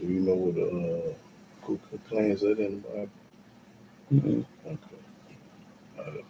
you know what the Ku Klux Klan is that in the Bible? Mm-mm. Okay.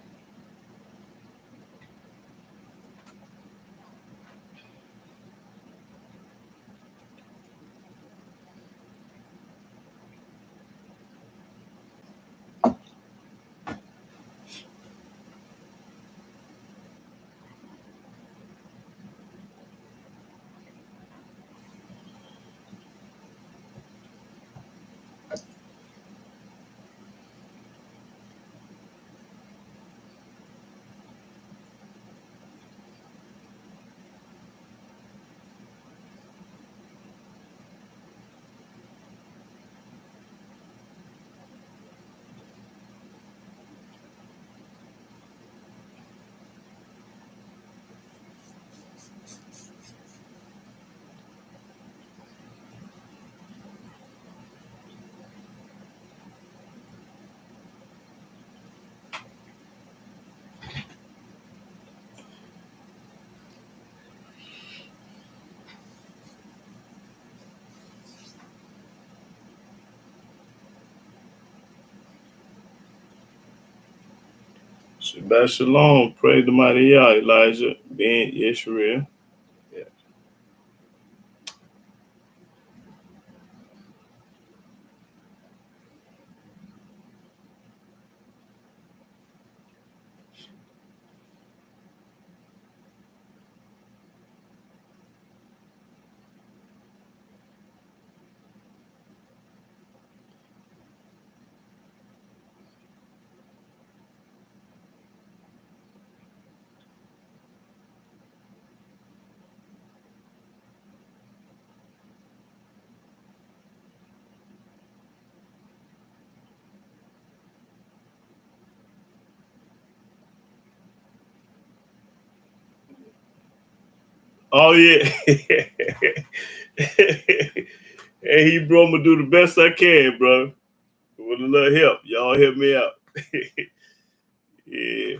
Shabbat Shalom. Praise the mighty Yah, Elijah, Ben Yisrael. Yeah. Oh yeah. Hey, he bro, I'm gonna do the best I can, bro. With a little help. Y'all help me out. Yeah.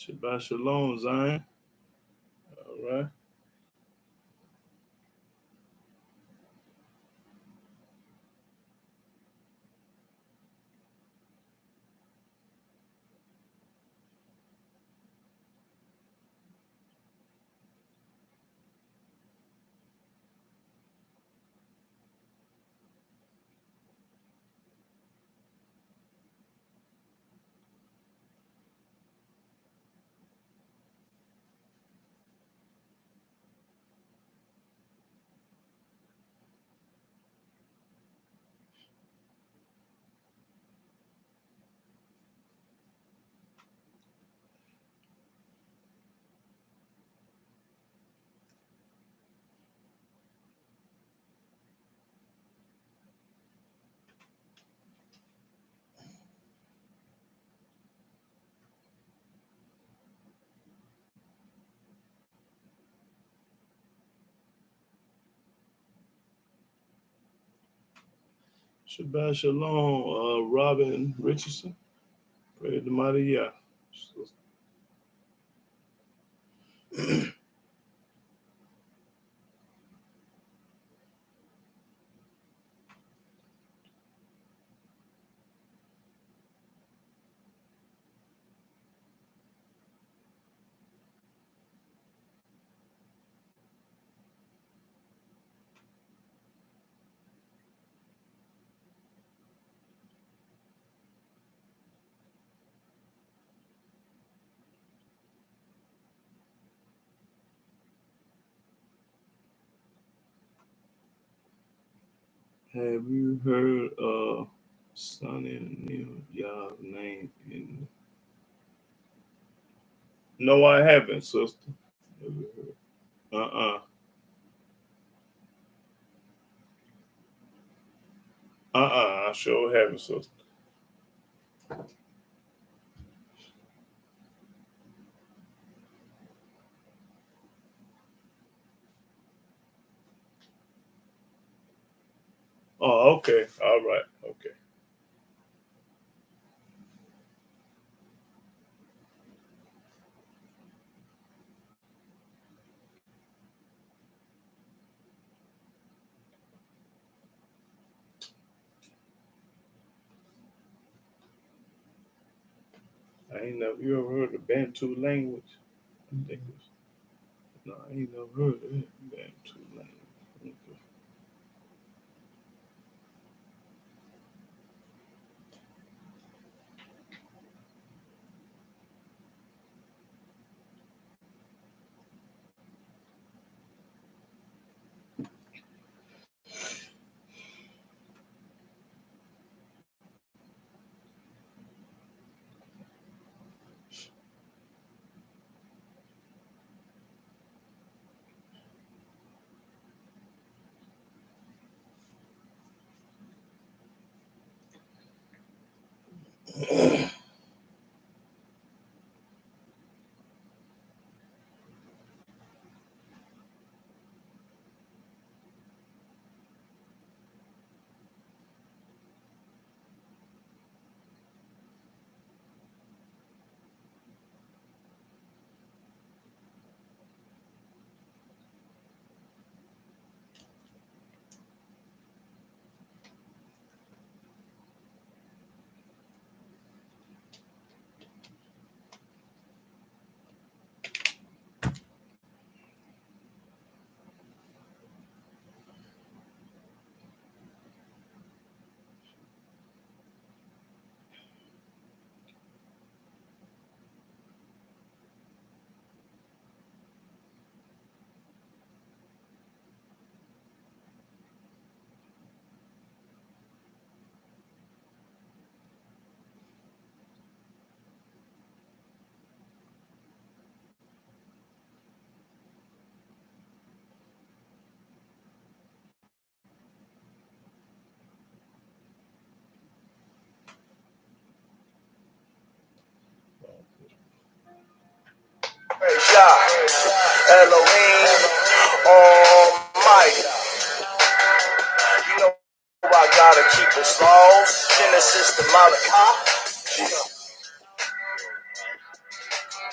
Shabbat shalom, Zion. All right. Shabbat shalom, Robin Richardson. Praise the mighty Yah. Have you heard Sonny and Neil Yah's name in? No, I haven't, sister. Have you heard? I sure haven't, sister. Oh, okay. All right. Okay. I ain't never. You ever heard of Bantu language? I think it's. No, I ain't never heard of that Bantu language. Okay. Yah, Elohim, Almighty. You know I gotta keep His laws. Genesis to Malachi.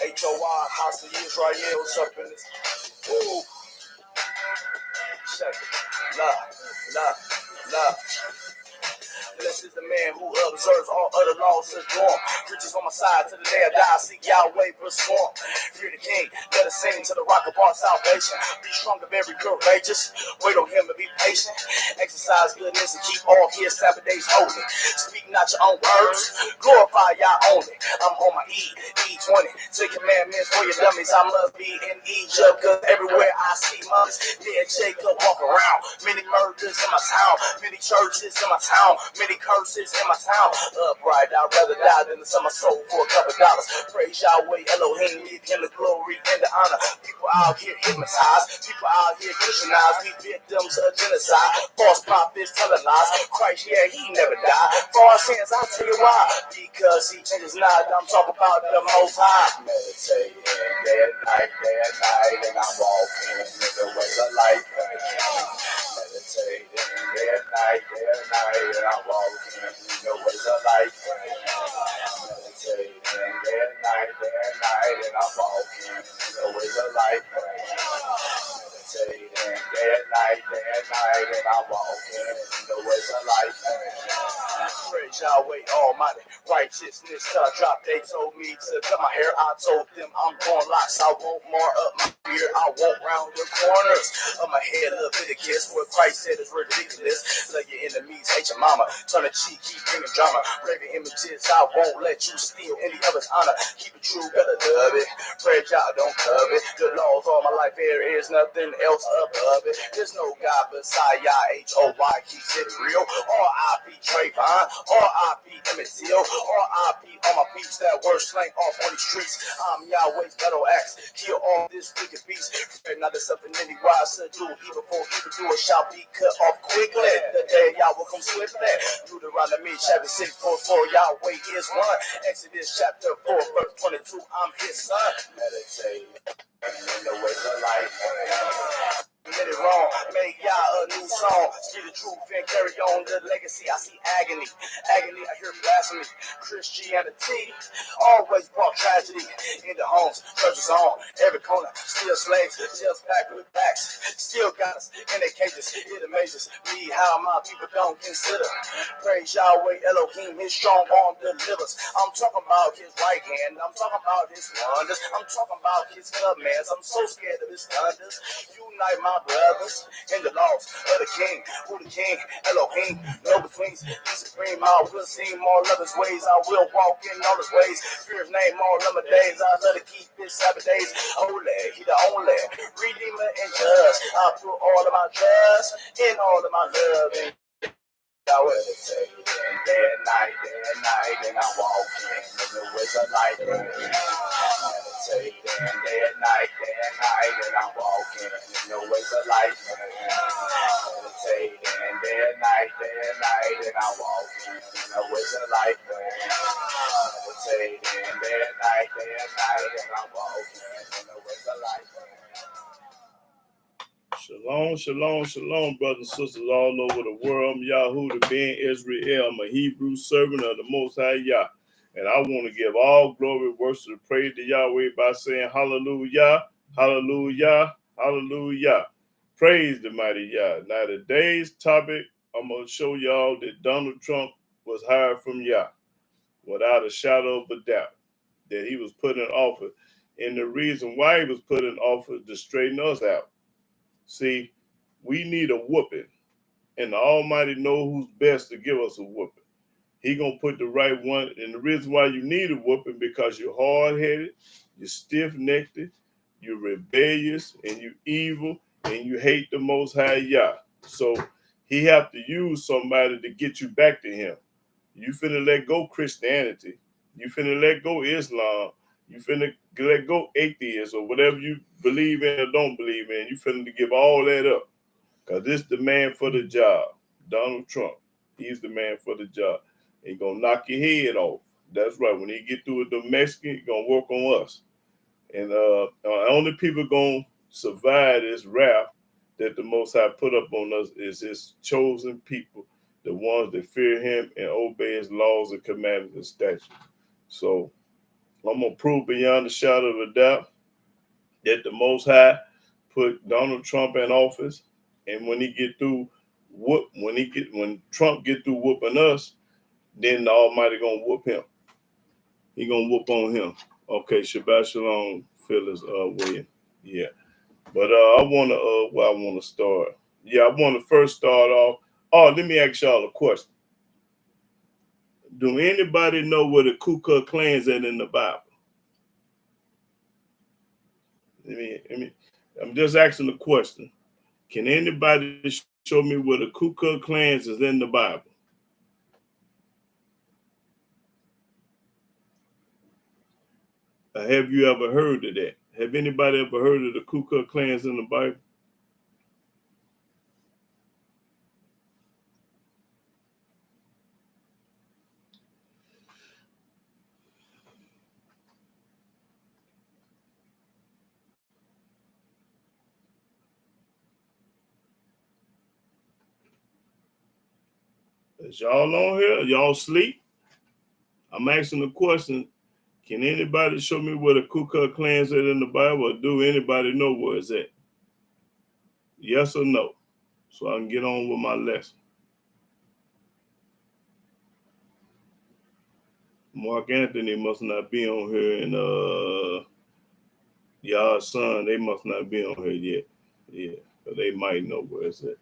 Hey H-O-Y, hostile Israel's up in this. Ooh. Check it. Love. Blessed is the man who observes all other laws to perform. Preaches on my side to the day I die. See Yahweh perform. Fear the King. Let us sing to the rock of our salvation. Be strong and very courageous. Wait on Him and be patient. Exercise goodness and keep all His Sabbath days holy. Speak not your own words. Glorify Yah only. I'm on my E20. 10 commandments for your dummies. I must be in Egypt, cause everywhere I see mothers. Yeah, Jacob walk around. Many murders in my town. Many churches in my town. Many curses in my town. Upright, I'd rather die than to sell my soul for a couple dollars. Praise Yahweh, Elohim, give Him the glory and the honor. People out here hypnotized. People out here Christianized. We victims of genocide. False prophets telling lies. Christ, yeah, He never died. For our sins, I'll tell you why. Because He changes not. I'm talking about the Most High. Meditating day and night, and I'm walking in the ways of life. Meditating day and night, and I'm walking in the ways of life. Meditating day and night, and I'm walking in the ways of life. Meditating day and night, and I'm walking in the ways of life. Praise Yahweh Almighty, righteousness till I drop. They told me to cut my hair. I told them I'm going locks. I won't mar up my beard. I won't round the corners of my head. Leviticus, what Christ said is ridiculous. Let your enemies hate your mama. Turn the cheek, keep bringing drama. Graven images, I won't let you steal any of his honor. Keep it true, gotta love it. Praise Yah, don't covet. The laws all my life, there is nothing else above it. There's no God beside Yah. H-O-Y keeps it real. R.I.P. Trayvon. R.I.P. Emmett Till. R.I.P. all my peeps that were slain off on these streets. I'm Yahweh's battle axe. Kill all this wicked beast. Fear not, there's something any wise to do. Even for evildoers shall be cut off quickly. The day Yahweh will come swiftly. Deuteronomy chapter 6:4. Yahweh is one. Exodus chapter 4 verse 22. I'm His son. Meditate in the ways of life. Get it wrong, make Yah a new song. Speak the truth and carry on the legacy. I see agony, I hear blasphemy. Christianity always brought tragedy in the homes, churches on every corner. Still slaves, jails packed with backs. Still got us in their cages. It amazes me how my people don't consider. Praise Yahweh Elohim, His strong arm delivers. I'm talking about His right hand. I'm talking about His wonders. I'm talking about His commands. I'm so scared of His thunders. Unite my brothers in the laws of the King. Who the King? Elohim. No betweens. He's supreme. I will sing more of His ways. I will walk in all His ways. Fear His name all of my days. I let it keep His Sabbath days holy. He the only Redeemer and Judge. I put all of my trust in all of my love. And I will say day and night, and I'm walking in the ways of light. Meditating day and night, and I'm walking in the ways of light. Meditating day and night, and I'm walking in the ways of light. Meditating day and night, and I'm walking in the ways of light. Shalom, shalom, shalom, brothers and sisters all over the world. I'm Yahudah ben Israel. I'm a Hebrew servant of the Most High Yah. And I want to give all glory, worship, and praise to Yahweh by saying hallelujah, hallelujah, hallelujah. Praise the mighty Yah. Now today's topic, I'm going to show y'all that Donald Trump was hired from Yah without a shadow of a doubt, that he was put in office. And the reason why he was put in office to straighten us out. See, we need a whooping, and the Almighty know who's best to give us a whooping. He gonna put the right one, and the reason why you need a whooping because you're hard-headed, you're stiff-necked, you're rebellious, and you're evil, and you hate the Most High Yah. So He have to use somebody to get you back to Him. You finna let go Christianity. You finna let go Islam. You finna let go atheists or whatever you believe in or don't believe in. You finna give all that up. Because this the man for the job. Donald Trump. He's the man for the job. He gonna knock your head off. That's right. When he get through with the Mexican, he gonna work on us. And only people gonna survive this wrath that the Most High put up on us is His chosen people, the ones that fear Him and obey His laws and commandments and statutes. So I'm gonna prove beyond a shadow of a doubt that the Most High put Donald Trump in office, and when Trump get through whooping us, then the Almighty gonna whoop him. He gonna whoop on him. Okay, Shabbat Shalom, Phyllis William. Yeah. But I wanna start. Yeah, I wanna first start off. Oh, let me ask y'all a question. Do anybody know where the Ku Klux Klan's at in the Bible? I'm just asking the question. Can anybody show me where the Ku Klux Klan's is in the Bible? Have you ever heard of that? Have anybody ever heard of the Ku Klux Klan's in the Bible? Is y'all on here? Y'all sleep? I'm asking the question. Can anybody show me where the Ku Klux Klan's at in the Bible, or do anybody know where it's at? Yes or no? So I can get on with my lesson. Mark Anthony must not be on here, and y'all son, they must not be on here yet. Yeah, but they might know where it's at.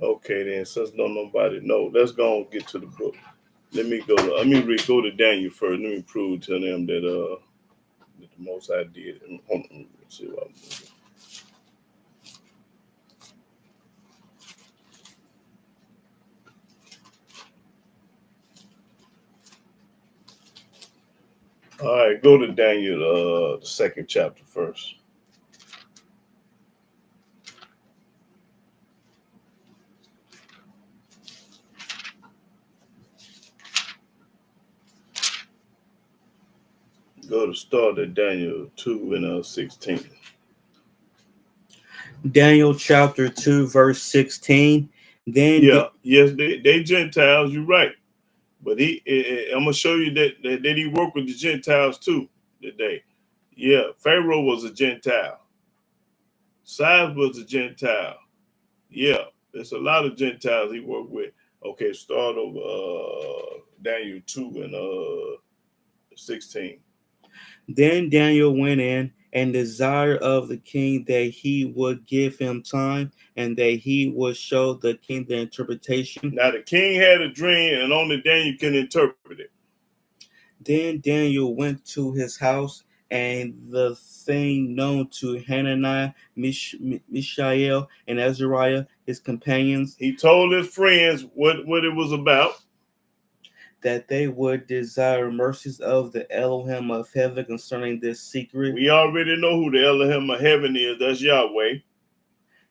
Okay, then, since don't nobody know, let's go and get to the book. Let me go to Daniel first. Let me prove to them that the Most High did. Hold on, let's see what I'm doing. All right, go to Daniel, the second chapter first. Go to start at Daniel 2 and 16. Daniel chapter 2, verse 16. Then yes, they Gentiles, you're right. But I'm gonna show you that he worked with the Gentiles too today. Yeah, Pharaoh was a Gentile. Cyrus was a Gentile. Yeah, there's a lot of Gentiles he worked with. Okay, start over Daniel 2 and 16. Then Daniel went in and desired of the king that he would give him time and that he would show the king the interpretation. Now the king had a dream and only Daniel can interpret it. Then Daniel went to his house, and the thing known to Hananiah, Mishael, and Azariah, his companions. He told his friends what it was about. That they would desire mercies of the Elohim of heaven concerning this secret. We already know who the Elohim of heaven is. That's Yahweh.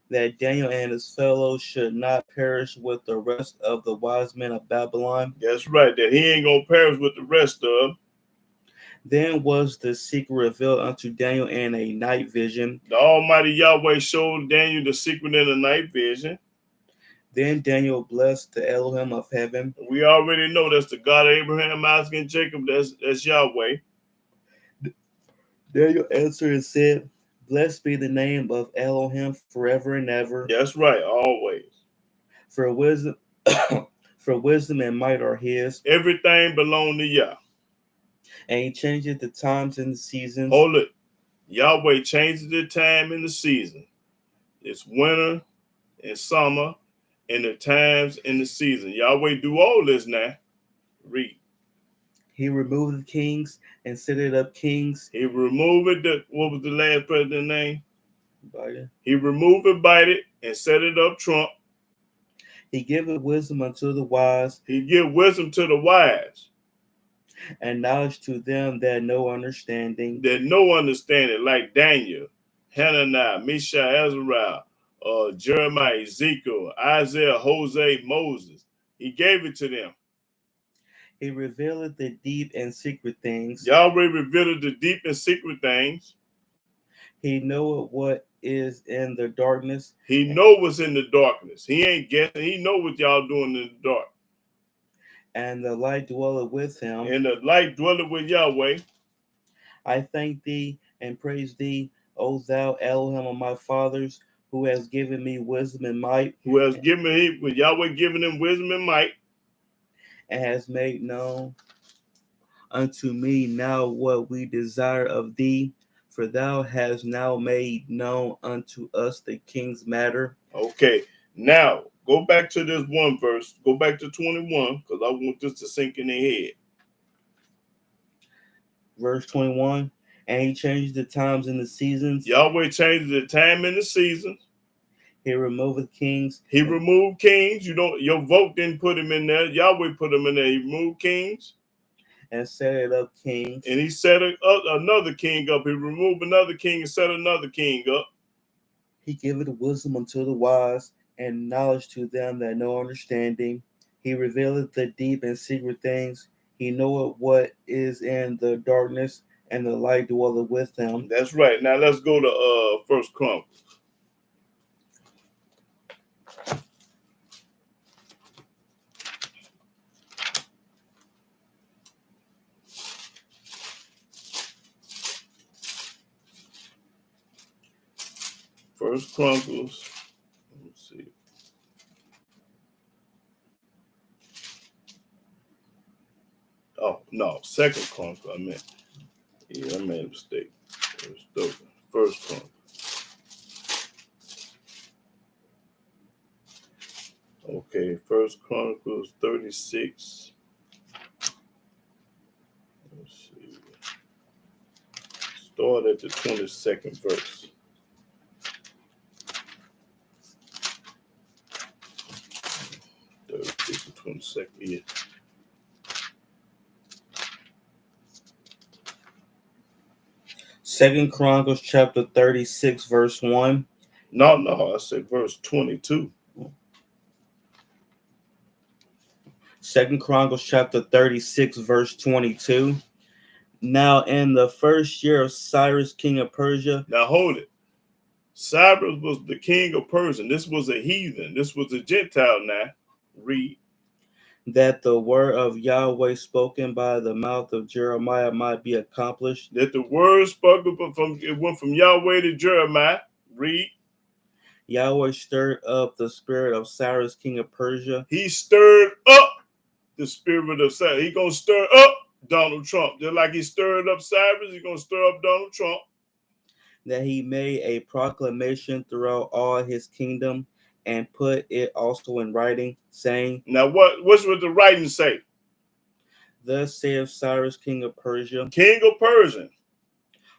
That Daniel and his fellows should not perish with the rest of the wise men of Babylon. That's right. That he ain't going to perish with the rest of them. Then was the secret revealed unto Daniel in a night vision. The Almighty Yahweh showed Daniel the secret in a night vision. Then Daniel blessed the Elohim of heaven. We already know that's the God of Abraham, Isaac, and Jacob. That's Yahweh. Daniel answered and said, blessed be the name of Elohim forever and ever. That's right, always. For wisdom, for wisdom and might are his. Everything belongs to Yah. And he changes the times and the seasons. Hold it. Yahweh changes the time and the season. It's winter and summer and the times and the season. Yahweh do all this now. Read. He removed the kings and set it up kings. He removed it. What was the last president's name? Biden. He removed it, Biden, and set it up Trump. He giveth wisdom unto the wise. He give wisdom to the wise. And knowledge to them that know understanding. That know understanding, like Daniel, Hananiah, Mishael, Azariah, Jeremiah, Ezekiel, Isaiah, Hosea, Moses. He gave it to them. He revealed the deep and secret things. Yahweh revealed the deep and secret things. He knoweth what is in the darkness, He know what's in the darkness. He ain't guessing. He know what y'all doing in the dark. and the light dwelleth with him. And the light dwelleth with Yahweh. I thank thee and praise thee, O thou Elohim of my fathers, who has given me wisdom and might, Who has given me, with Yahweh giving him wisdom and might, and has made known unto me now what we desire of thee. For thou hast now made known unto us the king's matter. Okay, now go back to this one verse. Go back to 21, because I want this to sink in their head. Verse 21. And he changed the times and the seasons. Yahweh changes the time and the seasons. He removeth kings. He removed kings. Your vote didn't put him in there. Yahweh put him in there. He removed kings. And set it up kings. And he set another king up. He removed another king and set another king up. He giveth wisdom unto the wise, and knowledge to them that know understanding. He revealeth the deep and secret things. He knoweth what is in the darkness, and the light dwelleth with him. That's right. Now let's go to First Chronicles. First Chronicles. Let's see. Oh no, Second Chronicle. I meant. Yeah, I made a mistake. First Chronicle. Okay, First Chronicles 36. Let's see. Start at the 22nd verse. 36 to 22nd. Yeah. Second Chronicles chapter 36, verse 1. No, I said verse 22. Second Chronicles chapter 36, verse 22. Now in the first year of Cyrus, king of Persia. Now hold it. Cyrus was the king of Persia. This was a heathen. This was a Gentile now. Read. That the word of Yahweh spoken by the mouth of Jeremiah might be accomplished. That the word spoken it went from Yahweh to Jeremiah. Read. Yahweh stirred up the spirit of Cyrus, king of Persia. He stirred up the spirit of Cyrus. He's going to stir up Donald Trump. Just like he stirred up Cyrus, he's going to stir up Donald Trump. That he made a proclamation throughout all his kingdom and put it also in writing, saying. Now, what's what the writing say? Thus saith Cyrus, king of Persia. King of Persia.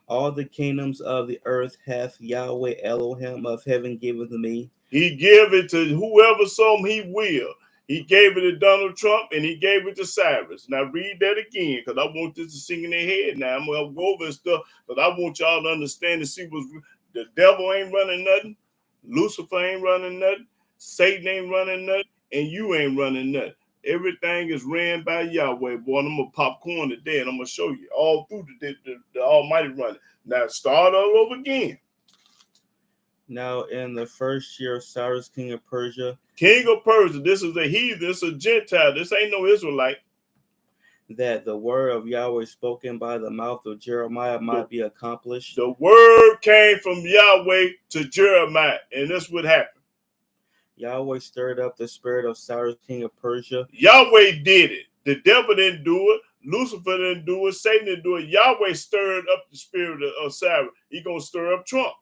All the kingdoms of the earth hath Yahweh Elohim of heaven given to me. He give it to whoever some he will. He gave it to Donald Trump and he gave it to Cyrus. Now read that again, because I want this to sing in their head now. I'm going to go over and stuff, but I want y'all to understand and see what's the devil ain't running nothing. Lucifer ain't running nothing. Satan ain't running nothing. And you ain't running nothing. Everything is ran by Yahweh, boy. And I'm going to popcorn today and I'm going to show you all through the Almighty running. Now start all over again. Now in the first year of Cyrus, king of Persia. King of Persia. This is a heathen. This is a Gentile. This ain't no Israelite. That the word of Yahweh spoken by the mouth of Jeremiah might be accomplished. The word came from Yahweh to Jeremiah, and this would happen. Yahweh stirred up the spirit of Cyrus, king of Persia. Yahweh did it. The devil didn't do it. Lucifer didn't do it. Satan didn't do it. Yahweh stirred up the spirit of Cyrus. He's going to stir up Trump.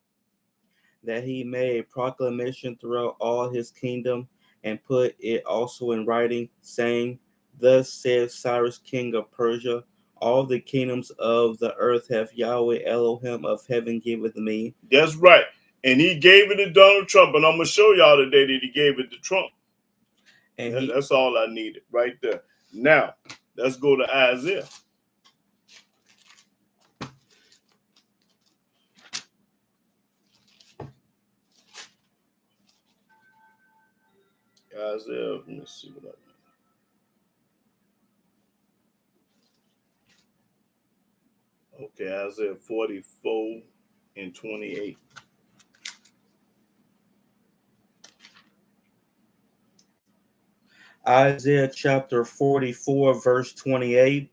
That he made a proclamation throughout all his kingdom and put it also in writing, saying, Thus saith Cyrus, king of Persia, all the kingdoms of the earth hath Yahweh Elohim of heaven given to me. That's right. And he gave it to Donald Trump. And I'm going to show y'all today that he gave it to Trump. And that's all I needed right there. Now, let's go to Isaiah. Isaiah, let me see what I Okay, Isaiah 44 and 28. Isaiah chapter 44, verse 28.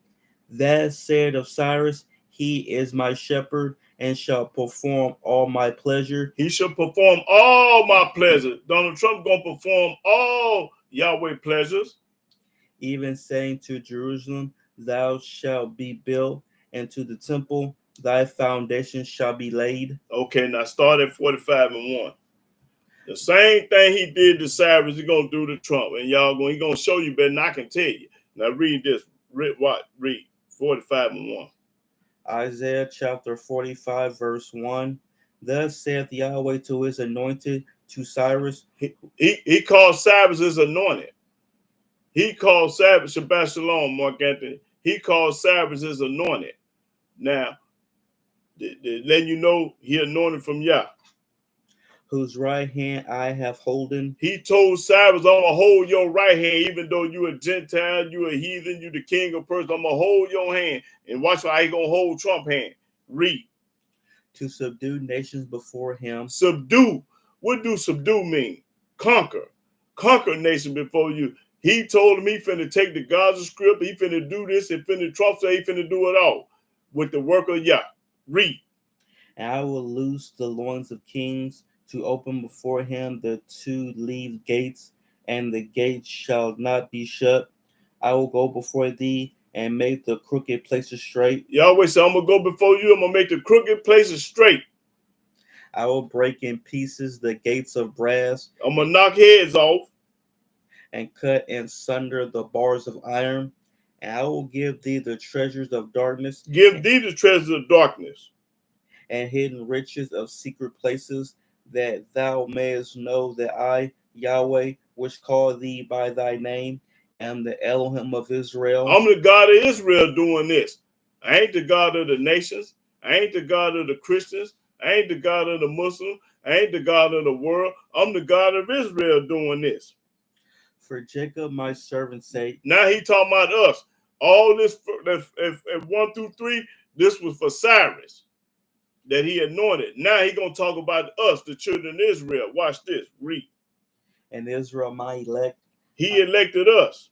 That said of Cyrus, he is my shepherd and shall perform all my pleasure. He shall perform all my pleasures. Donald Trump gonna perform all Yahweh pleasures. Even saying to Jerusalem, thou shalt be built, and to the temple, thy foundation shall be laid. Okay, now start at 45 and 1. The same thing he did to Cyrus, he's gonna do to Trump, and he gonna show you better than I can tell you. Now read this. Read 45 and 1. Isaiah chapter 45, verse 1. Thus saith Yahweh to his anointed, to Cyrus. He called Cyrus his anointed. He called Cyrus, Shabbat Shalom, Mark Anthony. He called Cyrus his anointed. Now, letting you know he anointed from Yah. Whose right hand I have holden. He told Cyrus, I'm going to hold your right hand, even though you a Gentile, you a heathen, you the king of Persia. I'm going to hold your hand. And watch how he going to hold Trump's hand. Read. To subdue nations before him. Subdue. What do subdue mean? Conquer. Conquer nation before you. He told him he finna take the Gaza Strip. He finna do this. He finna, Trump say he finna do it all with the work of Yah. Read. And I will loose the loins of kings to open before him the two-leaved gates, and the gates shall not be shut. I will go before thee and make the crooked places straight. Yahweh said, I'm going to go before you. I'm going to make the crooked places straight. I will break in pieces the gates of brass. I'm going to knock heads off. And cut and sunder the bars of iron. And I will give thee the treasures of darkness. Give thee the treasures of darkness. And hidden riches of secret places, that thou mayest know that I, Yahweh, which call thee by thy name, am the Elohim of Israel. I'm the God of Israel doing this. I ain't the God of the nations. I ain't the God of the Christians. I ain't the God of the Muslims. I ain't the God of the world. I'm the God of Israel doing this. For Jacob, my servant's sake. Now he talking about us. All this, if 1 through 3, this was for Cyrus that he anointed. Now he going to talk about us, the children of Israel. Watch this. Read. And Israel, my elect. He elected us.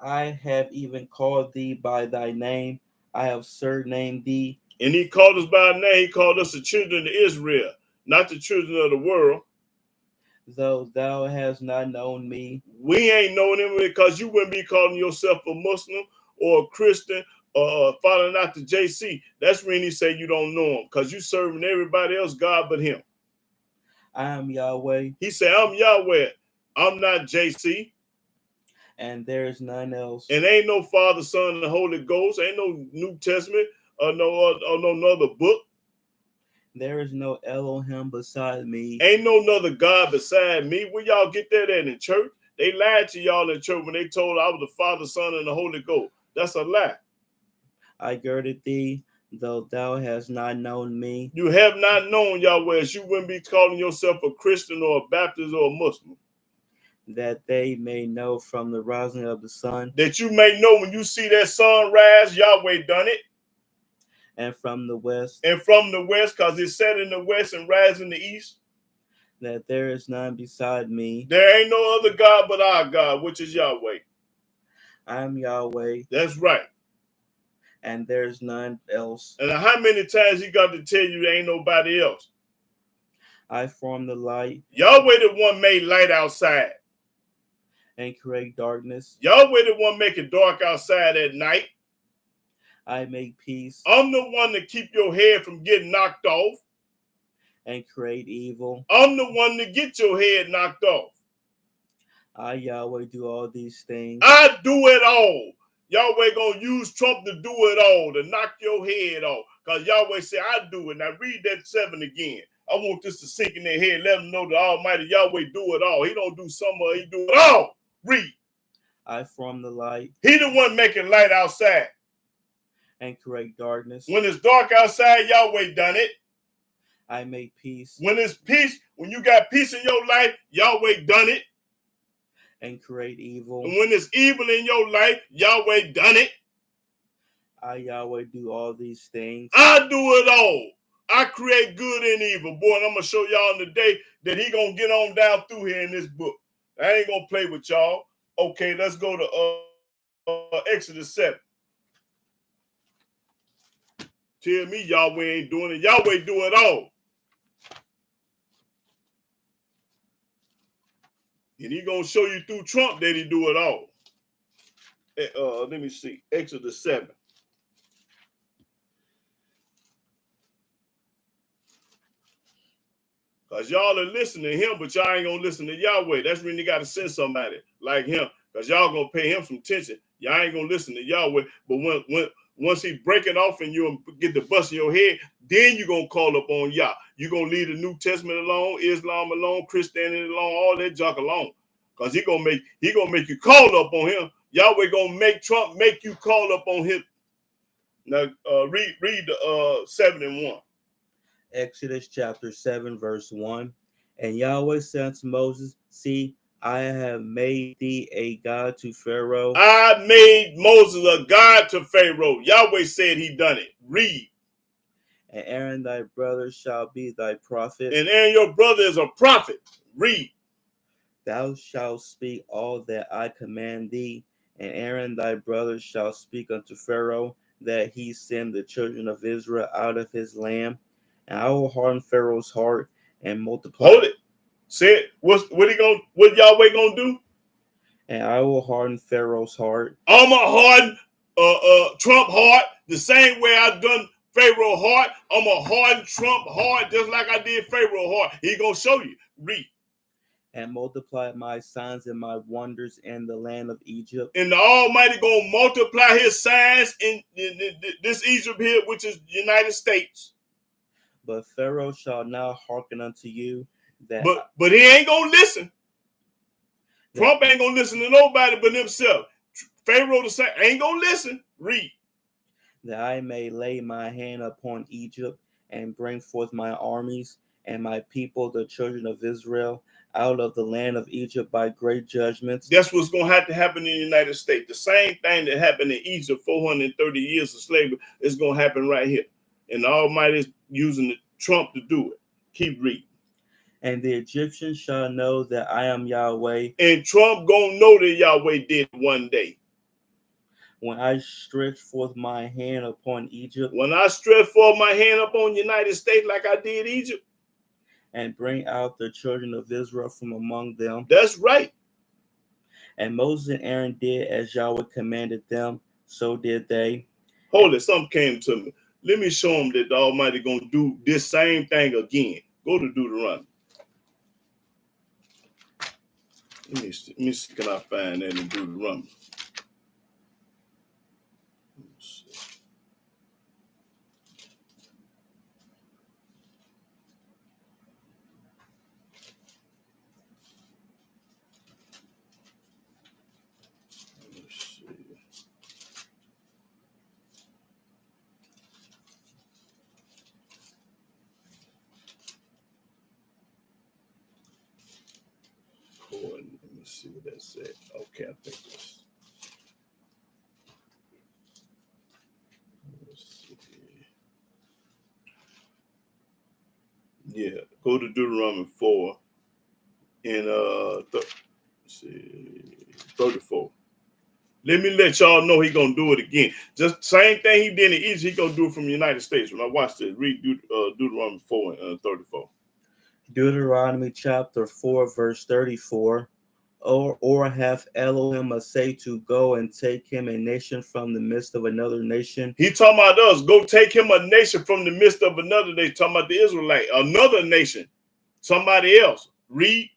I have even called thee by thy name. I have surnamed thee. And he called us by name. He called us the children of Israel, not the children of the world. Though thou hast not known me. We ain't known him because you wouldn't be calling yourself a Muslim or a Christian or following out the JC. That's when he say you don't know him, because you serving everybody else God but him. I am Yahweh. He said, I'm Yahweh. I'm not JC. And there is none else. And ain't no Father, Son, and the Holy Ghost. Ain't no New Testament or no other book. There is no Elohim beside me. Ain't no other God beside me. Where y'all get that at in church? They lied to y'all in church when they told I was the Father, Son, and the Holy Ghost. That's a lie. I girded thee, though thou hast not known me. You have not known Yahweh. You wouldn't be calling yourself a Christian or a Baptist or a Muslim. That they may know from the rising of the sun. That you may know when you see that sun rise, Yahweh done it. And from the west. And from the west, because it set in the west and rise in the east. That there is none beside me. There ain't no other God but our God, which is Yahweh. I am Yahweh. That's right. And there's none else. And how many times he got to tell you there ain't nobody else? I form the light. Yahweh the one made light outside. And create darkness. Yahweh the one make it dark outside at night. I make peace. I'm the one to keep your head from getting knocked off. And create evil. I'm the one to get your head knocked off. I, Yahweh, do all these things. I do it all. Yahweh gonna use Trump to do it all, to knock your head off. Because Yahweh said, I do it. Now read that 7 again. I want this to sink in their head. Let them know the Almighty Yahweh do it all. He don't do some of it, he do it all. Read. I form the light. He the one making light outside. And create darkness. When it's dark outside, Yahweh done it. I make peace. When it's peace, when you got peace in your life, Yahweh done it. And create evil. And when there's evil in your life, Yahweh done it. I, Yahweh, do all these things. I do it all. I create good and evil. Boy, and I'm going to show y'all in the day that he going to get on down through here in this book. I ain't going to play with y'all. Okay, let's go to Exodus 7. Tell me Yahweh ain't doing it. Yahweh do it all. And he gonna show you through Trump that he do it all. Let me see. Exodus 7. Because y'all are listening to him, but y'all ain't gonna listen to Yahweh. That's when you gotta send somebody like him. Because y'all gonna pay him some attention. Y'all ain't gonna listen to Yahweh. But once he break it off and you get the bust in your head, then you're gonna call up on Yah. You're gonna leave the New Testament alone, Islam alone, Christianity alone, all that junk alone. Because he gonna make you call up on him. Yahweh gonna make Trump make you call up on him. Now read the 7 and 1. Exodus chapter 7, verse 1. And Yahweh said unto Moses, see, I have made thee a god to Pharaoh. I made Moses a god to Pharaoh. Yahweh said he done it. Read. And Aaron thy brother shall be thy prophet. And Aaron your brother is a prophet. Read. Thou shalt speak all that I command thee, and Aaron thy brother shall speak unto Pharaoh, that he send the children of Israel out of his land. And I will harden Pharaoh's heart and multiply. Hold it. Say it. What Yahweh gonna do? And I will harden Pharaoh's heart. I'm a harden Trump heart the same way I done Pharaoh heart. I'm a harden Trump heart just like I did Pharaoh heart. He gonna show you. Read. And multiply my signs and my wonders in the land of Egypt. And the Almighty gonna multiply his signs in this Egypt here, which is the United States. But Pharaoh shall not hearken unto you. But he ain't gonna listen. Trump ain't gonna listen to nobody but himself. Pharaoh the same ain't gonna listen. Read. That I may lay my hand upon Egypt and bring forth my armies and my people, the children of Israel, out of the land of Egypt by great judgments. That's what's going to have to happen in the United States. The same thing that happened in Egypt, 430 years of slavery, is going to happen right here. And the Almighty is using Trump to do it. Keep reading. And the Egyptians shall know that I am Yahweh. And Trump going to know that Yahweh did one day. When I stretch forth my hand upon Egypt. When I stretch forth my hand upon the United States like I did Egypt. And bring out the children of Israel from among them. That's right. And Moses and Aaron did as Yahweh commanded them, so did they. Hold it, something came to me. Let me show them that the Almighty going to do this same thing again. Go to Deuteronomy. Let me see, can I find that in Deuteronomy? Let me see what that said. Okay, I think this. Yeah, go to Deuteronomy 4 and 34. Let me let y'all know he gonna do it again. Just same thing he did in Egypt, he gonna do it from the United States. When I watch this, read Deuteronomy 4 and 34. Deuteronomy chapter 4, verse 34. Or hath Elohim a say to go and take him a nation from the midst of another nation? He talking about us. Go take him a nation from the midst of another. They talking about the Israelite, another nation, somebody else. Read.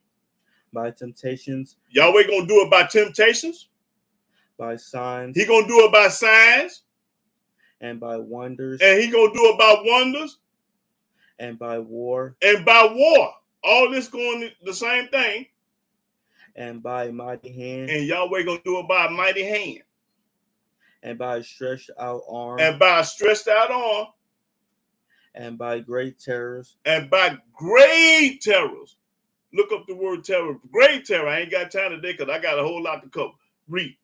By temptations. Yahweh gonna do it by temptations. By signs. He gonna do it by signs. And by wonders. And he gonna do it by wonders. And by war. And by war. All this going the same thing. And by mighty hand. And Yahweh gonna do it by a mighty hand. And by a stretched out arm. And by a stretched out arm. And by great terrors. And by great terrors. Look up the word terror. Great terror. I ain't got time today because I got a whole lot to cover. Read.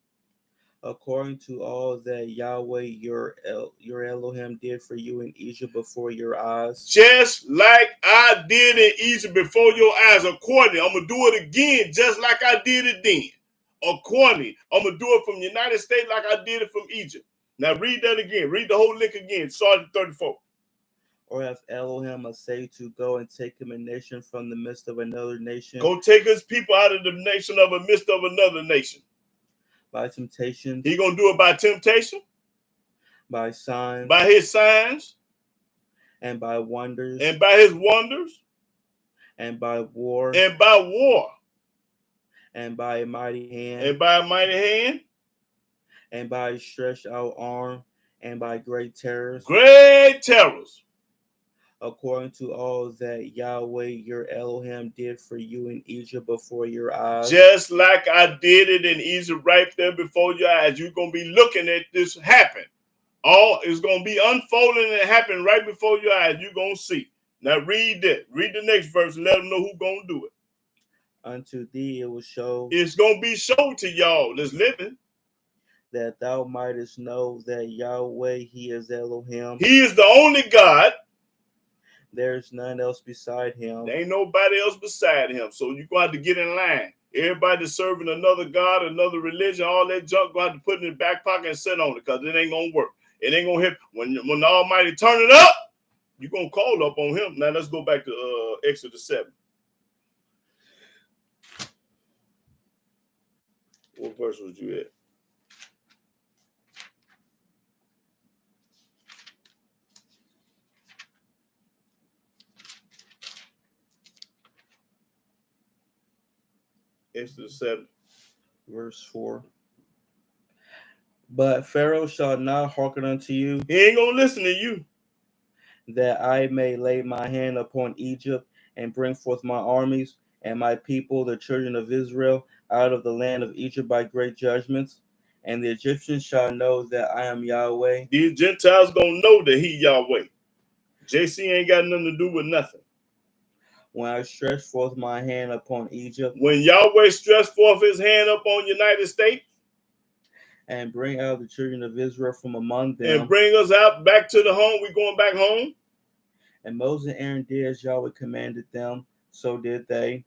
According to all that Yahweh your Elohim did for you in Egypt before your eyes. Just like I did in Egypt before your eyes. According, I'm going to do it again just like I did it then. accordingly. I'm going to do it from the United States like I did it from Egypt. Now read that again. Read the whole lick again. Start at 34. Or if Elohim say to go and take him a nation from the midst of another nation. Go take his people out of the nation of a midst of another nation. By temptation. He going to do it by temptation. By signs. By his signs. And by wonders. And by his wonders. And by war. And by war. And by a mighty hand. And by a mighty hand. And by a stretched out arm. And by great terrors. Great terrors. According to all that Yahweh your Elohim did for you in Egypt before your eyes. Just like I did it in Egypt right there before your eyes. You're going to be looking at this happen. All is going to be unfolding and happen right before your eyes. You're going to see. Now read that. Read the next verse and let them know who's going to do it. Unto thee it will show. It's going to be shown to y'all that's living. That thou mightest know that Yahweh, he is Elohim. He is the only God. There's none else beside him. There ain't nobody else beside him. So you're going to have to get in line. Everybody that's serving another God, another religion, all that junk, going to have to put it in the back pocket and sit on it because it ain't going to work. It ain't going to hit. When the Almighty turn it up, you're going to call up on him. Now let's go back to Exodus 7. What verse was you at? Exodus 7. Verse 4. But Pharaoh shall not hearken unto you. He ain't going to listen to you. That I may lay my hand upon Egypt and bring forth my armies and my people, the children of Israel, out of the land of Egypt by great judgments. And the Egyptians shall know that I am Yahweh. These Gentiles going to know that he Yahweh. JC ain't got nothing to do with nothing. When I stretch forth my hand upon Egypt. When Yahweh stretched forth his hand upon United States. And bring out the children of Israel from among them. And bring us out back to the home. We're going back home. And Moses and Aaron did as Yahweh commanded them. So did they.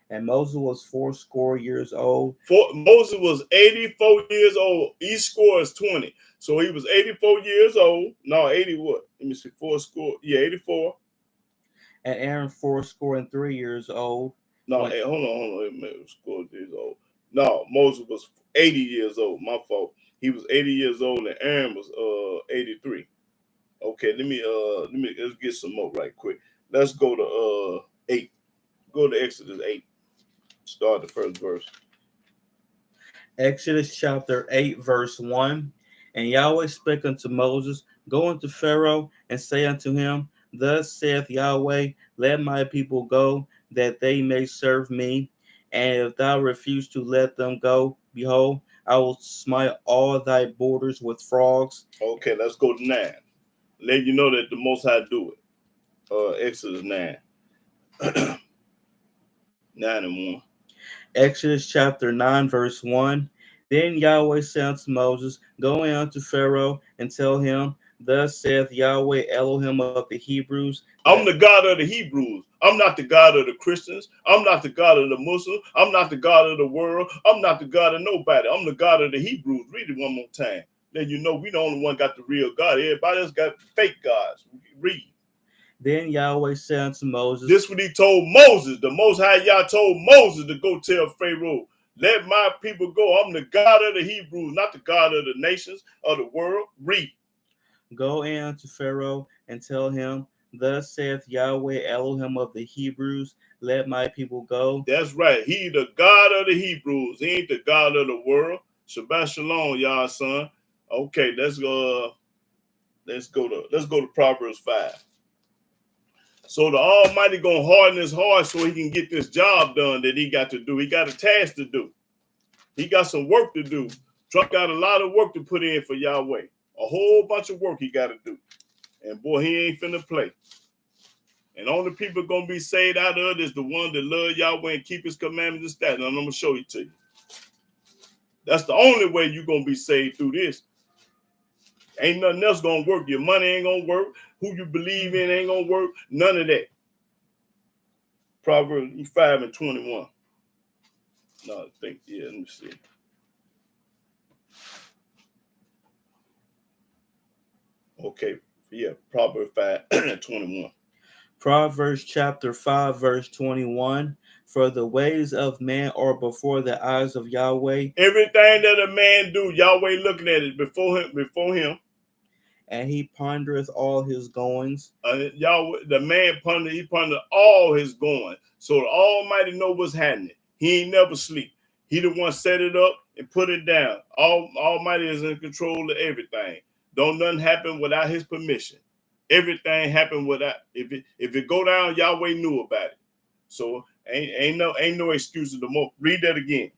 And Moses was 80 years old. Moses was 84 years old. Each score is 20. So he was 84 years old. No, 80 what? Let me see. 84. And Aaron 83 years old. No, hold on. Score years old. No, Moses was 80 years old. My fault. He was 80 years old and Aaron was 83. Okay, let's get some more right quick. Let's go to 8. Go to Exodus 8. Start the first verse. Exodus chapter 8, verse 1. And Yahweh spake unto Moses, Go unto Pharaoh, and say unto him, Thus saith Yahweh, Let my people go, that they may serve me. And if thou refuse to let them go, behold, I will smite all thy borders with frogs. Okay, let's go to 9. Let you know that the Most High do it. Exodus 9. 9 and 1. Exodus chapter 9, verse 1. Then Yahweh said unto Moses, Go in unto Pharaoh, and tell him, Thus saith Yahweh Elohim of the Hebrews. I'm the God of the Hebrews. I'm not the God of the Christians. I'm not the God of the Muslims. I'm not the God of the world. I'm not the God of nobody. I'm the God of the Hebrews. Read it one more time. Then you know we the only one got the real God. Everybody else got fake gods. Read. Then Yahweh said unto Moses. This is what he told Moses. The Most High Yah told Moses to go tell Pharaoh, let my people go. I'm the God of the Hebrews, not the God of the nations of the world. Read. Go in unto Pharaoh and tell him, Thus saith Yahweh Elohim of the Hebrews, Let my people go. That's right. He the God of the Hebrews. He ain't the God of the world. Shabbat shalom, y'all son. Okay, let's go to Proverbs 5. So the Almighty gonna harden his heart so he can get this job done that he got to do. He got a task to do. He got some work to do. Trump got a lot of work to put in for Yahweh. A whole bunch of work he got to do. And boy, he ain't finna play. And only people gonna be saved out of it is the one that love Yahweh and keep his commandments and statutes. And I'm gonna show you to you. That's the only way you're gonna be saved through this. Ain't nothing else gonna work. Your money ain't gonna work. Who you believe in ain't gonna work. None of that. Proverbs 5 and 21. No, let me see. Okay, yeah, Proverbs 5:21. Proverbs chapter 5, verse 21. For the ways of man are before the eyes of Yahweh, Everything that a man do, Yahweh looking at it before him. and he pondereth all his goings. Yahweh, the man he pondered all his going. So the Almighty know what's happening. He ain't never sleep. He the one set it up and put it down. Almighty is in control of everything. Don't nothing happen without his permission. Everything happened without if it go down, Yahweh knew about it. So ain't no excuses no more. Read that again.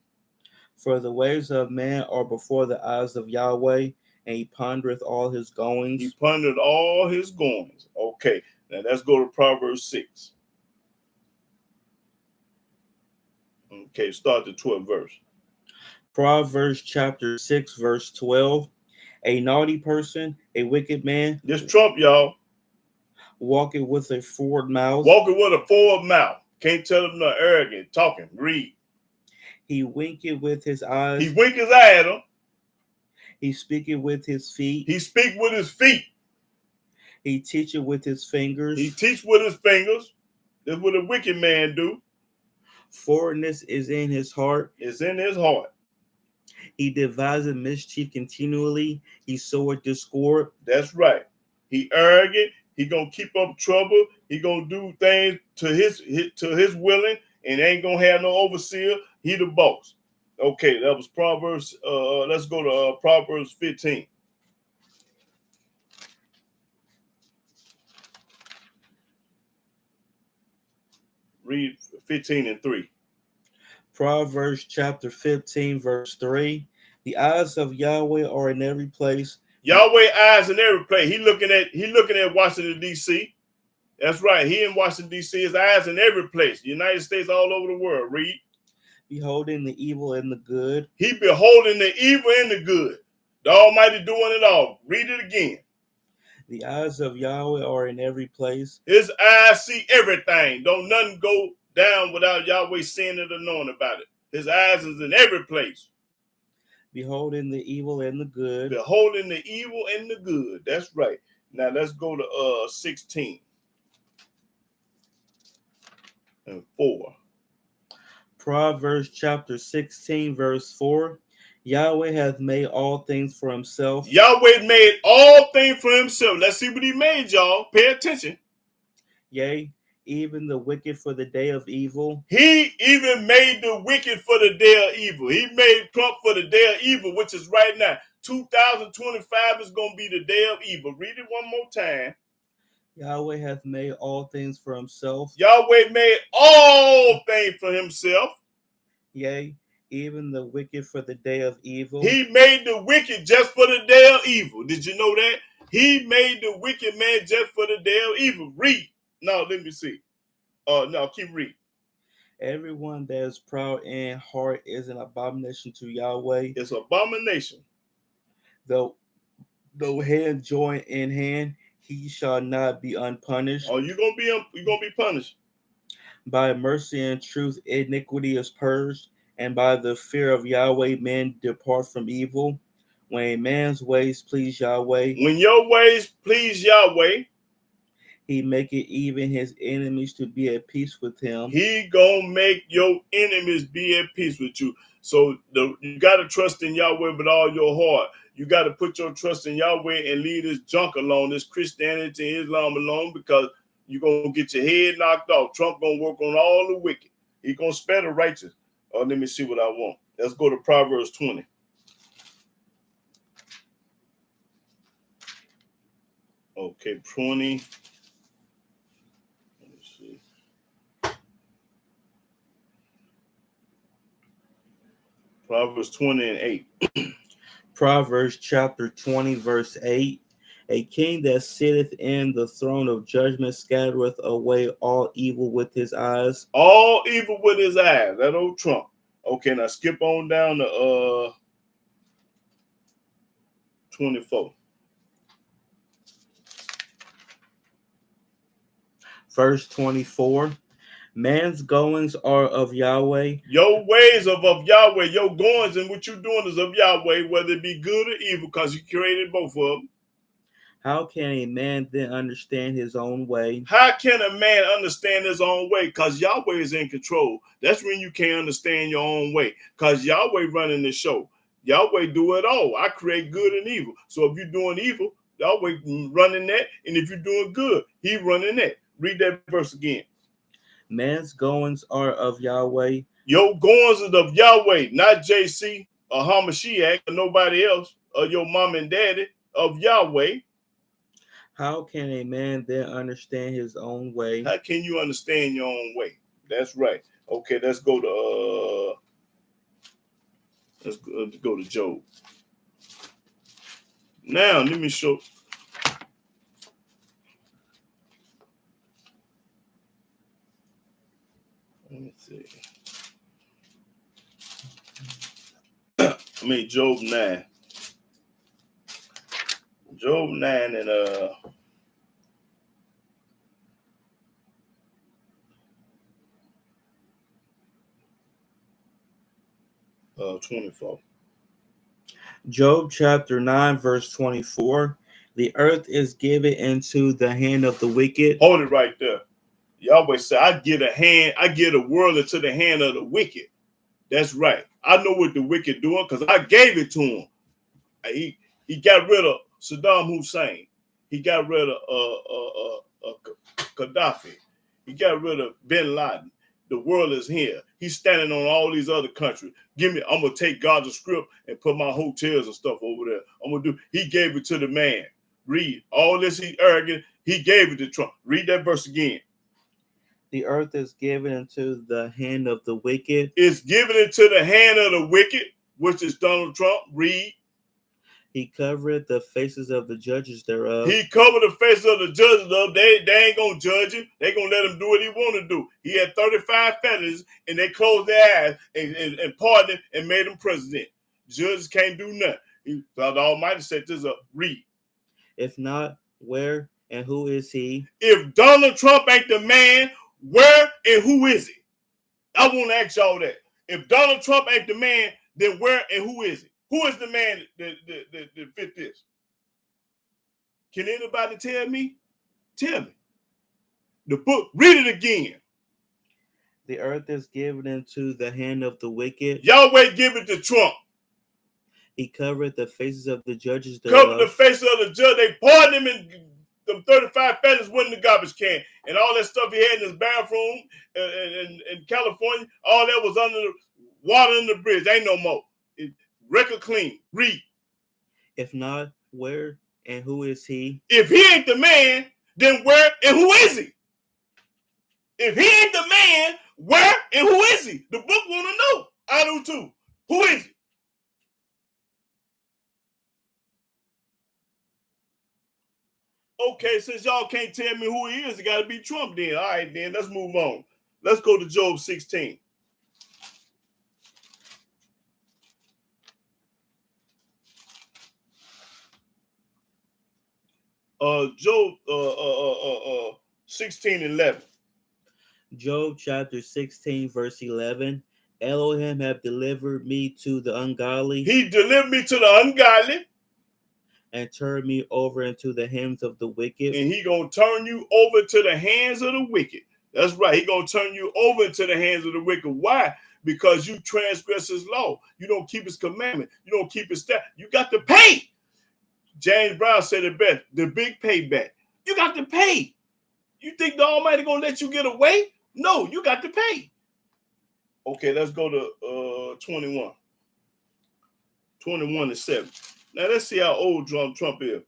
For the ways of man are before the eyes of Yahweh, and he pondereth all his goings. He pondered all his goings. Okay, now let's go to Proverbs 6. Okay, start the 12th verse. Proverbs chapter 6, verse 12. A naughty person, a wicked man, This Trump, y'all. walking with a forward mouth. Walking with a forward mouth. Can't tell him no arrogant. Talking. Read. He winketh with his eyes. He wink his eye at him. He speaketh with his feet. He speak with his feet. He teacheth with his fingers. He teach with his fingers. That's what a wicked man do. Forwardness is in his heart. It's in his heart. He deviseth mischief continually. He soweth discord. That's right. He arrogant. He gonna keep up trouble. He gonna do things to his willing, and ain't gonna have no overseer. He the boss. Okay, that was Proverbs. Let's go to Proverbs 15. Read 15 and 3. Proverbs chapter 15, verse 3. The eyes of Yahweh are in every place. Yahweh eyes in every place. He looking at Washington, D.C. That's right. He in Washington, D.C. His eyes in every place. United States, all over the world. Read. Beholding the evil and the good. He beholding the evil and the good. The Almighty doing it all. Read it again. The eyes of Yahweh are in every place. His eyes see everything. Don't nothing go down without Yahweh seeing it or knowing about it. His eyes is in every place. Beholding the evil and the good. Beholding the evil and the good. That's right. Now let's go to 16 and 4. Proverbs chapter 16, verse 4. Yahweh hath made all things for himself. Yahweh made all things for himself. Let's see what he made, y'all. Pay attention. Yea, even the wicked for the day of evil. He even made the wicked for the day of evil. He made Trump for the day of evil, which is right now. 2025 is going to be the day of evil. Read it one more time. Yahweh hath made all things for himself. Yahweh made all things for himself. Yea, even the wicked for the day of evil. He made the wicked just for the day of evil. Did you know that? He made the wicked man just for the day of evil. Read. No, let me see. No, keep reading. Everyone that is proud in heart is an abomination to Yahweh. It's abomination. Though hand join in hand, he shall not be unpunished. Oh, you're gonna be punished. By mercy and truth, iniquity is purged, and by the fear of Yahweh, men depart from evil. When a man's ways please Yahweh, when your ways please Yahweh, he maketh even his enemies to be at peace with him. He gonna make your enemies be at peace with you. So you gotta trust in Yahweh with all your heart. You got to put your trust in Yahweh and leave this junk alone, this Christianity and Islam alone, because you're going to get your head knocked off. Trump going to work on all the wicked. He's going to spare the righteous. Let me see what I want. Let's go to Proverbs 20. Okay, 20. Let me see. Proverbs 20 and 8. Proverbs chapter 20, verse 8. A king that sitteth in the throne of judgment scattereth away all evil with his eyes. All evil with his eyes. That old Trump. Okay, now skip on down to 24. Verse 24. Man's goings are of Yahweh. Your ways are of Yahweh. Your goings and what you're doing is of Yahweh, whether it be good or evil, because you created both of them. How can a man then understand his own way? How can a man understand his own way? Because Yahweh is in control. That's when you can't understand your own way. Because Yahweh running the show. Yahweh do it all. I create good and evil. So if you're doing evil, Yahweh running that. And if you're doing good, he running that. Read that verse again. Man's goings are of Yahweh. Your goings is of Yahweh, not JC or Hamashiach or nobody else, or your mom and daddy, of Yahweh. How can a man then understand his own way? How can you understand your own way? That's right. Okay, let's go to Job. Now let me show. Let me see. Job 9. Job 9 and 24. Job chapter 9, verse 24. The earth is given into the hand of the wicked. Hold it right there. Yahweh said, I get a world into the hand of the wicked. That's right. I know what the wicked doing because I gave it to him. He got rid of Saddam Hussein. He got rid of Gaddafi. He got rid of Bin Laden. The world is here. He's standing on all these other countries. I'm gonna take God's script and put my hotels and stuff over there. He gave it to the man. Read all this. He arrogant. He gave it to Trump. Read that verse again. The earth is given into the hand of the wicked. It's given into the hand of the wicked, which is Donald Trump. Read. He covered the faces of the judges thereof. He covered the faces of the judges thereof. They ain't gonna judge him. They gonna let him do what he want to do. He had 35 felons, and they closed their eyes and pardoned him and made him president. Judges can't do nothing. The Almighty set this up. Read. If not, where and who is he? If Donald Trump ain't the man, where and who is he? I want to ask y'all that. If Donald Trump ain't the man, then where and who is he? Who is the man that fit this? Can anybody tell me? Tell me. The book, read it again. The earth is given into the hand of the wicked. Yahweh give it to Trump. He covered the faces of the judges thereof. Covered the faces of the judge. They pardoned him, and them 35 felons went in the garbage can. And all that stuff he had in his bathroom in California, all that was under the water in the bridge. Ain't no more. Record clean. Read. If not, where and who is he? If he ain't the man, then where and who is he? If he ain't the man, where and who is he? The book want to know. I do too. Who is he? Okay, since y'all can't tell me who he is, it got to be Trump then. All right, then let's move on. Let's go to Job 16. Job 16:11. Job chapter 16, verse 11. Elohim have delivered me to the ungodly. He delivered me to the ungodly. And turned me over into the hands of the wicked. And he gonna turn you over to the hands of the wicked. That's right. He gonna turn you over into the hands of the wicked. Why? Because you transgress his law. You don't keep his commandment. You don't keep his statute. You got to pay. James Brown said it best. The big payback. You got to pay. You think the Almighty gonna let you get away? No, you got to pay. Okay, let's go to 21. 21:7. Now let's see how old Trump is.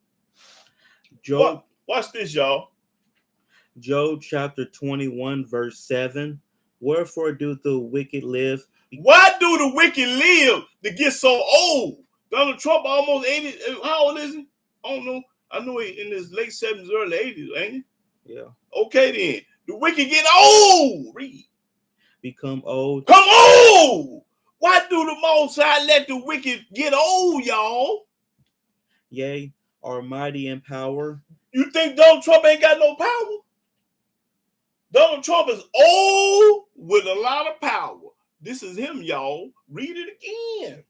Job, watch this, y'all. Job chapter 21, verse 7. Wherefore do the wicked live? Why do the wicked live to get so old? Donald Trump almost 80. How old is he? I don't know. I know he in his late 70s, early 80s, ain't he? Yeah. Okay then. The wicked get old. Read. Become old. Come old. Why do the Most High let the wicked get old, y'all? Yea, are mighty in power. You think Donald Trump ain't got no power? Donald Trump is old with a lot of power. This is him, y'all. Read it again.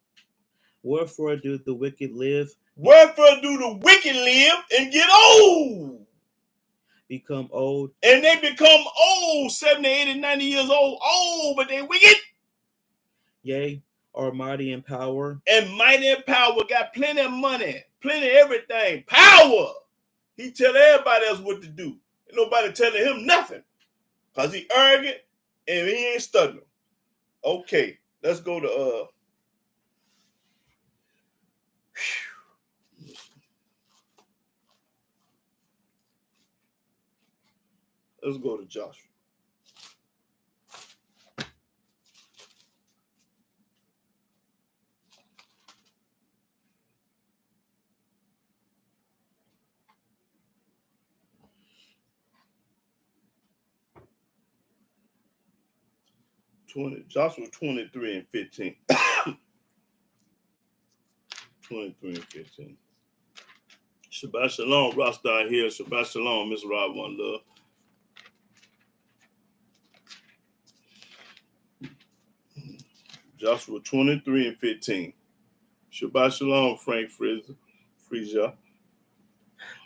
Wherefore do the wicked live? Wherefore do the wicked live and get old? Become old. And they become old, 70, 80, 90 years old, but they wicked. Yea, are mighty in power. And mighty in power, got plenty of money, plenty of everything. Power. He tell everybody else what to do. Ain't nobody telling him nothing. Because he arrogant and he ain't studying. Okay, let's go to let's go to Joshua. Joshua 23 and 15. 23 and 15. Shabbat Shalom, Rasta here. Shabbat Shalom, Miss Rob One Love. Joshua 23 and 15. Shabbat Shalom, Frank Frisia.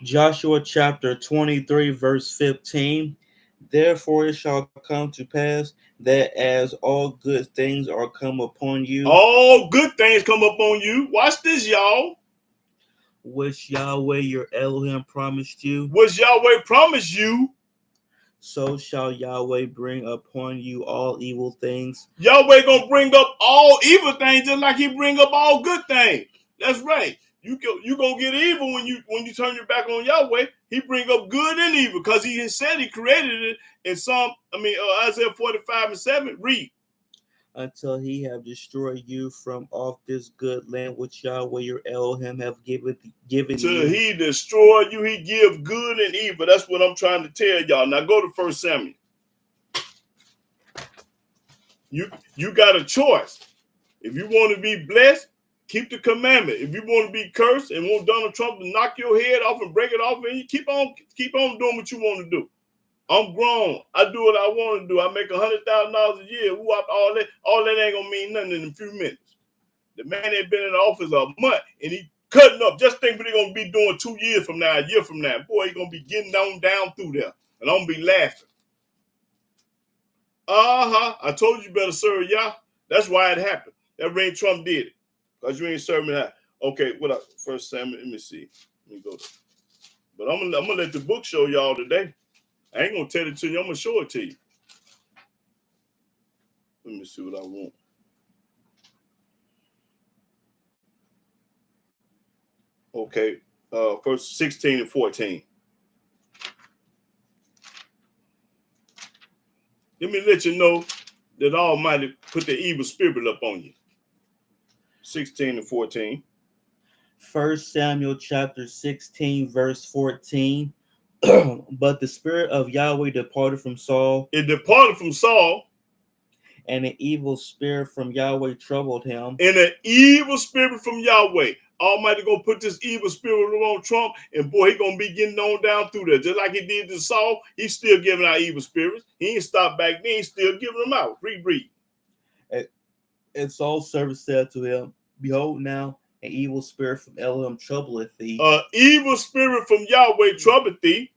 Joshua chapter 23, verse 15. Therefore it shall come to pass that as all good things are come upon you, all good things come upon you. Watch this, y'all. Which Yahweh your Elohim promised you. Which Yahweh promised you. So shall Yahweh bring upon you all evil things. Yahweh gonna bring up all evil things just like he bring up all good things. That's right. You gonna get evil when you turn your back on Yahweh. He bring up good and evil because he said he created it in Isaiah 45 and 7. Read. Until he have destroyed you from off this good land which Yahweh your Elohim have given Till you. he destroy you, he give good and evil. That's what I'm trying to tell y'all. Now go to 1 Samuel. You got a choice. If you want to be blessed, keep the commandment. If you want to be cursed and want Donald Trump to knock your head off and break it off, and you keep on doing what you want to do. I'm grown. I do what I want to do. I make $100,000 a year. All that ain't gonna mean nothing in a few minutes. The man ain't been in the office a month and he cutting up. Just think what he gonna be doing 2 years from now, a year from now. Boy, he gonna be getting on down through there, and I'm gonna be laughing. I told you better serve Yah. That's why it happened. That Ray Trump did it. Because you ain't serving that. Okay, what up? 1 Samuel, let me see. Let me go there. But I'm gonna let the book show y'all today. I ain't gonna tell it to you, I'm gonna show it to you. Let me see what I want. Okay, first 16 and 14. Let me let you know that Almighty put the evil spirit up on you. 16 and 14. 1 Samuel chapter 16, verse 14. But the spirit of Yahweh departed from Saul. It departed from Saul. And an evil spirit from Yahweh troubled him. And an evil spirit from Yahweh. Almighty gonna put this evil spirit on Trump, and boy, he gonna be getting on down through there. Just like he did to Saul, he's still giving out evil spirits. He ain't stopped back then, he's still giving them out. Read. And Saul's servant said to him, Behold now, an evil spirit from Elohim troubleth thee. Evil spirit from Yahweh troubleth thee.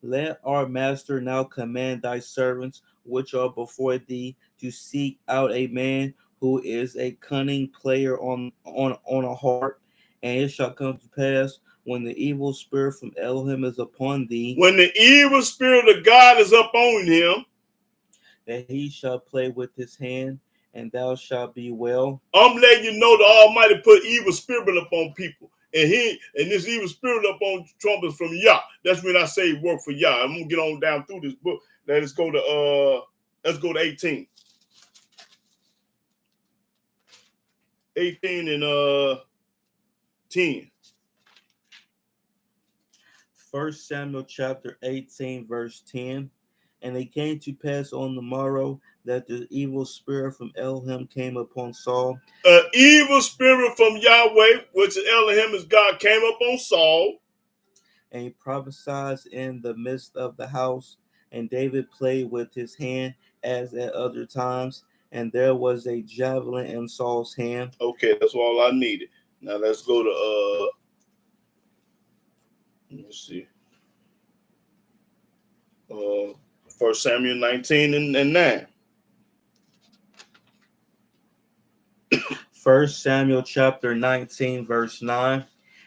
Let our master now command thy servants which are before thee to seek out a man who is a cunning player on a harp, and it shall come to pass when the evil spirit from Elohim is upon thee. When the evil spirit of God is upon him, that he shall play with his hand, and thou shalt be well. I'm letting you know the Almighty put evil spirit upon people. And this evil spirit upon Trump is from Yah. That's when I say work for Yah. I'm gonna get on down through this book. Let's go to 18. 18 and 10. 1 Samuel chapter 18, verse 10. And it came to pass on the morrow that the evil spirit from Elohim came upon Saul. An evil spirit from Yahweh, which is Elohim is God, came upon Saul. And he prophesied in the midst of the house. And David played with his hand as at other times. And there was a javelin in Saul's hand. Okay, that's all I needed. Now let's go to let me see. 1 Samuel 19 and 9. 1 Samuel chapter 19, verse 9.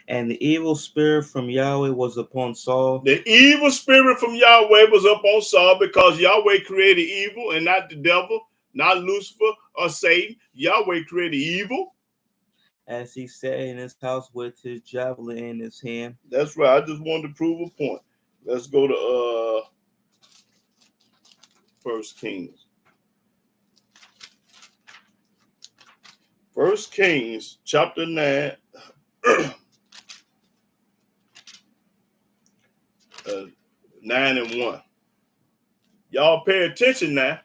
And the evil spirit from Yahweh was upon Saul. The evil spirit from Yahweh was up on Saul because Yahweh created evil and not the devil, not Lucifer or Satan. Yahweh created evil. As he sat in his house with his javelin in his hand. That's right. I just wanted to prove a point. Let's go to 1 Kings. 1 Kings chapter 9. 9 and 1. Y'all pay attention now.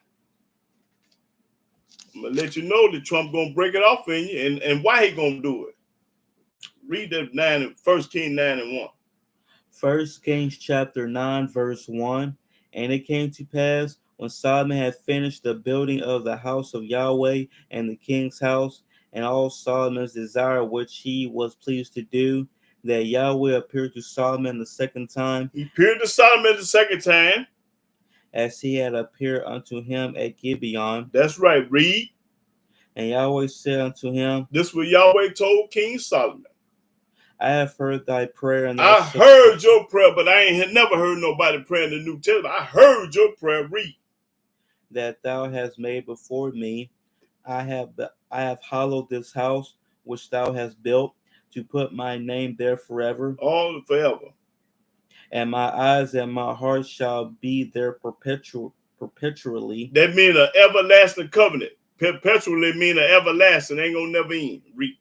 I'm gonna let you know that Trump gonna break it off in you, and why he gonna do it. Read that 1 Kings 9 and 1. 1 Kings chapter 9, verse 1. And it came to pass, when Solomon had finished the building of the house of Yahweh and the king's house, and all Solomon's desire which he was pleased to do, that Yahweh appeared to Solomon the second time. He appeared to Solomon the second time, as he had appeared unto him at Gibeon. That's right. Read. And Yahweh said unto him, this is what Yahweh told King Solomon. I have heard thy prayer. And I heard your prayer, but I ain't never heard nobody pray in the New Testament. I heard your prayer. Read. That thou hast made before me. I have hallowed this house which thou hast built, to put my name there forever. All forever. And my eyes and my heart shall be there perpetually. That means an everlasting covenant. Perpetually mean an everlasting. Ain't gonna never end. Read.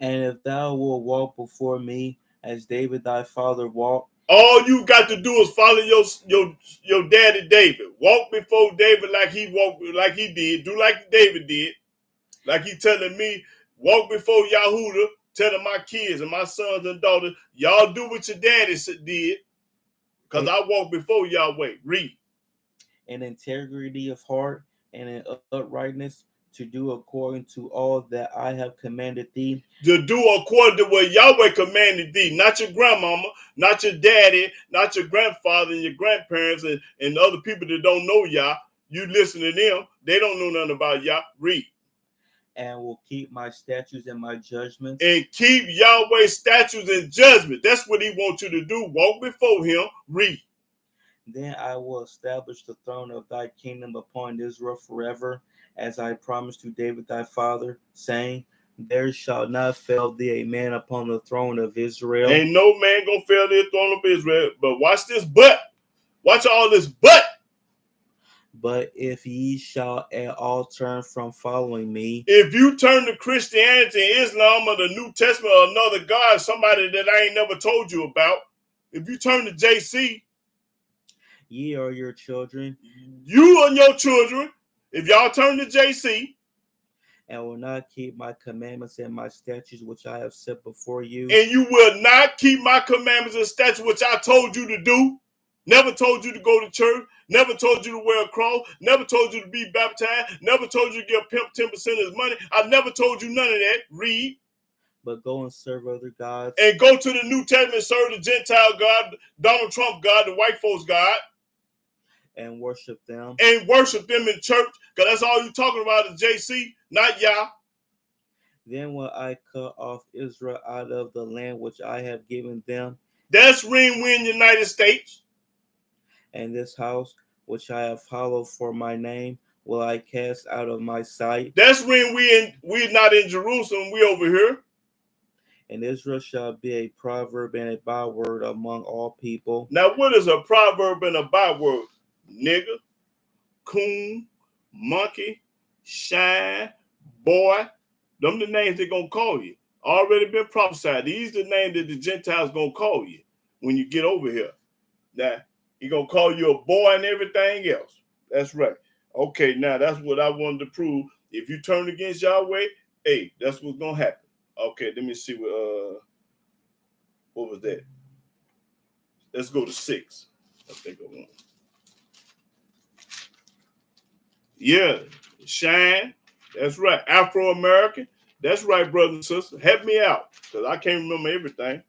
And if thou wilt walk before me as David thy father walked. All you got to do is follow your daddy David. Walk before David like he walked, like he did. Do like David did. Like he telling me, walk before Yahudah, telling my kids and my sons and daughters, y'all do what your daddy did. Because I walk before Yahweh. Read. In integrity of heart and in uprightness, to do according to all that I have commanded thee. To do according to what Yahweh commanded thee. Not your grandmama, not your daddy, not your grandfather and your grandparents and other people that don't know Yah. You listen to them. They don't know nothing about Yah. Read. And will keep my statutes and my judgments. And keep Yahweh's statutes and judgment. That's what he wants you to do. Walk before him. Read. Then I will establish the throne of thy kingdom upon Israel forever, as I promised to David thy father, saying, there shall not fail thee a man upon the throne of Israel. Ain't no man gonna fail the throne of Israel. But watch this but. Watch all this but. But if ye shall at all turn from following me. If you turn to Christianity, Islam, or the New Testament, or another God, somebody that I ain't never told you about, if you turn to JC, ye are your children. You and your children, if y'all turn to JC, and will not keep my commandments and my statutes which I have set before you. And you will not keep my commandments and statutes which I told you to do. Never told you to go to church. Never told you to wear a cross. Never told you to be baptized. Never told you to give pimp 10% of his money. I never told you none of that. Read. But go and serve other gods. And go to the New Testament, serve the Gentile God, Donald Trump God, the white folks God. And worship them. And worship them in church. Because that's all you're talking about is JC, not Yah. Then will I cut off Israel out of the land which I have given them. That's when we're in the United States. And this house which I have hallowed for my name will I cast out of my sight. That's when we're not in Jerusalem, we over here. And Israel shall be a proverb and a byword among all people. Now, what is a proverb and a byword? Nigger, coon, monkey, shine, boy. Them the names they're going to call you. Already been prophesied. These are the names that the Gentiles going to call you when you get over here. Now, he going to call you a boy and everything else. That's right. Okay, now that's what I wanted to prove. If you turn against Yahweh, hey, that's what's going to happen. Okay, let me see what was that? Let's go to 6. I think I want. Yeah, shine. That's right. Afro-American. That's right, brothers and sisters. Help me out, because I can't remember everything.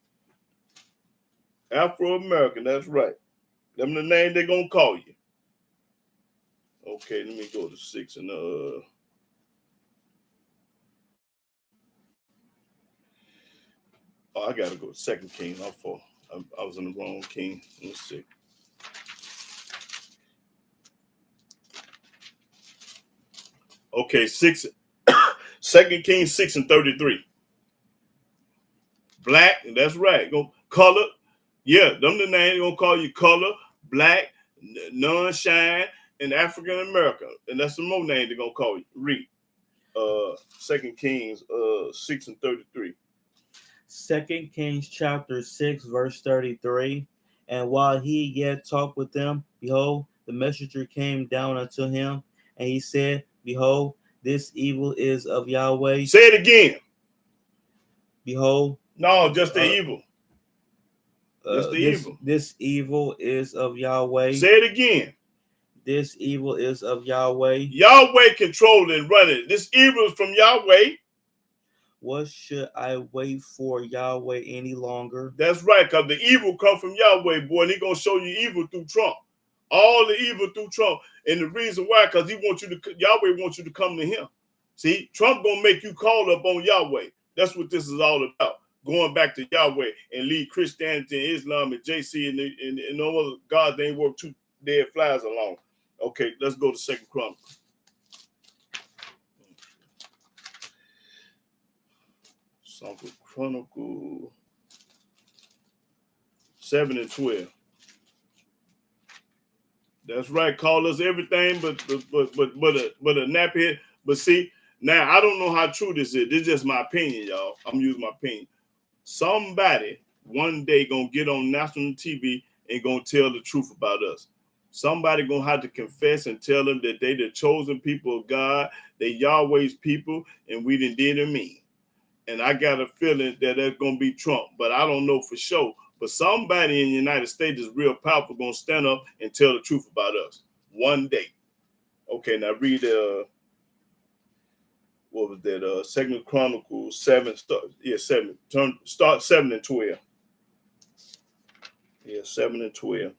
Afro-American, that's right. Them the name they're going to call you. Okay, let me go to 6 and oh, I got to go to 2 King. I was in the wrong king. Let's see. Okay, 2 Kings 6 and 33. Black, that's right. Go color. Yeah, them the name gonna call you color, black, non-shine, and African American. And that's the more name they're gonna call you. Read. 2 Kings 6 and 33. 2 Kings chapter 6, verse 33. And while he yet talked with them, behold, the messenger came down unto him, and he said, behold, this evil is of Yahweh. Say it again. Behold. No, just the evil. Just the evil. This evil is of Yahweh. Say it again. This evil is of Yahweh. Yahweh controlled and running. This evil is from Yahweh. What should I wait for Yahweh any longer? That's right, because the evil come from Yahweh, boy, and he gonna show you evil through Trump. All the evil through Trump. And the reason why, because Yahweh wants you to come to him. See, Trump gonna make you call up on Yahweh. That's what this is all about. Going back to Yahweh and leave Christianity and Islam and JC and no other God, they ain't work two dead flies along. Okay, let's go to 2 Chronicles. Second Chronicle 7 and 12. That's right. Call us everything but a nappyhead. But see, now I don't know how true this is. This is just my opinion, y'all. I'm using my opinion. Somebody one day gonna get on national TV and gonna tell the truth about us. Somebody gonna have to confess and tell them that they the chosen people of God, they Yahweh's people, and we did them in. And I got a feeling that that's gonna be Trump, but I don't know for sure. But somebody in the United States is real powerful, gonna stand up and tell the truth about us one day. Okay, now read what was that? 2 Chronicles 7. Start 7 and 12. Yeah, 7 and 12.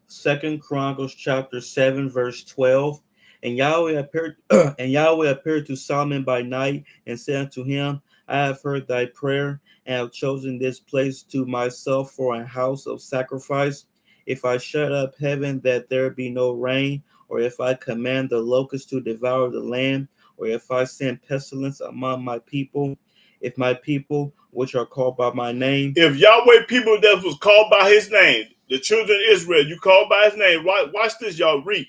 2 Chronicles chapter 7, verse 12. And Yahweh appeared to Solomon by night and said unto him, I have heard thy prayer, and have chosen this place to myself for a house of sacrifice. If I shut up heaven that there be no rain, or if I command the locusts to devour the land, or if I send pestilence among my people, if my people, which are called by my name. If Yahweh people that was called by his name, the children of Israel, you called by his name. Watch this, y'all read.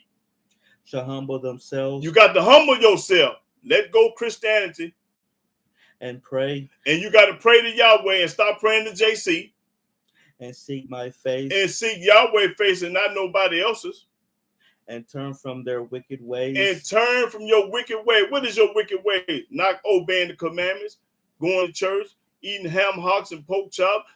Shall humble themselves. You got to humble yourself. Let go Christianity. And pray. And you got to pray to Yahweh and stop praying to JC. And seek my face. And seek Yahweh's face and not nobody else's. And turn from their wicked ways. And turn from your wicked way. What is your wicked way? Not obeying the commandments, going to church, eating ham hocks and pork chop,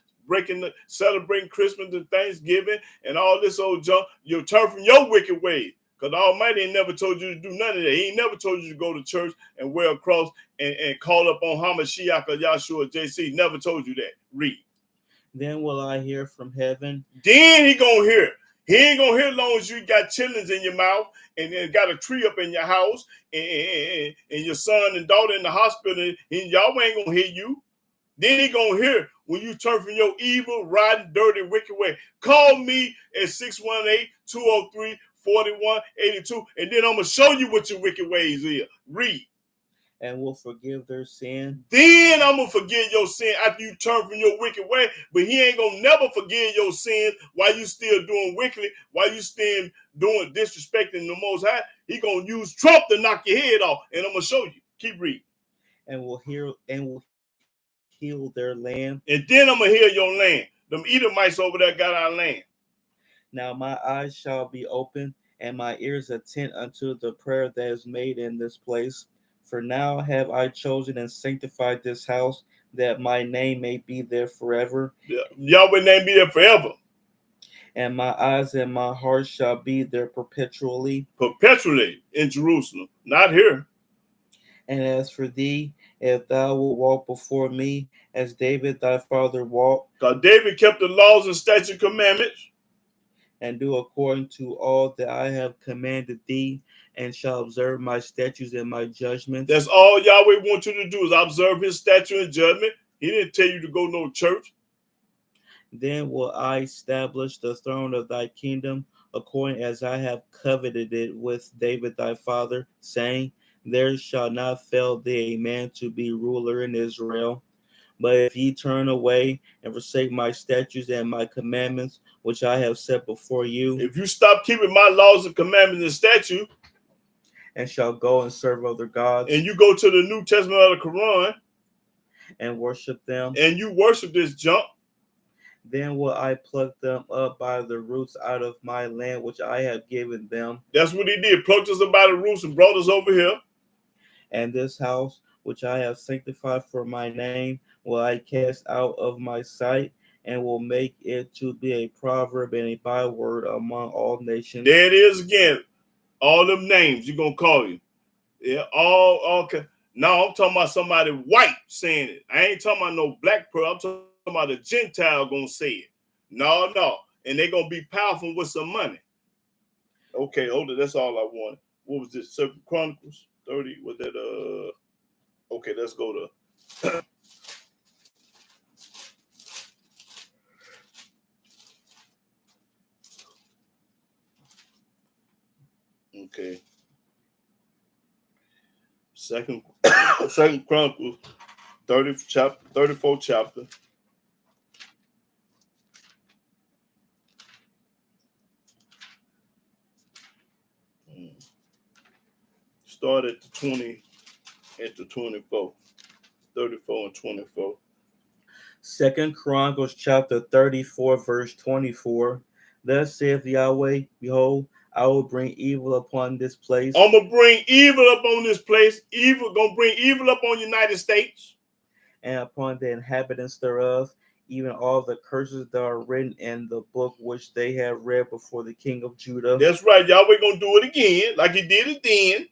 celebrating Christmas and Thanksgiving and all this old junk. You turn from your wicked way. Because the Almighty ain't never told you to do none of that. He ain't never told you to go to church and wear a cross and call up on Hamashiach or Yahshua JC. Never told you that. Read. Then will I hear from heaven. Then he gonna hear. He ain't gonna hear as long as you got chillings in your mouth and then got a tree up in your house and your son and daughter in the hospital and y'all ain't gonna hear you. Then he gonna hear when you turn from your evil, rotten, dirty, wicked way. Call me at 618-203-4182, and then I'm gonna show you what your wicked ways is. Read. And will forgive their sin. Then I'm gonna forgive your sin after you turn from your wicked way. But he ain't gonna never forgive your sin while you still doing wickedly, while you still doing disrespecting the Most High. He gonna use Trump to knock your head off, and I'm gonna show you. Keep reading. And will heal their land. And then I'm gonna heal your land. Them Edomites over there got our land. Now my eyes shall be open, and my ears attent unto the prayer that is made in this place. For now have I chosen and sanctified this house, that my name may be there forever. Yahweh's name be there forever. And my eyes and my heart shall be there perpetually. Perpetually in Jerusalem, not here. And as for thee If thou wilt walk before me, as David thy father walked, Because David kept the laws and statutes and commandments. and do according to all that I have commanded thee, and shall observe my statutes and my judgments. That's all Yahweh wants you to do, is observe his statute and judgment. He didn't tell you to go no church. Then will I establish the throne of thy kingdom, according as I have coveted it with David thy father, saying, there shall not fail thee a man to be ruler in Israel. But if ye turn away and forsake my statutes and my commandments, which I have set before you, If you stop keeping my laws and commandments and statutes, and shall go and serve other gods, and you go to the New Testament of the Quran, and worship them, and you worship this junk, then will I pluck them up by the roots out of my land which I have given them. That's what he did. Plucked us up by the roots and brought us over here. And this house which I have sanctified for my name will I cast out of my sight, and will make it to be a proverb and a byword among all nations. There it is again. All them names you're going to call you. Yeah, all okay. Now I'm talking about somebody white saying it. I ain't talking about no black person. I'm talking about a Gentile going to say it. No. And they're going to be powerful with some money. Okay, hold it. That's all I wanted. What was this? 2 Chronicles 30? Was that okay, let's go to okay. Second Chronicles 34 chapter. Start at the 20 and to 24. 34 and 24. 2 Chronicles chapter 34, verse 24. Thus saith Yahweh, behold, I will bring evil upon this place. I'm going to bring evil upon this place. Evil, going to bring evil upon the United States. And upon the inhabitants thereof, even all the curses that are written in the book which they have read before the king of Judah. That's right. Yahweh going to do it again, like he did it then.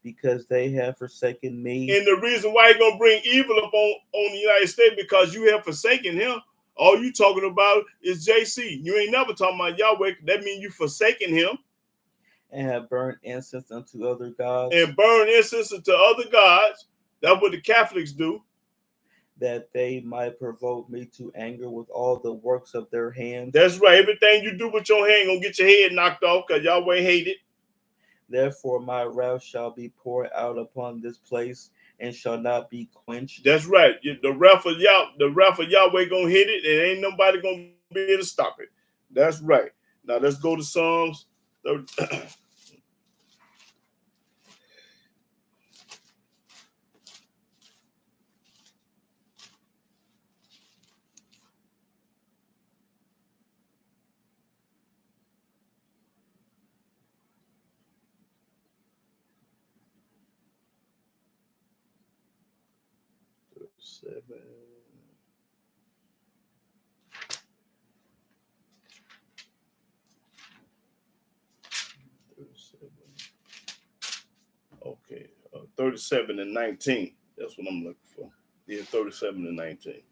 Because they have forsaken me. And the reason why he's going to bring evil upon the United States, because you have forsaken him. All you talking about is JC. You ain't never talking about Yahweh. That means you forsaken him. And have burned incense unto other gods. And burn incense unto other gods. That's what the Catholics do. That they might provoke me to anger with all the works of their hands. That's right. Everything you do with your hand gonna get your head knocked off, because Yahweh hate it. Therefore my wrath shall be poured out upon this place, and shall not be quenched. That's right. The wrath of Yahweh gonna hit it, and ain't nobody gonna be able to stop it. That's right. Now let's go to Psalms 30. Okay, 37 and 19. That's what I'm looking for. Yeah, 37 and 19.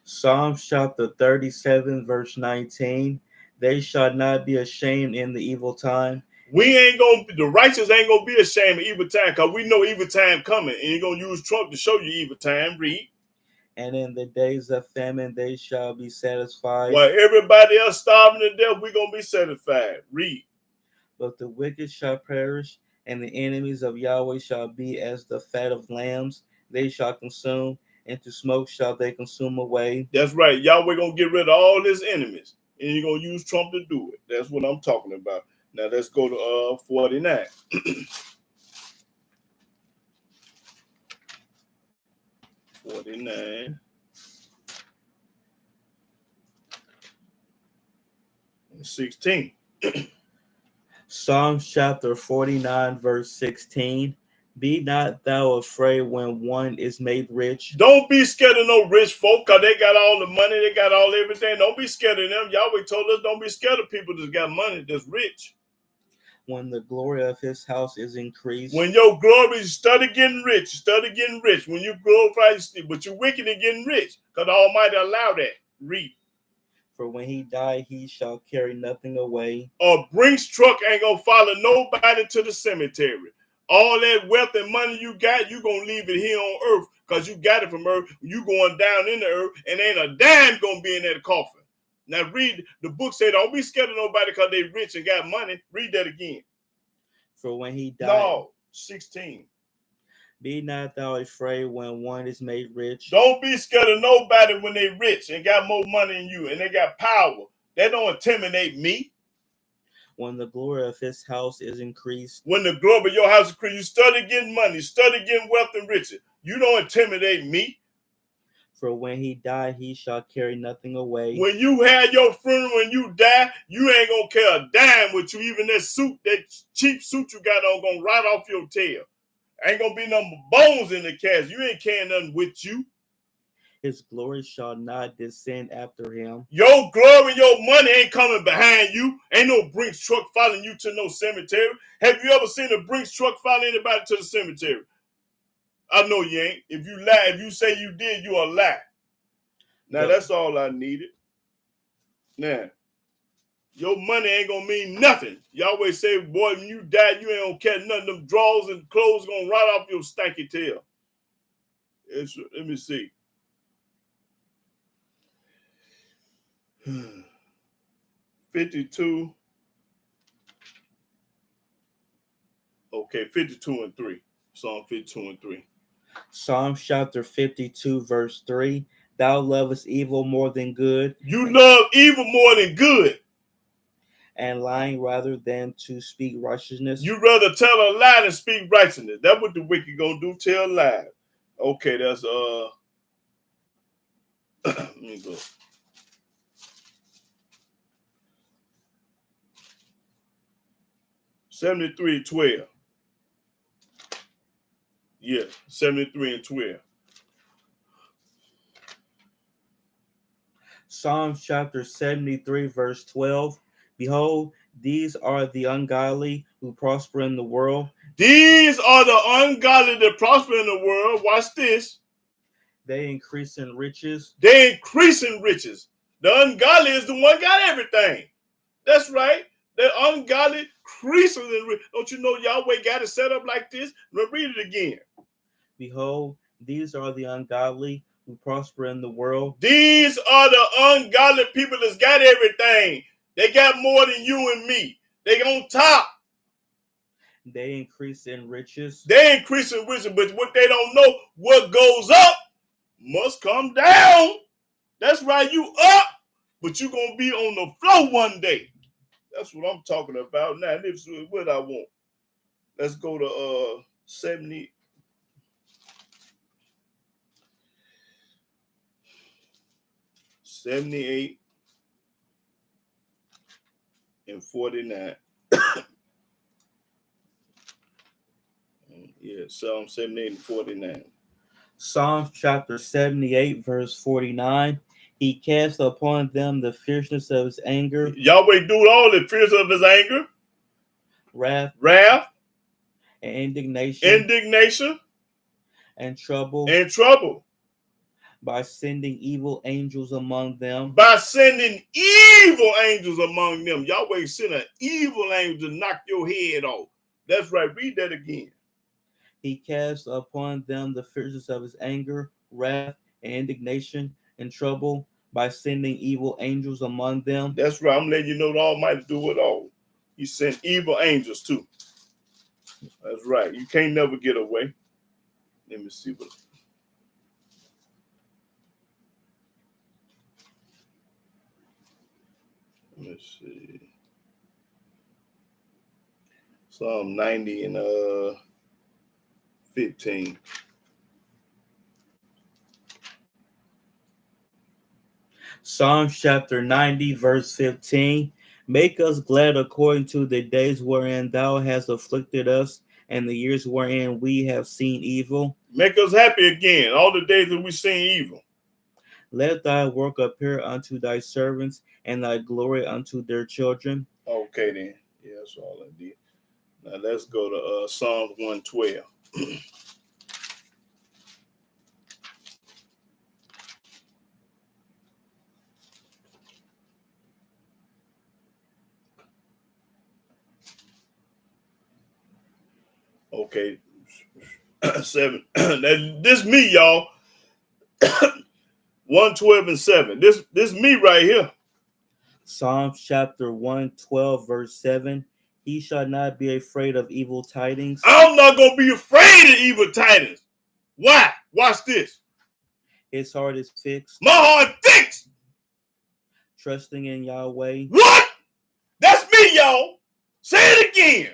Psalms chapter 37, verse 19. They shall not be ashamed in the evil time. The righteous ain't gonna be ashamed of evil time, because we know evil time coming, and you're gonna use Trump to show you evil time. Read. And in the days of famine they shall be satisfied. While everybody else starving to death, we're gonna be satisfied. Read. But the wicked shall perish, and the enemies of Yahweh shall be as the fat of lambs. They shall consume, and to smoke shall they consume away. That's right. Yahweh gonna get rid of all his enemies, and you're gonna use Trump to do it. That's what I'm talking about. Now let's go to 49. 49 and 16. Psalms chapter 49, verse 16. Be not thou afraid when one is made rich. Don't be scared of no rich folk, because they got all the money, they got all everything. Don't be scared of them. Yahweh told us don't be scared of people that's got money, that's rich. When the glory of his house is increased. When your glory is study getting rich, study getting rich. When you glorify, but you're wicked and getting rich, because the Almighty allow that. Read. For when he die, he shall carry nothing away. A Brinks truck ain't gonna follow nobody to the cemetery. All that wealth and money you got, you gonna leave it here on earth because you got it from earth. You going down in the earth, and ain't a dime gonna be in that coffin. Now read the book. Say don't be scared of nobody because they rich and got money. Read that again. For when he died. No, 16. Be not thou afraid when one is made rich. Don't be scared of nobody when they rich and got more money than you and they got power. They don't intimidate me. When the glory of his house is increased. When the glory of your house is increased, you study getting money, study getting wealth and riches. You don't intimidate me. For when he die, he shall carry nothing away. When you have your funeral, when you die, you ain't gonna care a dime with you. Even that suit, that cheap suit you got on, gonna rot off your tail. Ain't gonna be no bones in the casket. You ain't carrying nothing with you. His glory shall not descend after him. Your glory, your money ain't coming behind you. Ain't no Brinks truck following you to no cemetery. Have you ever seen a Brinks truck follow anybody to the cemetery? I know you ain't. If you lie, if you say you did, you a lie. Now that's all I needed. Now, your money ain't gonna mean nothing. Yahweh say, boy, when you die, you ain't gonna catch nothing. Them drawers and clothes gonna rot off your stanky tail. Let me see. 52. Okay, 52 and 3. Psalm 52 and 3. Psalm chapter 52, verse 3. Thou lovest evil more than good. You love evil more than good. And lying rather than to speak righteousness. You rather tell a lie than speak righteousness. That's what the wicked gonna do, tell lies. Okay, that's let me go. $73.12. Yeah, 73 and 12. Psalm chapter 73, verse 12. Behold, these are the ungodly who prosper in the world. These are the ungodly that prosper in the world. Watch this. They increase in riches. They increase in riches. The ungodly is the one got everything. That's right. The ungodly increases in riches. Don't you know Yahweh got it set up like this? Read it again. Behold, these are the ungodly who prosper in the world. These are the ungodly people that's got everything. They got more than you and me. They on top. They increase in riches. They increase in riches, but what they don't know, what goes up must come down. That's right, you up, but you're going to be on the floor one day. That's what I'm talking about. Now, this is what I want. Let's go to 70. 78 and 49. Yeah, Psalm 78 and 49. Psalm chapter 78, verse 49. He cast upon them the fierceness of his anger. Yahweh do all the fierceness of his anger. Wrath. And indignation. And trouble. By sending evil angels among them. Yahweh sent an evil angel to knock your head off. That's right. Read that again. He cast upon them the fierceness of his anger, wrath, and indignation, and trouble by sending evil angels among them. That's right. I'm letting you know the Almighty do it all. He sent evil angels too. That's right. You can't never get away. Let me see what. Let's see. Psalm 90 and 15. Psalm chapter 90, verse 15. Make us glad according to the days wherein thou hast afflicted us, and the years wherein we have seen evil. Make us happy again, all the days that we seen evil. Let thy work appear unto thy servants, and thy glory unto their children. Okay then. Yeah, that's all I did. Now let's go to Psalms 112. Okay, 7. This me, y'all. 112 and 7. This me right here. Psalms chapter 112, verse 7. He shall not be afraid of evil tidings. I'm not gonna be afraid of evil tidings. Why? Watch this. His heart is fixed. My heart fixed. Trusting in Yahweh. What? That's me, y'all. Say it again.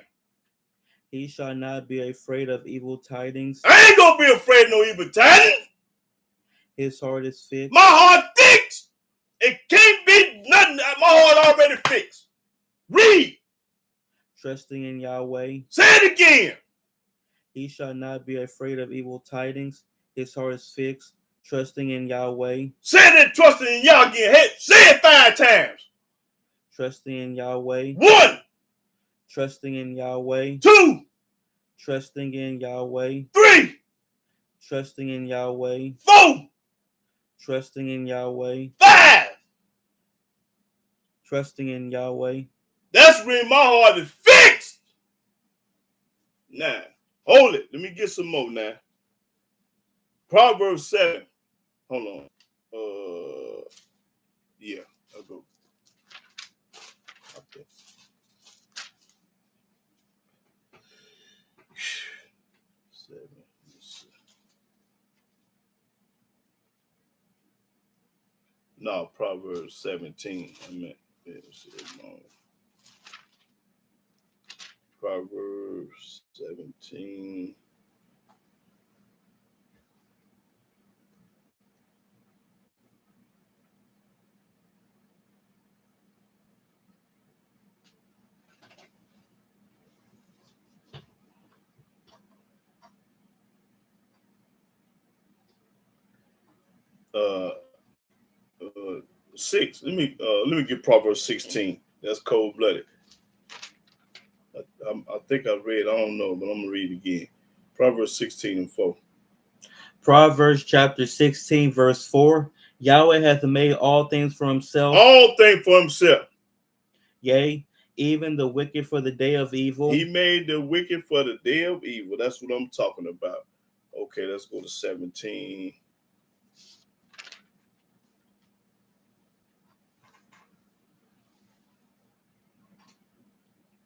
He shall not be afraid of evil tidings. I ain't gonna be afraid of no evil tidings. His heart is fixed. My heart fixed. It can't be nothing. My heart already fixed. Read. Trusting in Yahweh. Say it again. He shall not be afraid of evil tidings. His heart is fixed. Trusting in Yahweh. Say that trusting in Yah again. Hey, say it 5 times. Trusting in Yahweh. 1. Trusting in Yahweh. 2. Trusting in Yahweh. 3. Trusting in Yahweh. 4. Trusting in Yahweh. 5. Trusting in Yahweh. That's when my heart is fixed. Now, hold it. Let me get some more now. Proverbs 7. Hold on. Yeah, I'll go. Okay. No, Proverbs 17. I meant Proverbs 17. Uh, 6. Let me get Proverbs 16. That's cold blooded. I think I read. I don't know, but I'm gonna read it again. Proverbs 16 and 4. Proverbs chapter 16, verse 4. Yahweh hath made all things for himself. All things for himself. Yea, even the wicked for the day of evil. He made the wicked for the day of evil. That's what I'm talking about. Okay, let's go to 17.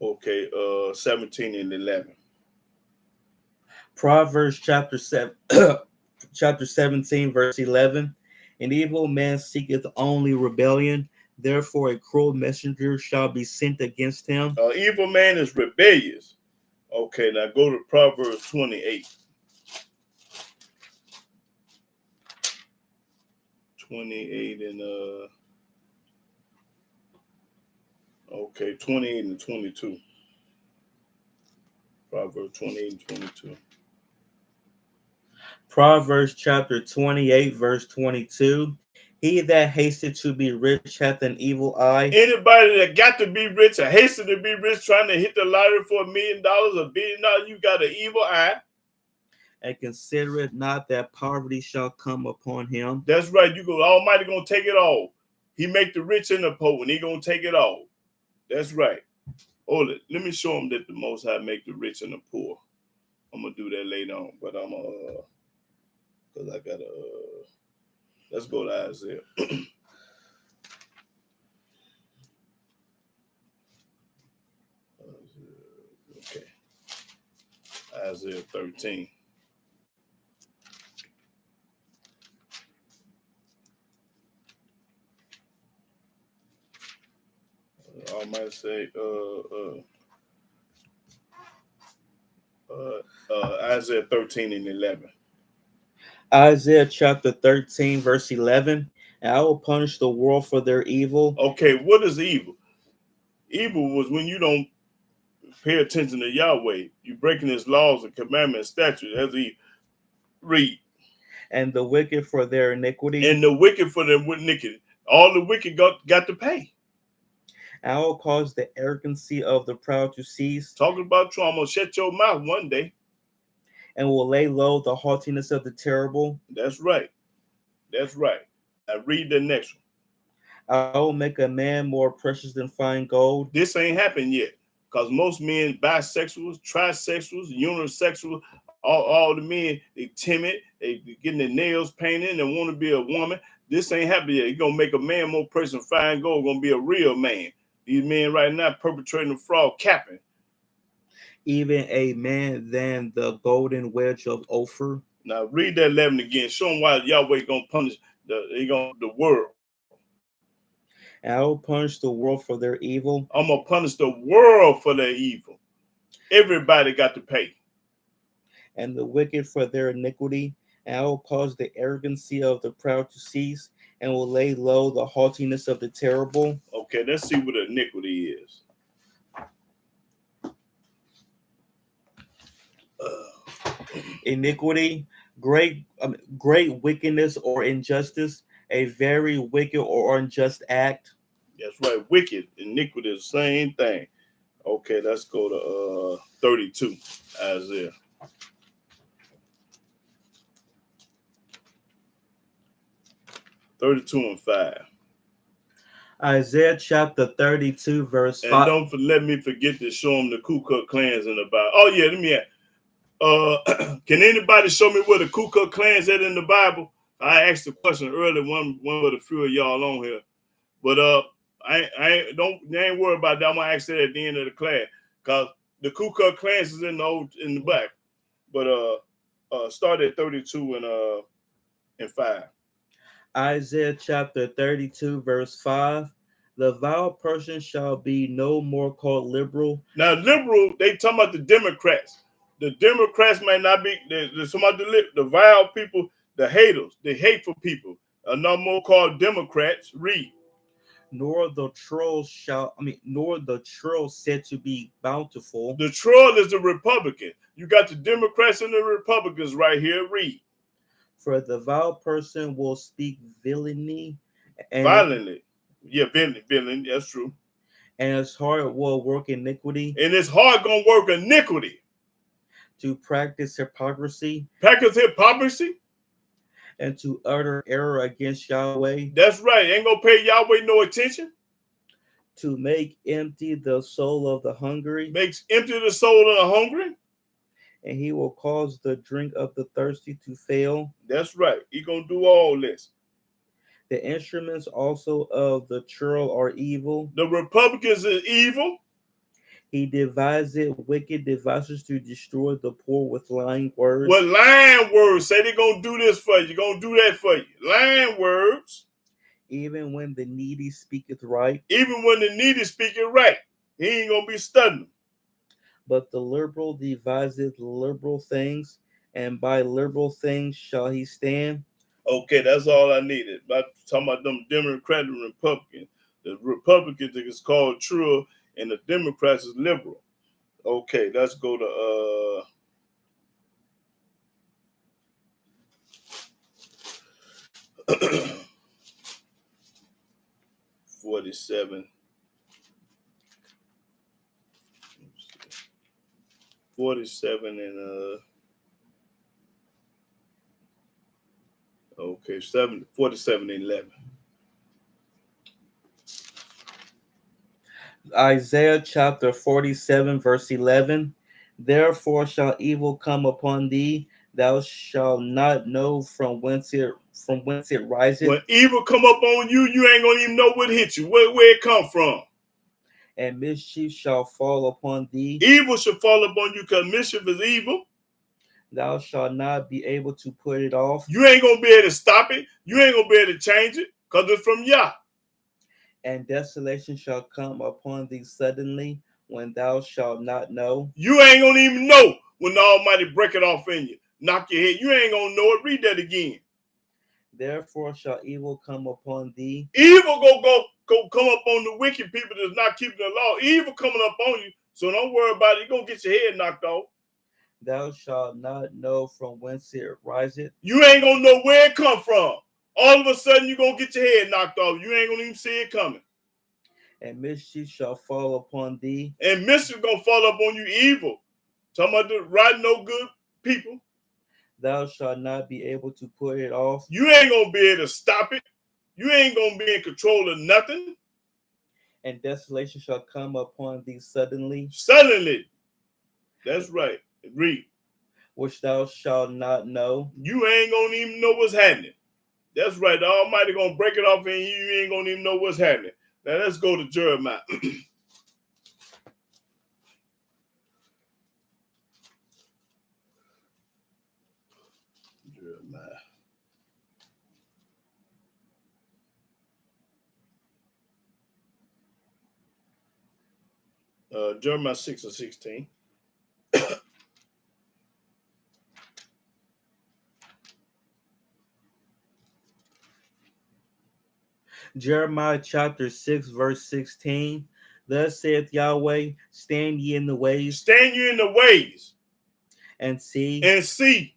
Okay, 17 and 11. Proverbs chapter 7, chapter 17, verse 11. An evil man seeketh only rebellion, therefore a cruel messenger shall be sent against him. Evil man is rebellious. Okay, now go to Proverbs 28. 28 and okay, 28 and 22. Proverbs 28 and 22. Proverbs chapter 28, verse 22. He that hasteth to be rich hath an evil eye. Anybody that got to be rich or hasted to be rich, trying to hit the lottery for $1 million, $1 billion, you got an evil eye. And consider it not that poverty shall come upon him. That's right. You go, Almighty gonna take it all. He make the rich and the poor, and he gonna take it all. That's right. Hold it. Let me show him that the Most High make the rich and the poor. I'm gonna do that later on, but I'm because I gotta. Let's go to Isaiah. Okay. Isaiah 13. I might say Isaiah 13 and 11. Isaiah chapter 13, verse 11. And I will punish the world for their evil. Okay, what is evil? Evil was when you don't pay attention to Yahweh. You breaking his laws and commandments, statutes, as he read. And the wicked for their iniquity. And the wicked for their iniquity. All the wicked got to pay. I will cause the arrogancy of the proud to cease, Talking about Trump, I'm gonna shut your mouth one day. and will lay low the haughtiness of the terrible. That's right. That's right. Now read the next one. I will make a man more precious than fine gold. This ain't happened yet. Because most men, bisexuals, trisexuals, unisexuals, all the men, they timid, they getting their nails painted and want to be a woman. This ain't happened yet. You're going to make a man more precious than fine gold, going to be a real man. These men right now perpetrating fraud, capping. Even a man than the golden wedge of Ophir. Now read that 11 again. Show them why Yahweh going to punish the world. And I will punish the world for their evil. I'm going to punish the world for their evil. Everybody got to pay. And the wicked for their iniquity. And I will cause the arrogancy of the proud to cease, and will lay low the haughtiness of the terrible. Okay, let's see what iniquity is. Iniquity, great wickedness or injustice, a very wicked or unjust act. That's right. Wicked, iniquity is the same thing. Okay, let's go to 32, Isaiah. and 5. Isaiah chapter 32, verse 5. And don't let me forget to show them the Ku Klux Klans in the Bible. Oh yeah, let me can anybody show me where the Ku Klux Klans at in the Bible? I asked the question earlier, one with a few of y'all on here. But I ain't worried about that. I'm gonna ask that at the end of the class. Cause the Ku Klux Klans is in the back. But start at 32 and 5. Isaiah chapter 32, verse 5. The vile person shall be no more called liberal. Now, liberal, they talking about the Democrats. The Democrats might not be some of the vile people, the haters, the hateful people are no more called Democrats. Read. Nor the troll said to be bountiful. The troll is the Republican. You got the Democrats and the Republicans right here. Read. For the vile person will speak villainy. Violently. Yeah, villainy. That's true. And his heart will work iniquity. And his heart gonna work iniquity. To practice hypocrisy. Practice hypocrisy? And to utter error against Yahweh. That's right. Ain't gonna pay Yahweh no attention. To make empty the soul of the hungry. Makes empty the soul of the hungry. And he will cause the drink of the thirsty to fail. That's right. He gonna do all this. The instruments also of the churl are evil. The Republicans is evil. He devised wicked devices to destroy the poor with lying words. What lying words? Say they're gonna do this for you, gonna do that for you. Lying words. Even when the needy speaketh right. Even when the needy speaketh right. He ain't gonna be studying. But the liberal deviseth liberal things, and by liberal things shall he stand. Okay, that's all I needed. I'm talking about them Democrat and Republican. The Republicans is called true, and the Democrats is liberal. Okay, let's go to 47. 47 and 47 and 11. Isaiah chapter 47, verse 11. Therefore shall evil come upon thee, thou shalt not know from whence it riseth. When evil come up on you, you ain't gonna even know what hit you, where it come from. And mischief shall fall upon thee. Evil shall fall upon you, because mischief is evil. Thou shalt not be able to put it off. You ain't gonna be able to stop it. You ain't gonna be able to change it, because it's from Yah. And desolation shall come upon thee suddenly, when thou shalt not know. You ain't gonna even know when the Almighty break it off in you, knock your head. You ain't gonna know it. Read that again. Therefore shall evil come upon thee. Evil go come up on the wicked people that's not keeping the law. Evil coming up on you, so don't worry about it. You're gonna get your head knocked off. Thou shalt not know from whence it riseth. You ain't gonna know where it come from. All of a sudden, you're gonna get your head knocked off. You ain't gonna even see it coming. And mischief shall fall upon thee. And mischief gonna fall up on you evil. Talking about the right no good people. Thou shalt not be able to put it off. You ain't gonna be able to stop it. You ain't gonna be in control of nothing. And desolation shall come upon thee suddenly. Suddenly. That's right. Read. Which thou shalt not know. You ain't gonna even know what's happening. That's right. The Almighty gonna break it off and you ain't gonna even know what's happening. Now let's go to Jeremiah. Jeremiah 6 and 16. Jeremiah chapter 6, verse 16. Thus saith Yahweh, stand ye in the ways. Stand you in the ways. And see. And see.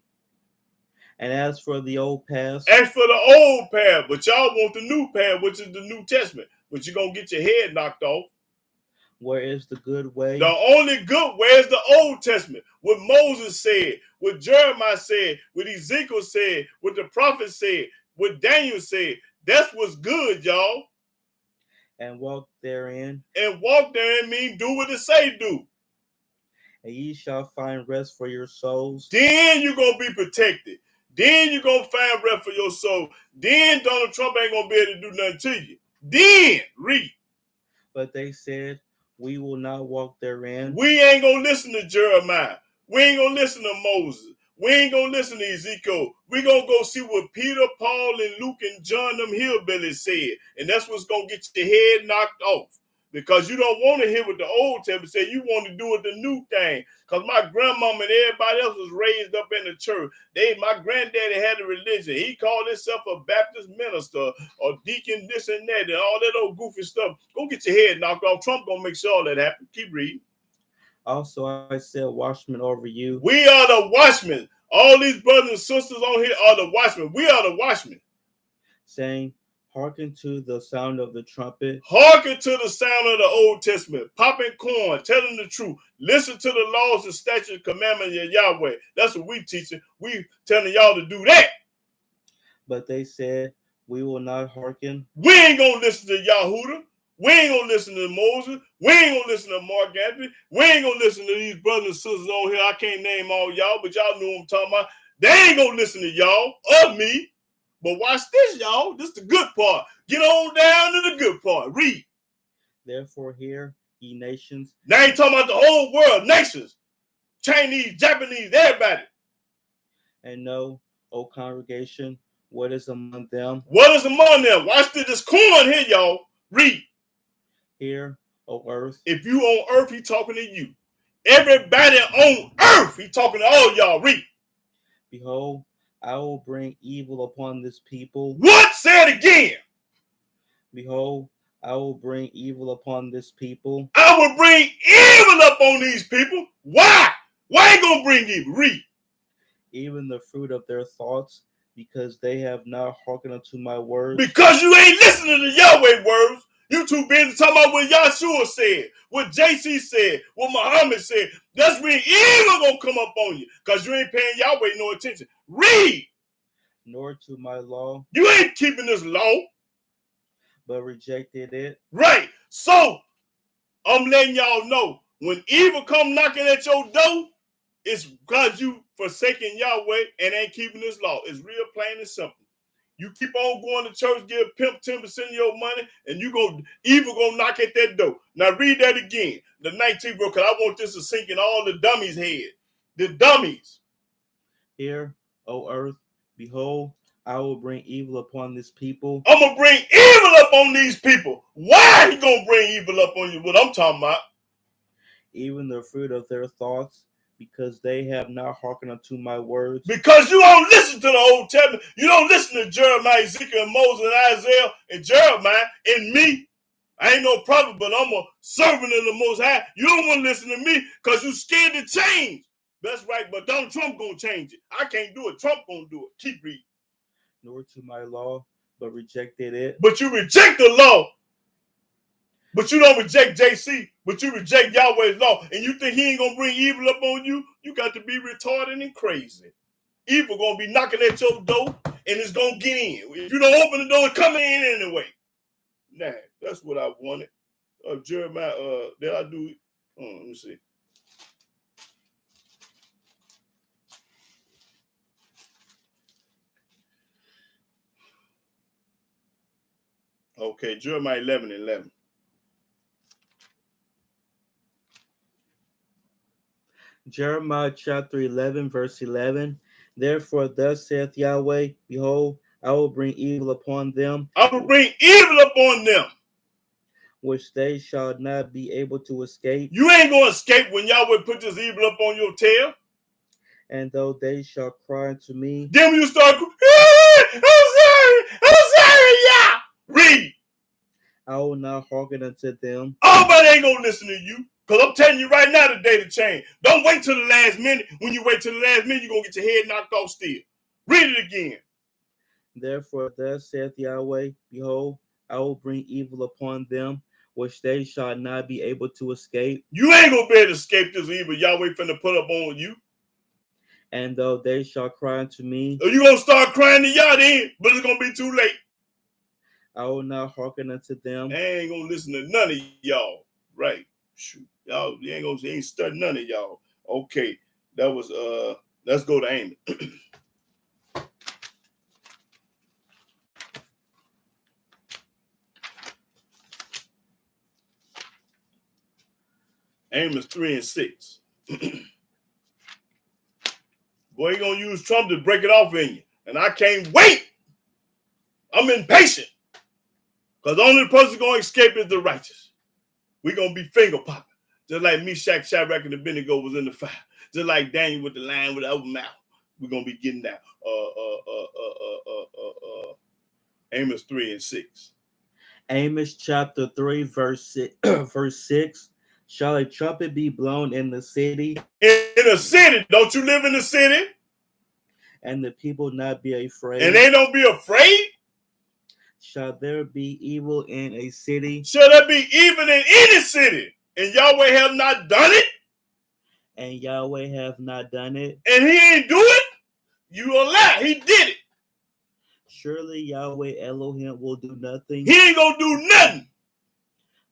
And as for the old paths. As for the old path. But y'all want the new path, which is the New Testament. But you're going to get your head knocked off. Where is the good way? The only good way is the Old Testament. What Moses said, what Jeremiah said, what Ezekiel said, what the prophet said, what Daniel said. That's what's good, y'all. And walk therein. And walk therein mean do what it say do. And ye shall find rest for your souls. Then you're going to be protected. Then you're going to find rest for your soul. Then Donald Trump ain't going to be able to do nothing to you. Then, read. But they said, we will not walk therein. We ain't going to listen to Jeremiah. We ain't going to listen to Moses. We ain't going to listen to Ezekiel. We're going to go see what Peter, Paul, and Luke, and John, them hillbillies said. And that's what's going to get your head knocked off. Because you don't want to hear what the Old Testament said. You want to do it the new thing. Because my grandmama and everybody else was raised up in the church. My granddaddy had a religion. He called himself a Baptist minister or deacon this and that and all that old goofy stuff. Go get your head knocked off. Trump going to make sure all that happens. Keep reading. Also, I said watchmen over you. We are the watchmen. All these brothers and sisters on here are the watchmen. We are the watchmen. Saying, hearken to the sound of the trumpet. Hearken to the sound of the Old Testament. Popping corn, telling the truth. Listen to the laws and statutes and commandments of Yahweh. That's what we teaching. We telling y'all to do that. But they said, we will not hearken. We ain't going to listen to Yahudah. We ain't going to listen to Moses. We ain't going to listen to Mark Anthony. We ain't going to listen to these brothers and sisters on here. I can't name all y'all, but y'all know what I'm talking about. They ain't going to listen to y'all or me. But watch this, y'all. This is the good part. Get on down to the good part. Read. Therefore hear, ye nations. Now I ain't talking about the whole world. Nations. Chinese, Japanese, everybody. And know, O congregation, what is among them. What is among them? Watch this corn here, y'all. Read. Hear, O earth. If you on earth, he talking to you. Everybody on earth, he talking to all y'all. Read. Behold, I will bring evil upon this people. What? Say it again. Behold, I will bring evil upon this people. I will bring evil up on these people. Why? Why you gonna bring evil? Read. Even the fruit of their thoughts, because they have not hearkened unto my words. Because you ain't listening to Yahweh words. You too busy talking about what Yahshua said, what JC said, what Muhammad said. That's when evil gonna come up on you. Because you ain't paying Yahweh no attention. Read. Nor to my law. You ain't keeping this law. But rejected it. Right. So, I'm letting y'all know, when evil come knocking at your door, it's because you forsaking Yahweh and ain't keeping this law. It's real plain and simple. You keep on going to church, give pimp 10% of your money, and evil gonna knock at that door. Now read that again. The 19th verse, because I want this to sink in all the dummies' head. The dummies. Hear, O earth, behold, I will bring evil upon this people. I'm going to bring evil up on these people. Why he going to bring evil up on you? What I'm talking about. Even the fruit of their thoughts, because they have not hearkened unto my words. Because you don't listen to the Old Testament. You don't listen to Jeremiah, Ezekiel, and Moses, and Isaiah, and Jeremiah, and me. I ain't no prophet, but I'm a servant of the Most High. You don't want to listen to me because you scared to change. That's right, but Donald Trump going to change it. I can't do it. Trump going to do it. Keep reading. Nor to my law, but rejected it. But you reject the law. But you don't reject JC, but you reject Yahweh's law, and you think he ain't gonna bring evil up on you? You got to be retarded and crazy. Evil gonna be knocking at your door, and it's gonna get in. If you don't open the door, it's coming in anyway. Nah, that's what I wanted. Jeremiah, did I do it? Let me see. Okay, Jeremiah 11:11. Jeremiah chapter 11, verse 11. Therefore, thus saith Yahweh, behold, I will bring evil upon them. I will bring evil upon them, which they shall not be able to escape. You ain't going to escape when Yahweh put this evil up on your tail. And though they shall cry unto me, then when you start, I'm sorry, yeah. Read. I will not hearken unto them. Nobody ain't going to listen to you. Because I'm telling you right now, the day to change. Don't wait till the last minute. When you wait till the last minute, you're going to get your head knocked off still. Read it again. Therefore, thus saith Yahweh, behold, I will bring evil upon them, which they shall not be able to escape. You ain't going to be able to escape this evil Yahweh finna put up on you. And though they shall cry unto me, you're going to start crying to Yah then, but it's going to be too late. I will not hearken unto them. I ain't going to listen to none of y'all. Right. Shoot. Y'all, you ain't studying none of y'all. Okay. That was, let's go to Amos. Amos 3:6. Boy, you're going to use Trump to break it off in you. And I can't wait. I'm impatient. Because the only person going to escape is the righteous. We're going to be finger popping. Just like Meshach, Shadrach, and Abednego was in the fire. Just like Daniel with the lion with the open mouth. We're going to be getting that. Amos 3:6. Amos chapter 3, verse 6. Shall a trumpet be blown in the city? In a city. Don't you live in the city? And the people not be afraid? And they don't be afraid? Shall there be evil in a city? Shall there be evil in any city? And Yahweh have not done it? And Yahweh have not done it? And he ain't do it? You a lie. He did it. Surely Yahweh Elohim will do nothing. He ain't gonna do nothing.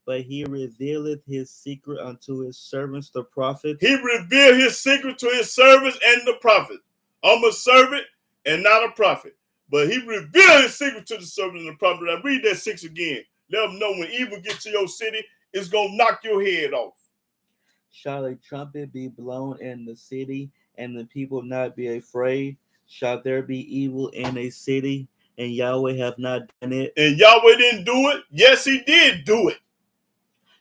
But he revealeth his secret unto his servants, the prophets. He revealed his secret to his servants and the prophets. I'm a servant and not a prophet. But he revealed his secret to the servant and the prophet. I read that 6 again. Let them know when evil gets to your city, it's going to knock your head off. Shall a trumpet be blown in the city, and the people not be afraid? Shall there be evil in a city, and Yahweh have not done it? And Yahweh didn't do it? Yes, he did do it.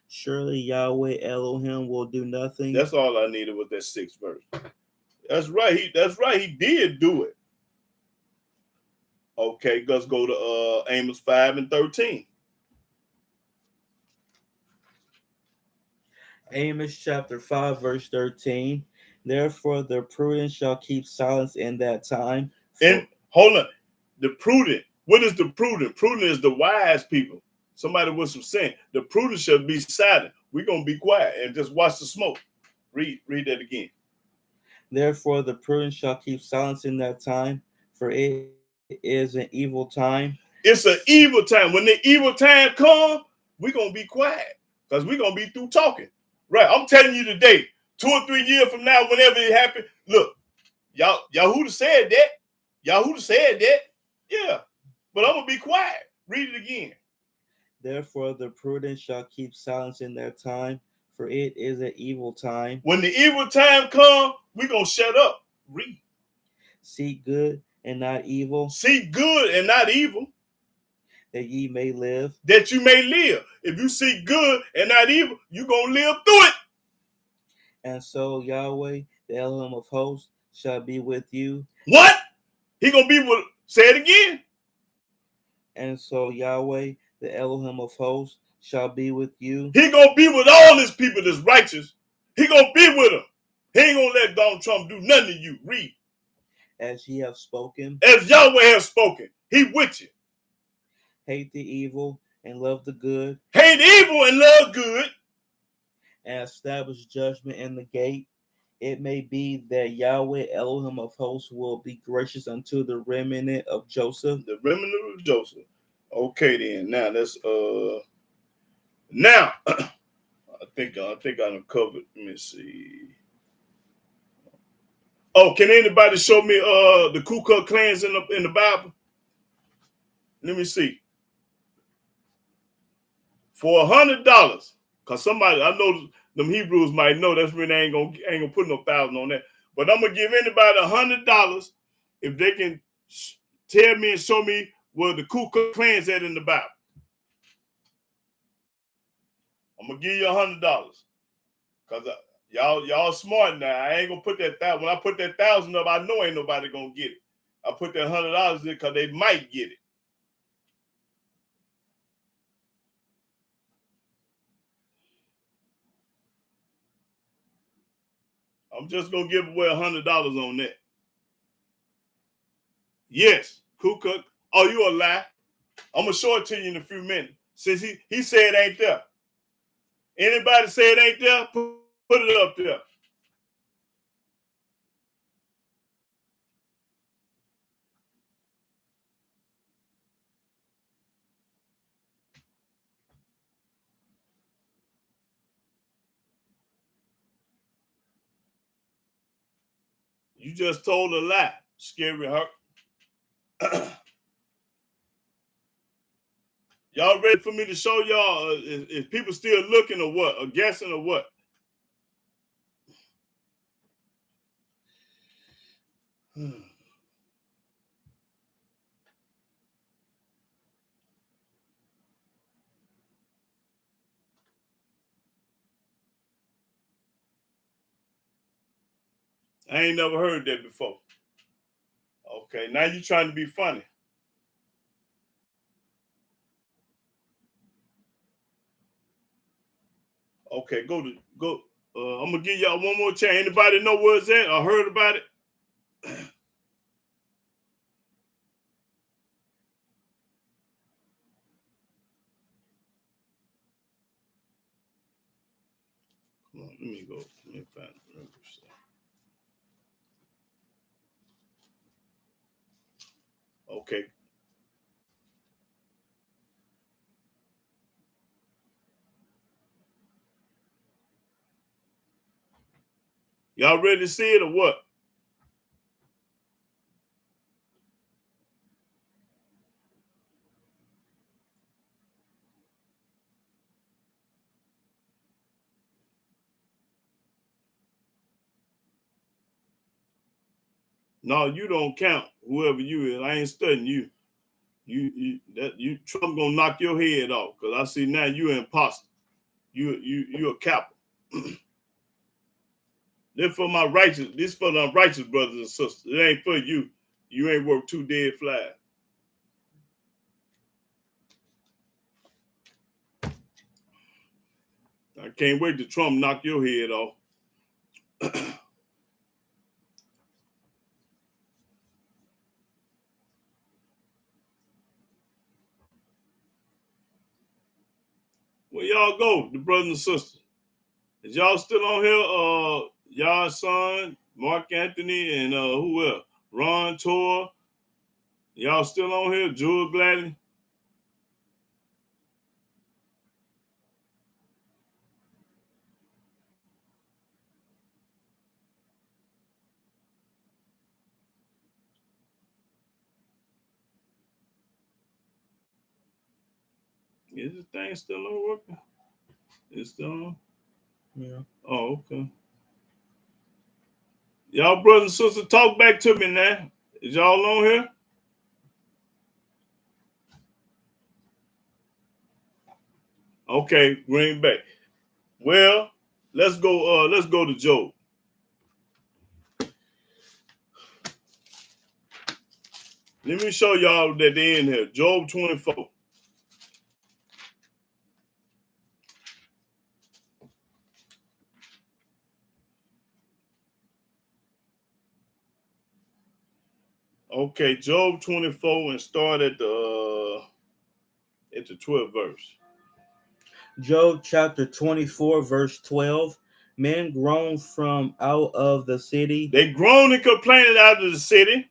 Surely Yahweh Elohim will do nothing. That's all I needed with that 6th verse. That's right. He did do it. Okay, let's go to Amos 5:13. Amos chapter 5, verse 13. Therefore the prudent shall keep silence in that time. And hold on. The prudent. What is the prudent? Prudent is the wise people. Somebody with some sense. The prudent shall be silent. We're going to be quiet and just watch the smoke. Read that again. Therefore the prudent shall keep silence in that time, for it is an evil time. It's an evil time. When the evil time comes, we're going to be quiet because we're going to be through talking. Right. I'm telling you today, 2 or 3 years from now, whenever it happens, look, Yahudah said that. Yahudah said that. Yeah. But I'm going to be quiet. Read it again. Therefore the prudent shall keep silence in that time, for it is an evil time. When the evil time comes, we're going to shut up. Read. Seek good and not evil. Seek good and not evil. That ye may live. That you may live. If you seek good and not evil, you're going to live through it. And so Yahweh, the Elohim of hosts, shall be with you. What? He going to be with, say it again. And so Yahweh, the Elohim of hosts, shall be with you. He going to be with all his people that's righteous. He going to be with them. He ain't going to let Donald Trump do nothing to you. Read. As ye have spoken. As Yahweh has spoken. He with you. Hate the evil and love the good, hate evil and love good, and establish judgment in the gate. It may be that Yahweh Elohim of hosts will be gracious unto the remnant of Joseph. the remnant of Joseph. Okay, then. Now let's now I think I done covered. Let me see. Oh, can anybody show me the Ku Klux Klans in the Bible? Let me see. For $100, cause somebody I know them Hebrews might know that's when they ain't gonna put no thousand on that. But I'm gonna give anybody $100 if they can tell me and show me where the Ku Klux Klan's at in the Bible. I'm gonna give you $100, cause y'all smart now. I ain't gonna put that thousand. When I put that 1,000 up, I know ain't nobody gonna get it. I put that $100 in because they might get it. I'm just gonna give away $100 on that. Yes, Ku Klux. Oh, you a lie? I'm gonna show it to you in a few minutes. Since he said it ain't there. Anybody say it ain't there? Put it up there. You just told a lie, scary heart. Y'all ready for me to show y'all? Is people still looking or what? Or guessing or what? I ain't never heard that before. Okay, now you trying to be funny. Okay, go. I'm gonna give y'all one more chance. Anybody know where it's at or heard about it? Come on, let me go. Let me find it. Okay. Y'all ready to see it or what? No, you don't count. Whoever you is, I ain't studying you. You Trump gonna knock your head off because I see now you an imposter. You a capper. This for my righteous. This for the righteous brothers and sisters. It ain't for you. You ain't worth two dead flies. I can't wait till Trump knock your head off. Where y'all go, the brothers and sisters? Is y'all still on here? Y'all son, Mark Anthony, and who else? Ron Tor. Y'all still on here? Jewel Gladden. Is this thing still on working? It's still on? Yeah. Oh, okay. Y'all brothers and sisters, talk back to me now. Is y'all on here? Okay, Green Bay. Well, let's go. Let's go to Job. Let me show y'all that they in here. Job 24. Okay, Job 24 and start at the the 12th verse. Job chapter 24, verse 12. Men groan from out of the city, They groaned and complained out of the city,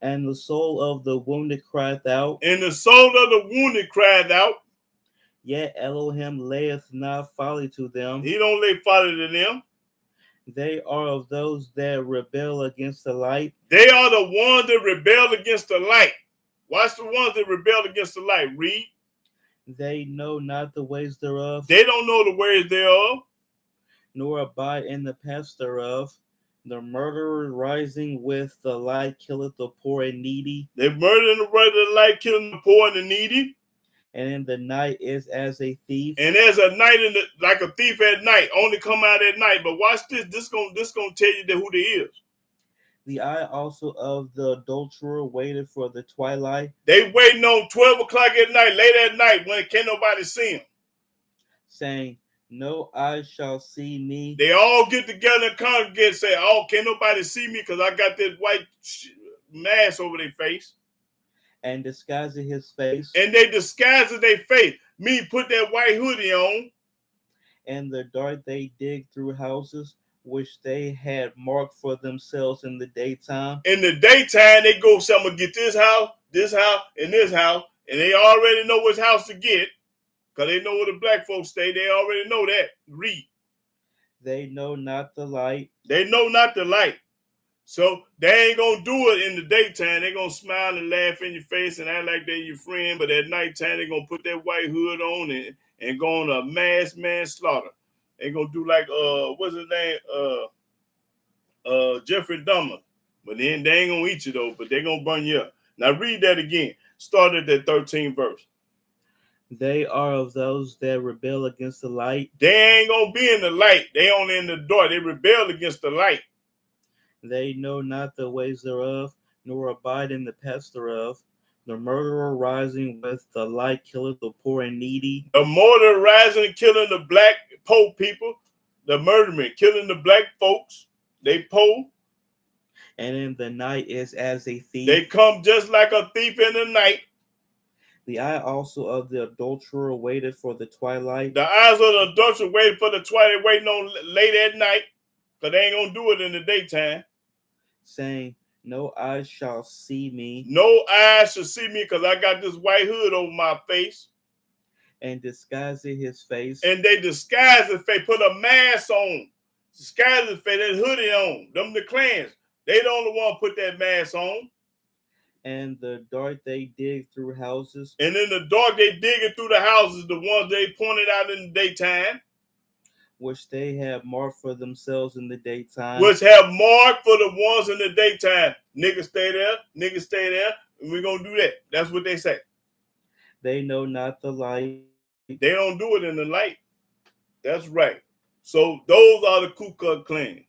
and the soul of the wounded crieth out. and the soul of the wounded cried out. Yet Elohim layeth not folly to them. He don't lay folly to them. They are of those that rebel against the light. They are the ones that rebel against the light. Watch the ones that rebel against the light. Read. They know not the ways thereof, They don't know the ways thereof. nor abide in the paths thereof. The murderer rising with the light killeth the poor and needy, They murder in the way of the light, killing the poor and the needy. and in the night is as a thief. And there's a night in the like a thief at night, only come out at night. But watch this. This gonna tell you who they is. The eye also of the adulterer waited for the twilight, They waiting on 12 o'clock at night, late at night, when can't nobody see them. saying, no eye shall see me. They all get together and congregate and say, oh, can't nobody see me because I got this white mask over their face. And disguising his face. And they disguise their face. Me put that white hoodie on. And the dark they dig through houses, which they had marked for themselves in the daytime. In the daytime, they go say, I'm going to get this house, and this house. And they already know which house to get. Because they know where the black folks stay. They already know that. Read. They know not the light. They know not the light. So they ain't going to do it in the daytime. They're going to smile and laugh in your face and act like they're your friend. But at nighttime, they're going to put that white hood on and go on a mass manslaughter. They're going to do like, what's his name? Jeffrey Dahmer. But then they ain't going to eat you, though. But they're going to burn you up. Now read that again. Start at that 13th verse. They are of those that rebel against the light. They ain't going to be in the light. They only in the dark. They rebel against the light. They know not the ways thereof, nor abide in the paths thereof. The murderer rising with the light killeth the poor and needy. The murderer rising, killing the black poor people. The murderer killing the black folks. They poor. And in the night is as a thief. They come just like a thief in the night. The eye also of the adulterer waited for the twilight. The eyes of the adulterer waiting for the twilight, waiting on late at night. Because they ain't going to do it in the daytime. Saying, no eye shall see me. No eyes shall see me because I got this white hood over my face. And disguising his face. And they disguise his face, put a mask on. Disguise his face, that hoodie on. Them the clans. They the only one put that mask on. And the dark they dig through houses. And in the dark they digging through the houses, the ones they pointed out in the daytime. Which they have marked for themselves in the daytime. Which have marked for the ones in the daytime. Niggas stay there, and we're going to do that. That's what they say. They know not the light. They don't do it in the light. That's right. So those are the Ku Klux Klans.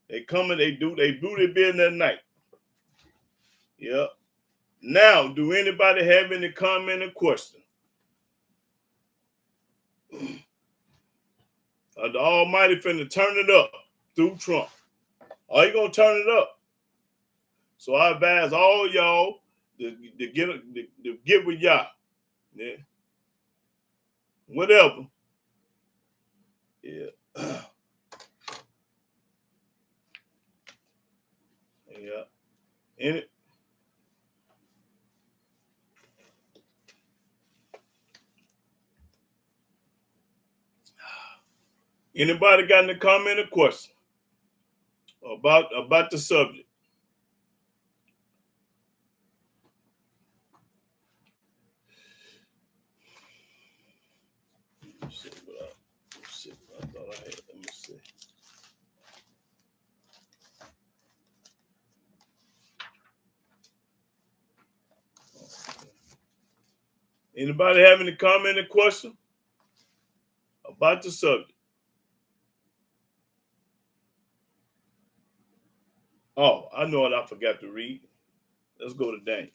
They come and they do their business at night. Yep. Now, do anybody have any comment or question? The Almighty finna turn it up through Trump. Are you gonna turn it up? So I advise all y'all to get with y'all. Yeah. Whatever. Yeah. Yeah. Anybody got any comment or question about the subject? Let's see what I thought I had. Let me see. Anybody have any comment or question about the subject? Oh, I know what I forgot to read. Let's go to Daniel.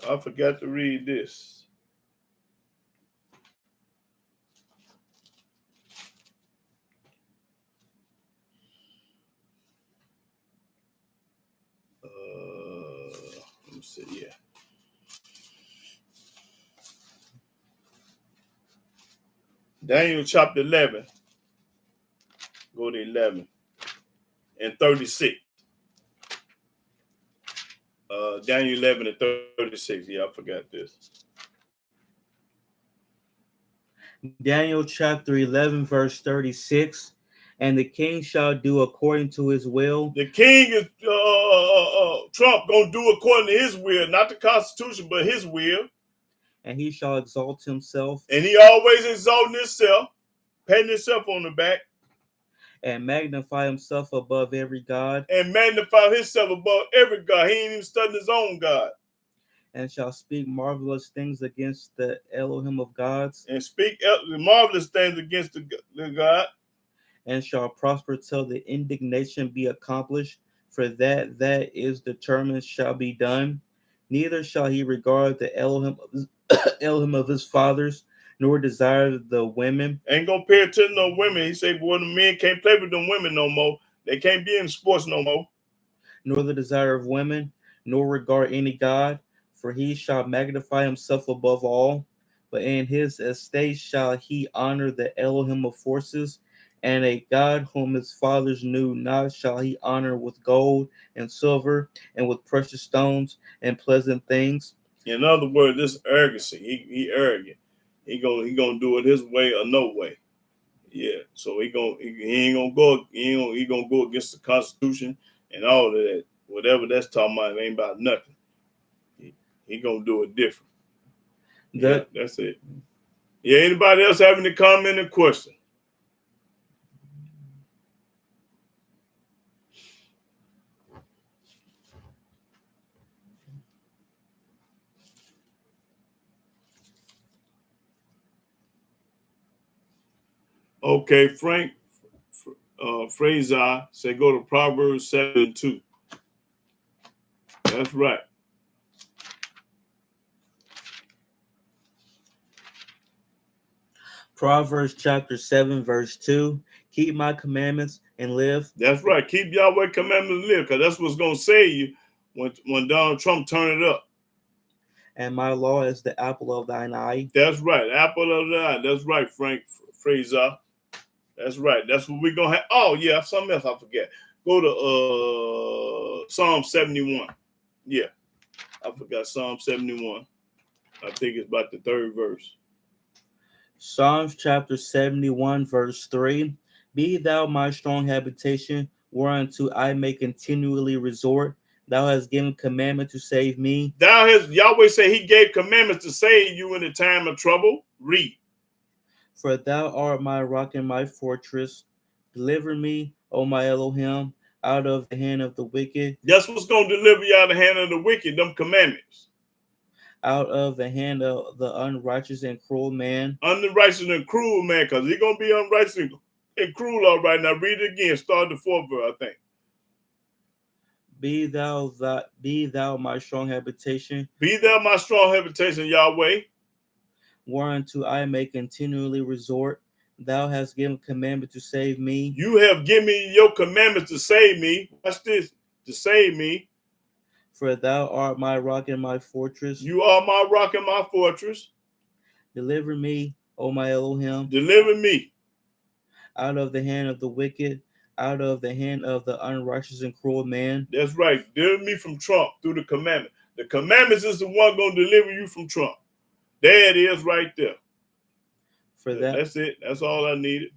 I forgot to read this. it, yeah. Daniel chapter 11. Go to 11 and 36. Daniel 11 and 36. Yeah, I forgot this. Daniel chapter 11, verse 36. And the king shall do according to his will. The king is Trump gonna do according to his will, not the Constitution, but his will. And he shall exalt himself. And he always exalting himself, patting himself on the back. And magnify himself above every God. And magnify himself above every God. He ain't even studying his own God. And shall speak marvelous things against the Elohim of gods. And speak marvelous things against the God. And shall prosper till the indignation be accomplished, for that is determined shall be done. Neither shall he regard the Elohim of his fathers, nor desire the women. Ain't gonna pay attention to no women. He said, well, the men can't play with them women no more. They can't be in sports no more. Nor the desire of women, nor regard any God, for he shall magnify himself above all. But in his estate shall he honor the Elohim of forces, and a God whom his fathers knew not shall he honor with gold and silver, and with precious stones and pleasant things. In other words, this arrogancy. He arrogant. He gonna do it his way or no way. Yeah. So he ain't gonna go. He gonna go against the Constitution and all of that. Whatever that's talking about, it ain't about nothing. He gonna do it different. Yeah, that's it. Yeah. Anybody else having a comment or question? Okay, Frank Fraser said go to Proverbs 7:2. That's right. Proverbs chapter 7, verse 2. Keep my commandments and live. That's right. Keep Yahweh commandments and live, because that's what's going to save you when Donald Trump turn it up. And my law is the apple of thine eye. That's right. Apple of the eye. That's right, Frank Fraser. That's right. That's what we're going to have. Oh, yeah, something else I forget. Go to Psalm 71. Yeah, I forgot Psalm 71. I think it's about the third verse. Psalms chapter 71, verse 3. Be thou my strong habitation, whereunto I may continually resort. Thou hast given commandment to save me. Yahweh say he gave commandments to save you in the time of trouble. Read. For thou art my rock and my fortress. Deliver me, O my Elohim, out of the hand of the wicked. That's what's going to deliver you out of the hand of the wicked, them commandments. Out of the hand of the unrighteous and cruel man. Unrighteous and cruel man, because he's going to be unrighteous and cruel all right. Now read it again. Start the fourth verse, I think. Be thou my strong habitation. Be thou my strong habitation, Yahweh. Whereunto I may continually resort. Thou hast given commandment to save me. You have given me your commandments to save me. Watch this. To save me. For thou art my rock and my fortress. You are my rock and my fortress. Deliver me, O my Elohim. Deliver me. Out of the hand of the wicked, out of the hand of the unrighteous and cruel man. That's right. Deliver me from Trump through the commandment. The commandments is the one going to deliver you from Trump. There it is right there. That's it. That's all I needed.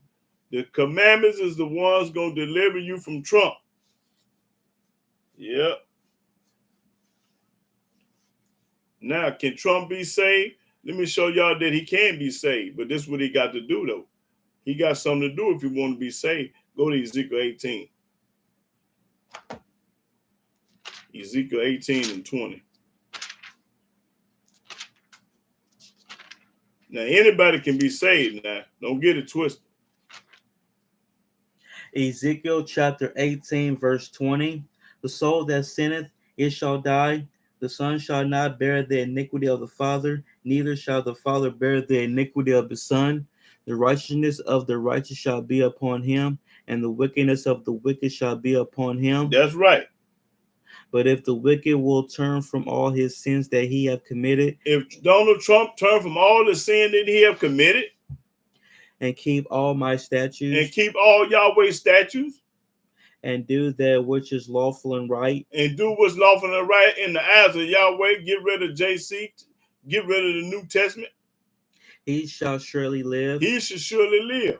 The commandments is the ones going to deliver you from Trump. Yep. Now, can Trump be saved? Let me show y'all that he can be saved. But this is what he got to do, though. He got something to do if he want to be saved. Go to Ezekiel 18. Ezekiel 18 and 20. Now, anybody can be saved now. Don't get it twisted. Ezekiel chapter 18, verse 20. The soul that sinneth, it shall die. The son shall not bear the iniquity of the father, neither shall the father bear the iniquity of the son. The righteousness of the righteous shall be upon him, and the wickedness of the wicked shall be upon him. That's right. But if the wicked will turn from all his sins that he have committed, if Donald Trump turned from all the sin that he have committed and keep all my and statutes, keep all Yahweh's statutes and do that which is lawful and right, and do what's lawful and right in the eyes of Yahweh, get rid of JC, get rid of the New Testament, he shall surely live, he should surely live.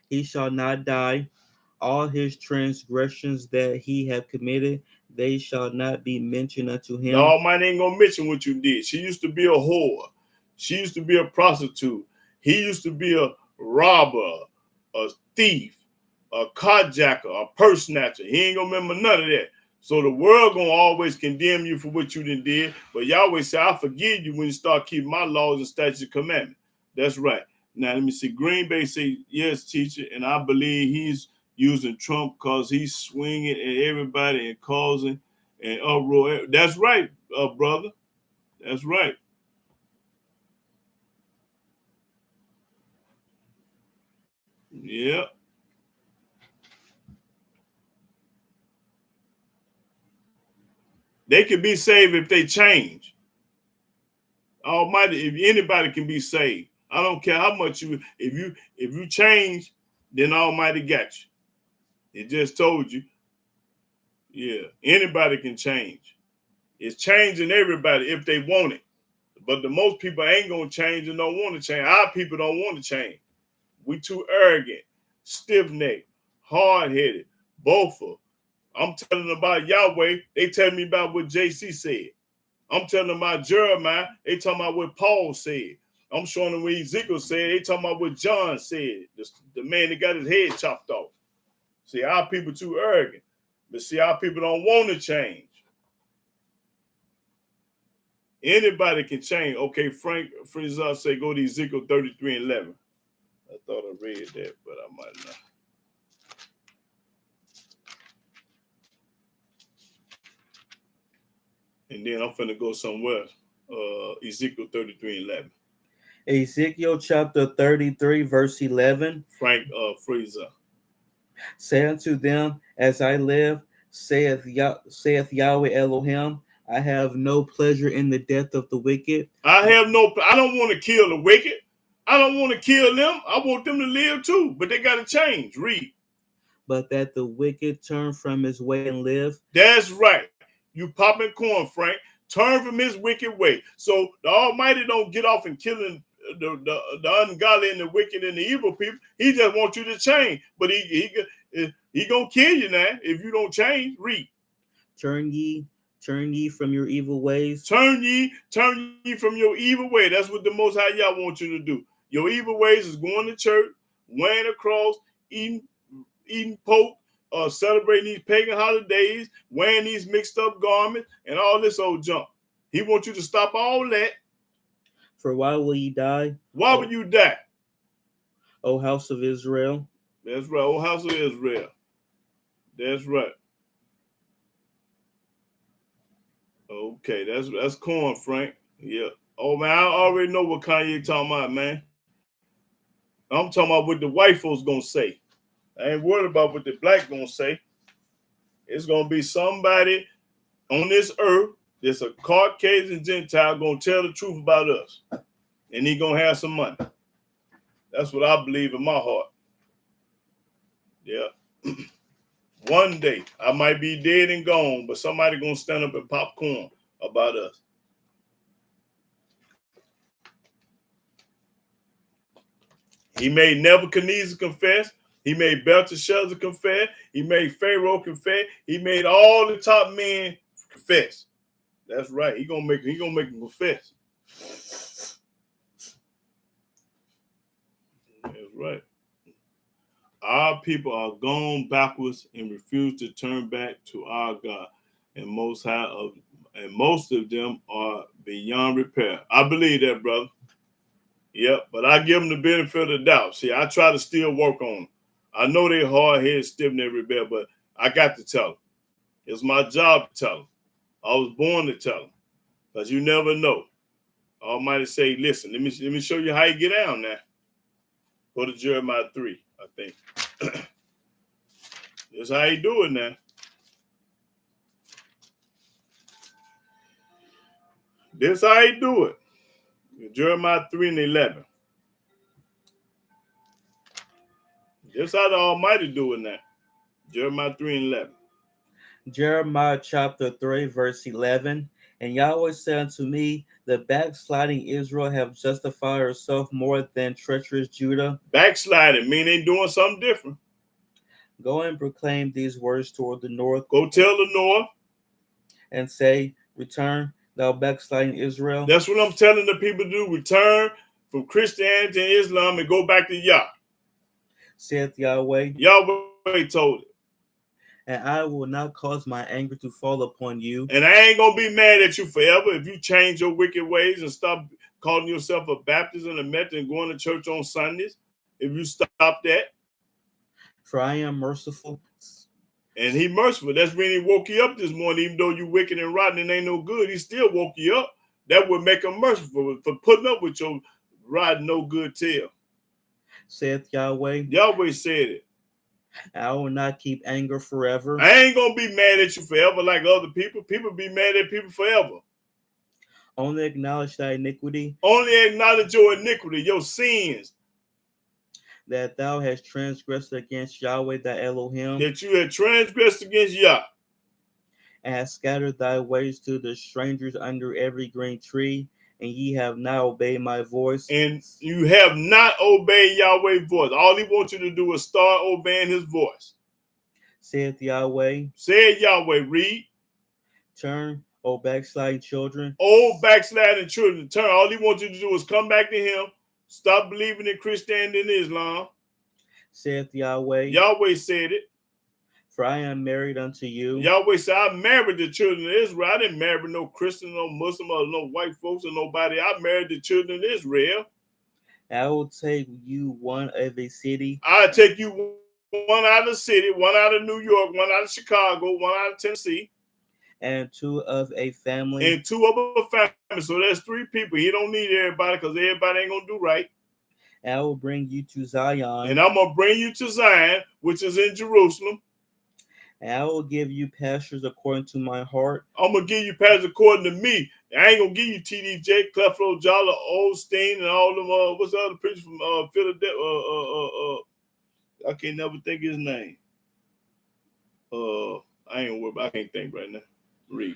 he shall not die. All his transgressions that he have committed, they shall not be mentioned unto The him. Almighty ain't gonna mention what you did. She used to be a whore. She used to be a prostitute. He used to be a robber, a thief, a carjacker, a purse snatcher. He ain't gonna remember none of that. So the world gonna always condemn you for what you did. But Yahweh say, I forgive you when you start keeping my laws and statutes and commandments. That's right. Now let me see. Green Bay say, yes, teacher, and I believe he's using Trump because he's swinging at everybody and causing an uproar. That's right, brother. That's right. Yeah. They can be saved if they change. Almighty, if anybody can be saved. I don't care how much if you change, then Almighty got you. It just told you. Yeah, anybody can change. It's changing everybody if they want it. But the most people ain't gonna change and don't want to change. Our people don't want to change. We too arrogant, stiff-necked, hard-headed, boastful. I'm telling them about Yahweh. They tell me about what JC said. I'm telling them about Jeremiah. They talking about what Paul said. I'm showing them what Ezekiel said. They talking about what John said. The man that got his head chopped off. See, our people too arrogant. But see, our people don't want to change. Anybody can change. Okay, Frank Refusal say go to Ezekiel 33:11. I thought I read that, but I might not. And then I'm finna go somewhere. Ezekiel 33:11. Ezekiel chapter 33, verse 11. Frank Fraser. Say unto them, as I live, saith Yahweh Elohim, I have no pleasure in the death of the wicked. I don't want to kill the wicked. I don't want to kill them. I want them to live too, but they got to change. Read. But that the wicked turn from his way and live. That's right. You popping corn, Frank. Turn from his wicked way. So the Almighty don't get off and killing the ungodly and the wicked and the evil people. He just wants you to change. But he gonna kill you now if you don't change. Read. Turn ye from your evil ways. Turn ye from your evil way. That's what the Most High Yah wants you to do. Your evil ways is going to church, wearing a cross, eating pork, celebrating these pagan holidays, wearing these mixed up garments, and all this old junk. He wants you to stop all that. For why will ye die? Why would you die? O house of Israel. That's right, O house of Israel. That's right. Okay, that's corn, Frank. Yeah. Oh man, I already know what Kanye talking about, man. I'm talking about what the white folks gonna say. I ain't worried about what the black gonna say. It's gonna be somebody on this earth that's a Caucasian Gentile gonna tell the truth about us. And he gonna have some money. That's what I believe in my heart. Yeah. One day I might be dead and gone, but somebody gonna stand up and pop corn about us. He made Nebuchadnezzar confess. He made Belteshazzar confess. He made Pharaoh confess. He made all the top men confess. That's right. He gonna make them confess. That's right. Our people are gone backwards and refuse to turn back to our God, and most of them are beyond repair. I believe that, brother. Yep, but I give them the benefit of the doubt. See, I try to still work on them. I know they're hard-headed, stiff-necked rebel, but I got to tell them. It's my job to tell them. I was born to tell them, because you never know. Almighty say, listen, let me show you how you get down now. Go to Jeremiah 3, I think. That's how you do it now. This how he do it. Jeremiah 3:11. This how the Almighty do it now. Jeremiah 3:11. Jeremiah chapter 3, verse 11. And Yahweh said unto me, the backsliding Israel have justified herself more than treacherous Judah. Backsliding mean they doing something different. Go and proclaim these words toward the north. Go tell the north. And say, return, thou backsliding Israel. That's what I'm telling the people to do. Return from Christianity and Islam and go back to Yah. Saith Yahweh. Yahweh told it. And I will not cause my anger to fall upon you. And I ain't going to be mad at you forever if you change your wicked ways and stop calling yourself a Baptist and a Methodist and going to church on Sundays. If you stop that. For I am merciful. And he merciful. That's when he woke you up this morning, even though you wicked and rotten and ain't no good. He still woke you up. That would make him merciful for putting up with your rotten, no good tail. Saith Yahweh. Yahweh said it. I will not keep anger forever. I ain't going to be mad at you forever like other people. People be mad at people forever. Only acknowledge thy iniquity. Only acknowledge your iniquity, your sins. That thou hast transgressed against Yahweh thy Elohim. That you had transgressed against Yah. And hast scattered thy ways to the strangers under every green tree. And ye have not obeyed my voice. And you have not obeyed Yahweh's voice. All he wants you to do is start obeying his voice. Saith Yahweh. Said Yahweh, read. Turn, O backsliding children. Oh, backsliding children, turn. All he wants you to do is come back to him. Stop believing in Christianity and Islam. Saith Yahweh. Yahweh said it. For I am married unto you. Yahweh said, I married the children of Israel. I didn't marry no Christian, no Muslim, or no white folks, or nobody. I married the children of Israel. I will take you one of a city. I'll take you one out of the city, one out of New York, one out of Chicago, one out of Tennessee. And two of a family. And two of a family. So that's three people. He don't need everybody because everybody ain't going to do right. And I will bring you to Zion. And I'm going to bring you to Zion, which is in Jerusalem. And I will give you pastures according to my heart. I'm going to give you pastures according to me. I ain't going to give you TDJ, Creflo, Jolly, Osteen, and all them, what's the other preacher from Philadelphia? I can't never think his name. I can't think right now. Read.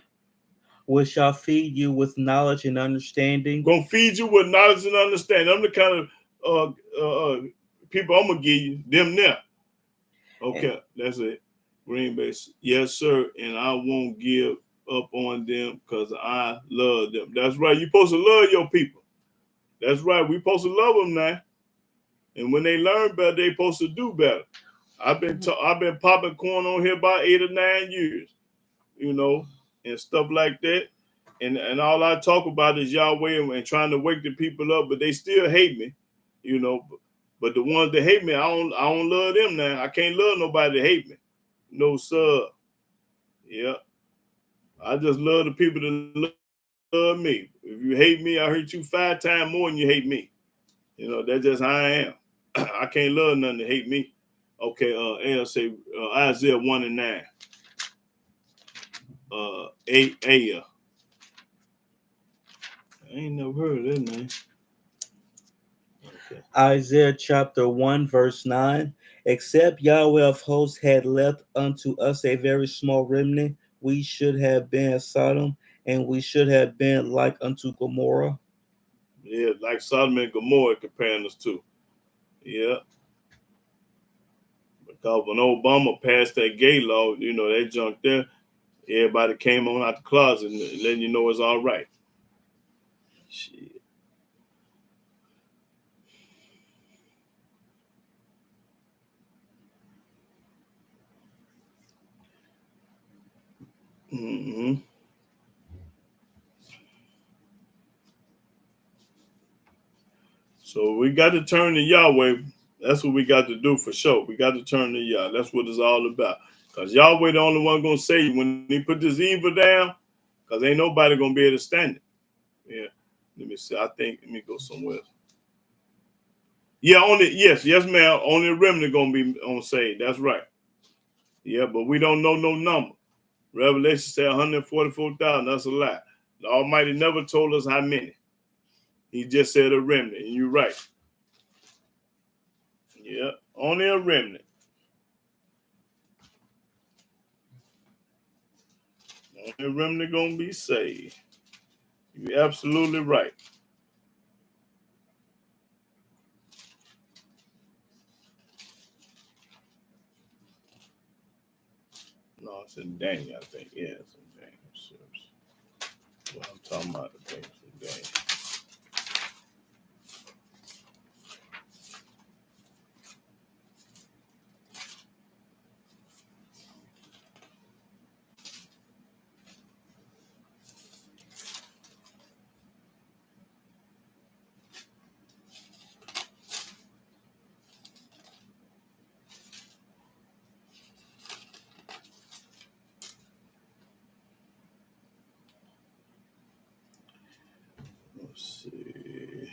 Which shall feed you with knowledge and understanding. Going to feed you with knowledge and understanding. I'm the kind of people I'm going to give you, them now. Okay, that's it. Green Bay, yes, sir. And I won't give up on them because I love them. That's right. You're supposed to love your people. That's right. We're supposed to love them now. And when they learn better, they're supposed to do better. I've been popping corn on here about 8 or 9 years, and stuff like that. And all I talk about is Yahweh and trying to wake the people up, but they still hate me, But the ones that hate me, I don't love them now. I can't love nobody that hate me. No, sir. Yeah. I just love the people that love me. If you hate me, I hurt you 5 times more than you hate me. That's just how I am. I can't love none that hate me. Okay, I'll say Isaiah 1:9. 8. I ain't never heard of that, man. Okay. Isaiah chapter 1, verse 9. Except Yahweh of hosts had left unto us a very small remnant, we should have been as Sodom, and we should have been like unto Gomorrah. Yeah, like Sodom and Gomorrah comparing us to. Yeah. Because when Obama passed that gay law, that junk there, everybody came on out the closet and letting you know it's all right. Shit. Mm-hmm. So we got to turn to Yahweh. That's what we got to do for sure. We got to turn to Yah. That's what it's all about. Because Yahweh the only one going to save you when he put this evil down, because ain't nobody going to be able to stand it. Yeah. Let me see. Let me go somewhere else. Yeah, yes, ma'am. Only a remnant going to be on saved. That's right. Yeah, but we don't know no number. Revelation said 144,000. That's a lie. The Almighty never told us how many. He just said a remnant, and you're right. Yeah, only a remnant. Only a remnant gonna be saved. You're absolutely right. No, it's in Daniel, I think. Yeah, it's in Daniel. What I'm talking about, the things in Daniel. Let's see.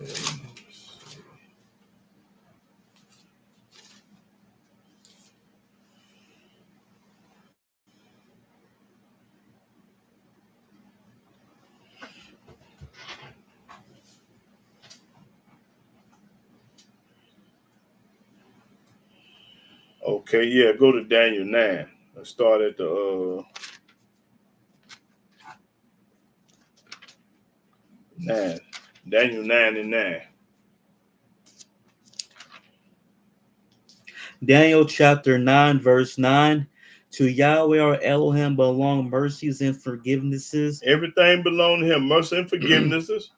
Okay. Okay, yeah, go to Daniel 9. Let's start at the 9. Daniel 9 and 9. Daniel chapter 9, verse 9. To Yahweh our Elohim belong mercies and forgivenesses, Everything belongs to him, mercy and forgivenesses.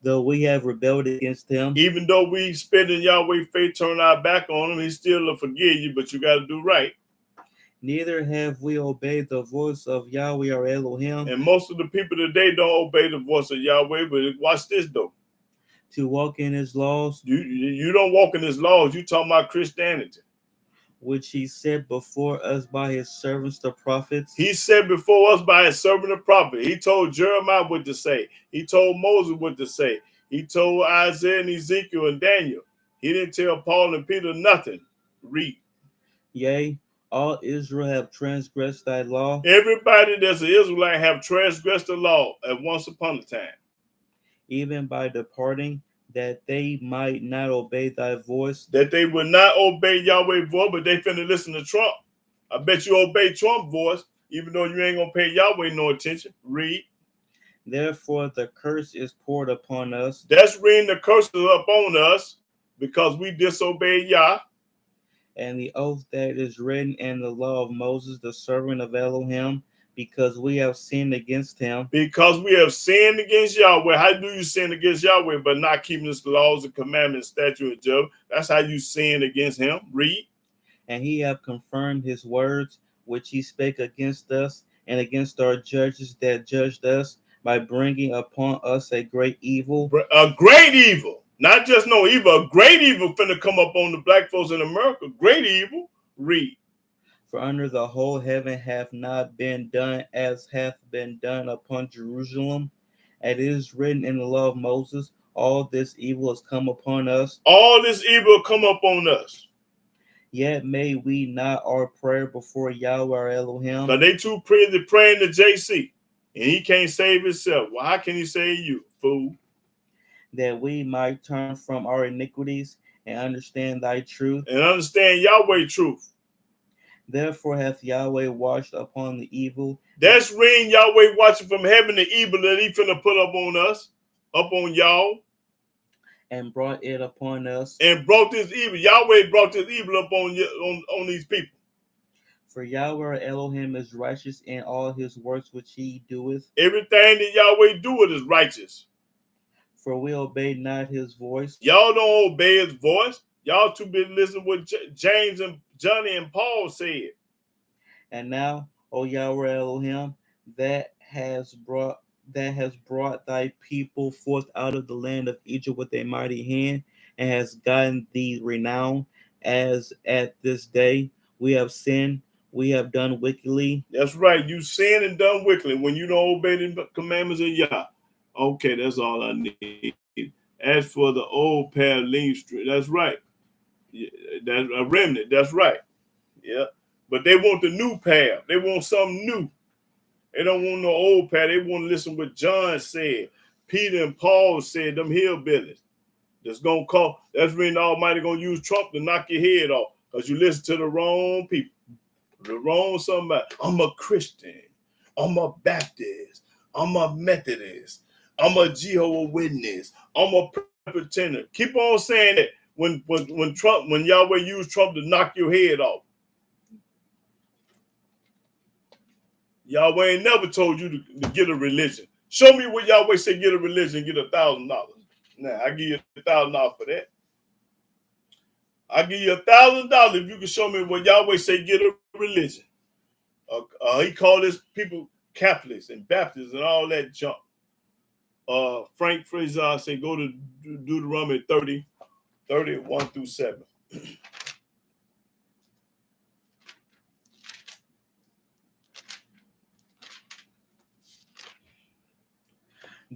though we have rebelled against him. Even though we spit in Yahweh's face, turn our back on him, he still will forgive you, but you got to do right. Neither have we obeyed the voice of Yahweh our Elohim And most of the people today don't obey the voice of Yahweh, but watch this though. to walk in his laws, You don't walk in his laws. You talking about Christianity. which he set before us by his servants the prophets. He said before us by his servant the prophet. He told Jeremiah what to say. He told Moses what to say. He told Isaiah and Ezekiel and Daniel. He didn't tell Paul and Peter nothing. Read. Yea, all Israel have transgressed thy law, Everybody that's an Israelite have transgressed the law at once upon a time. even by departing, that they might not obey thy voice. That they would not obey Yahweh's voice, but they finna listen to Trump. I bet you obey Trump's voice, even though you ain't gonna pay Yahweh no attention. Read. Therefore the curse is poured upon us, That's reading the curses upon us because we disobeyed Yah. and the oath that is written in the law of Moses, the servant of Elohim, because we have sinned against him. Because we have sinned against Yahweh. How do you sin against Yahweh? But not keeping his laws and commandments, statutes, and judgments. That's how you sin against him. Read. And he have confirmed his words, which he spake against us, and against our judges that judged us, by bringing upon us a great evil. A great evil. Not just no evil. A great evil finna come up on the black folks in America. Great evil. Read. For under the whole heaven hath not been done as hath been done upon Jerusalem. It is written in the law of Moses, all this evil has come upon us. All this evil come up on us. Yet may we not our prayer before Yahweh our Elohim. But they too busy praying to JC. And he can't save himself. Well, how can he save you, fool? That we might turn from our iniquities and understand thy truth. And understand Yahweh's truth. Therefore hath Yahweh watched upon the evil. That's reading Yahweh watching from heaven the evil that he finna put up on us, up on y'all. And brought it upon us. And brought this evil. Yahweh brought this evil up on these people. For Yahweh our Elohim is righteous in all his works which he doeth. Everything that Yahweh doeth is righteous. For we obey not his voice. Y'all don't obey his voice. Y'all too busy listening what James and Johnny and Paul said. And now, O Yahweh Elohim, that has brought thy people forth out of the land of Egypt with a mighty hand, and has gotten thee renown. as at this day. We have sinned, we have done wickedly. That's right. You sinned and done wickedly when you don't obey the commandments of Yah. Okay, that's all I need. As for the old path, lean straight. That's right. Yeah, that's a remnant. That's right. Yeah. But they want the new path. They want something new. They don't want no old path. They want to listen what John said. Peter and Paul said, them hillbillies. That's gonna call. That's when the Almighty gonna use Trump to knock your head off because you listen to the wrong people, the wrong somebody. I'm a Christian. I'm a Baptist. I'm a Methodist. I'm a Jehovah's Witness. I'm a Presbyterian. Keep on saying that when Yahweh used Trump to knock your head off. Yahweh ain't never told you to get a religion. Show me what Yahweh said get a religion, get $1,000. Nah, I give you $1,000 for that. I give you $1,000 if you can show me what Yahweh say get a religion. He called his people Catholics and Baptists and all that junk. Frank Fraser said go to Deuteronomy 30, 1 through 7.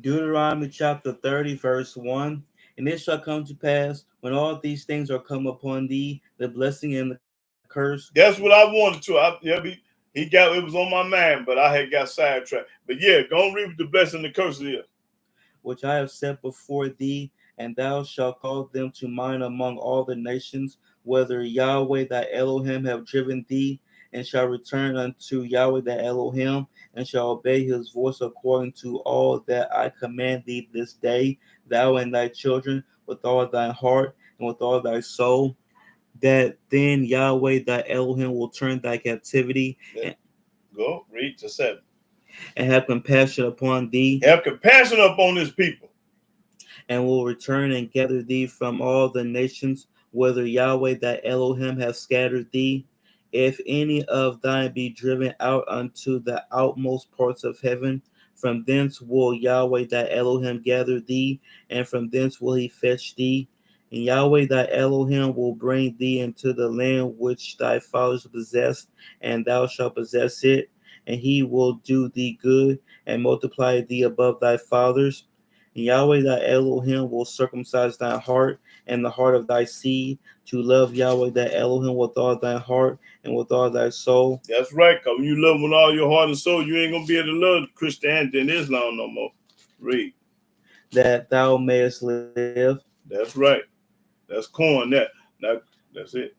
Deuteronomy chapter 30, verse 1. And it shall come to pass when all these things are come upon thee, the blessing and the curse. That's what I wanted to. He got it was on my mind, but I had got sidetracked. But yeah, go and read what the blessing and the curse is. Which I have set before thee, and thou shalt call them to mind among all the nations, whether Yahweh thy Elohim have driven thee, and shall return unto Yahweh thy Elohim, and shall obey his voice according to all that I command thee this day, thou and thy children, with all thy heart and with all thy soul, that then Yahweh thy Elohim will turn thy captivity. Go read to 7. And have compassion upon thee. Have compassion upon his people. And will return and gather thee from all the nations, whether Yahweh thy Elohim have scattered thee. If any of thine be driven out unto the outmost parts of heaven, from thence will Yahweh thy Elohim gather thee, and from thence will he fetch thee. And Yahweh thy Elohim will bring thee into the land which thy fathers possessed, and thou shalt possess it. And he will do thee good, and multiply thee above thy fathers. And Yahweh thy Elohim will circumcise thy heart and the heart of thy seed, to love Yahweh thy Elohim with all thy heart and with all thy soul. That's right, because when you love with all your heart and soul, you ain't going to be able to love Christianity and Islam no more. Read. That thou mayest live. That's right. That's corn. That's it.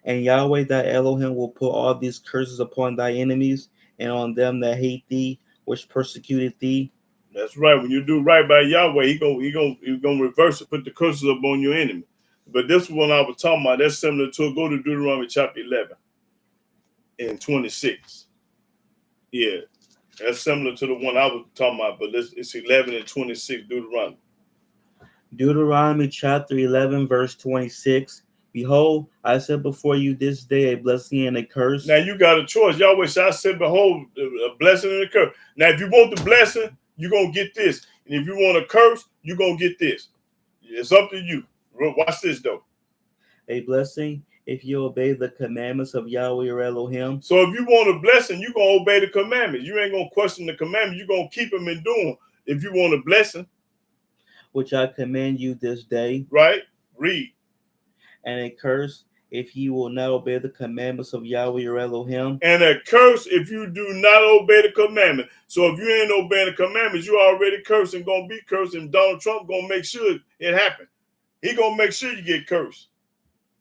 And Yahweh thy Elohim will put all these curses upon thy enemies and on them that hate thee, which persecuted thee. That's right. When you do right by Yahweh, he gonna reverse it, put the curses upon your enemy. But this one I was talking about, that's similar to go to Deuteronomy chapter 11 and 26. Yeah, that's similar to the one I was talking about, but it's 11 and 26 Deuteronomy. Deuteronomy chapter 11, verse 26. Behold, I set before you this day a blessing and a curse. Now you got a choice. Yahweh said, I said, behold, a blessing and a curse. Now, if you want the blessing, you're going to get this. And if you want a curse, you're going to get this. It's up to you. Watch this, though. A blessing if you obey the commandments of Yahweh your Elohim. So if you want a blessing, you're going to obey the commandments. You ain't going to question the commandments. You're going to keep them and do them if you want a blessing. Which I command you this day. Right? Read. And a curse if you will not obey the commandments of Yahweh your Elohim. And a curse if you do not obey the commandment. So if you ain't obeying the commandments, you already cursed and going to be cursed. And Donald Trump going to make sure it happens. He going to make sure you get cursed.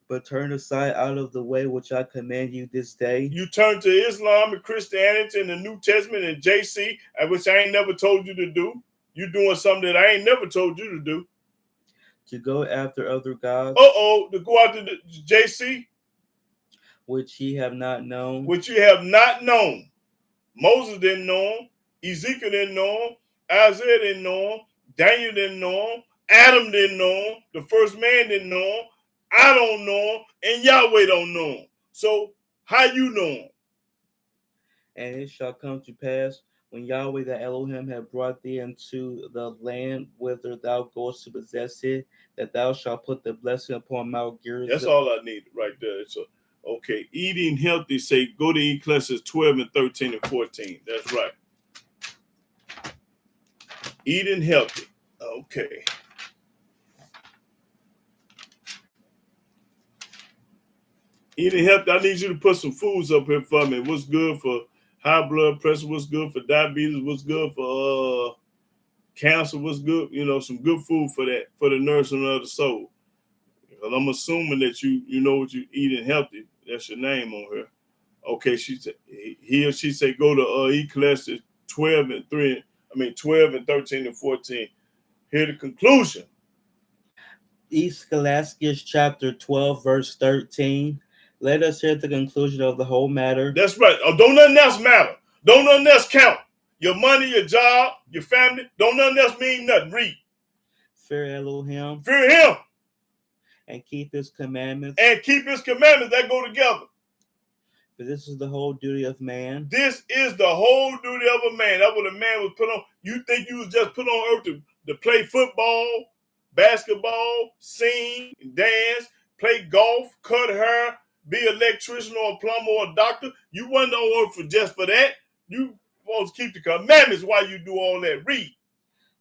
But turn aside out of the way which I command you this day. You turn to Islam and Christianity and the New Testament and JC, which I ain't never told you to do. You doing something that I ain't never told you to do. To go after other gods. To go after the JC. Which ye have not known. Which you have not known. Moses didn't know him. Ezekiel didn't know him. Isaiah didn't know him. Daniel didn't know him. Adam didn't know him. The first man didn't know him. I don't know him. And Yahweh don't know him. So how you know him? And it shall come to pass When Yahweh thy Elohim had brought thee into the land whither thou goest to possess it, that thou shalt put the blessing upon Mount Gerizim. That's all I need right there. So, okay, eating healthy, say, go to Ecclesiastes 12 and 13 and 14. That's right. Eating healthy. Okay. Eating healthy, I need you to put some foods up here for me. What's good for high blood pressure? What's good for diabetes? What's good for cancer? What's good? You know, some good food for that, for the nourishment of the soul. Because I'm assuming that you know what you eating healthy. That's your name on here. Okay, he or she said go to Ecclesiastes 12 and 13 and 14. Hear the conclusion. Ecclesiastes chapter 12, verse 13. Let us hear the conclusion of the whole matter. That's right. Don't nothing else matter. Don't nothing else count. Your money, your job, your family, don't nothing else mean nothing. Read. Fear Elohim. Fear him. And keep his commandments. And keep his commandments. That go together. For this is the whole duty of man. This is the whole duty of a man. That's what a man was put on. You think you was just put on earth to play football, basketball, sing, dance, play golf, cut hair, be an electrician or a plumber or a doctor? You wasn't on earth for just for that. You supposed to keep the commandments while you do all that. Read.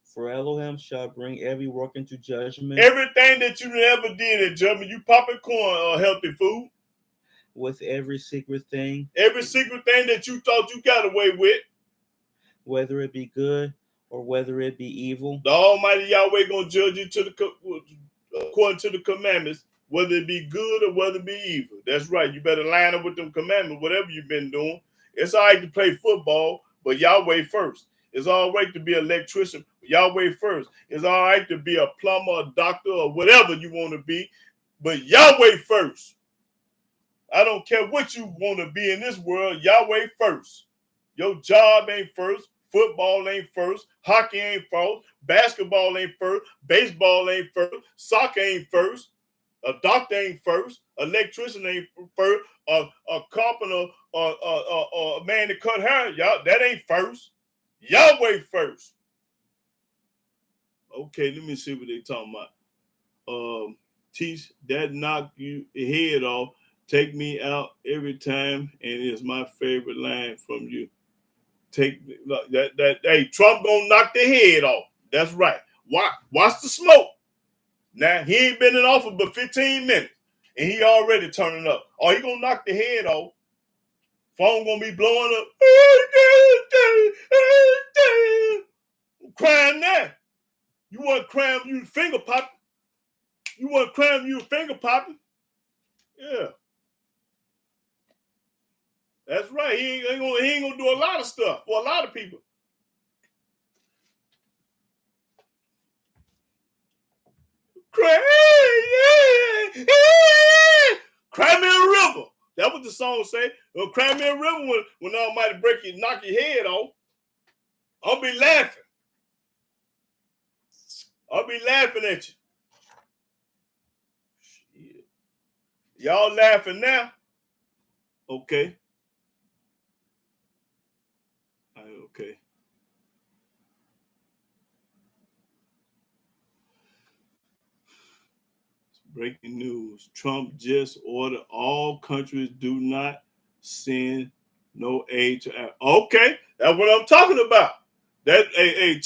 For Elohim shall bring every work into judgment. Everything that you ever did at judgment, you popping corn or healthy food. With every secret thing. Every secret thing that you thought you got away with. Whether it be good or whether it be evil. The Almighty Yahweh going to judge you according to the commandments, whether it be good or whether it be evil. That's right. You better line up with them commandments, whatever you've been doing. It's all right to play football, but Yahweh first. It's all right to be an electrician, but Yahweh first. It's all right to be a plumber, a doctor, or whatever you want to be, but Yahweh first. I don't care what you want to be in this world, Yahweh first. Your job ain't first. Football ain't first. Hockey ain't first. Basketball ain't first. Baseball ain't first. Soccer ain't first. A doctor ain't first. Electrician ain't first. A carpenter or a man that cut hair, y'all, that ain't first. Yahweh first. Okay, let me see what they talking about. Teach that knock you head off. Take me out every time, and it's my favorite line from you. Take that. Hey, Trump gonna knock the head off. That's right. Watch the smoke. Now he ain't been in office but 15 minutes, and he already turning up. Oh, he gonna knock the head off. Phone gonna be blowing up. I'm crying now. You want crying? You finger popping. You want crying? You finger popping. Yeah. That's right. He ain't gonna do a lot of stuff for a lot of people. Cry me a river. That's what the song say. Cry me a river when Almighty knock your head off. I'll be laughing. I'll be laughing at you. Shit. Y'all laughing now? Okay. Okay. Breaking news. Trump just ordered all countries do not send no aid to Africa. Okay, that's what I'm talking about. That a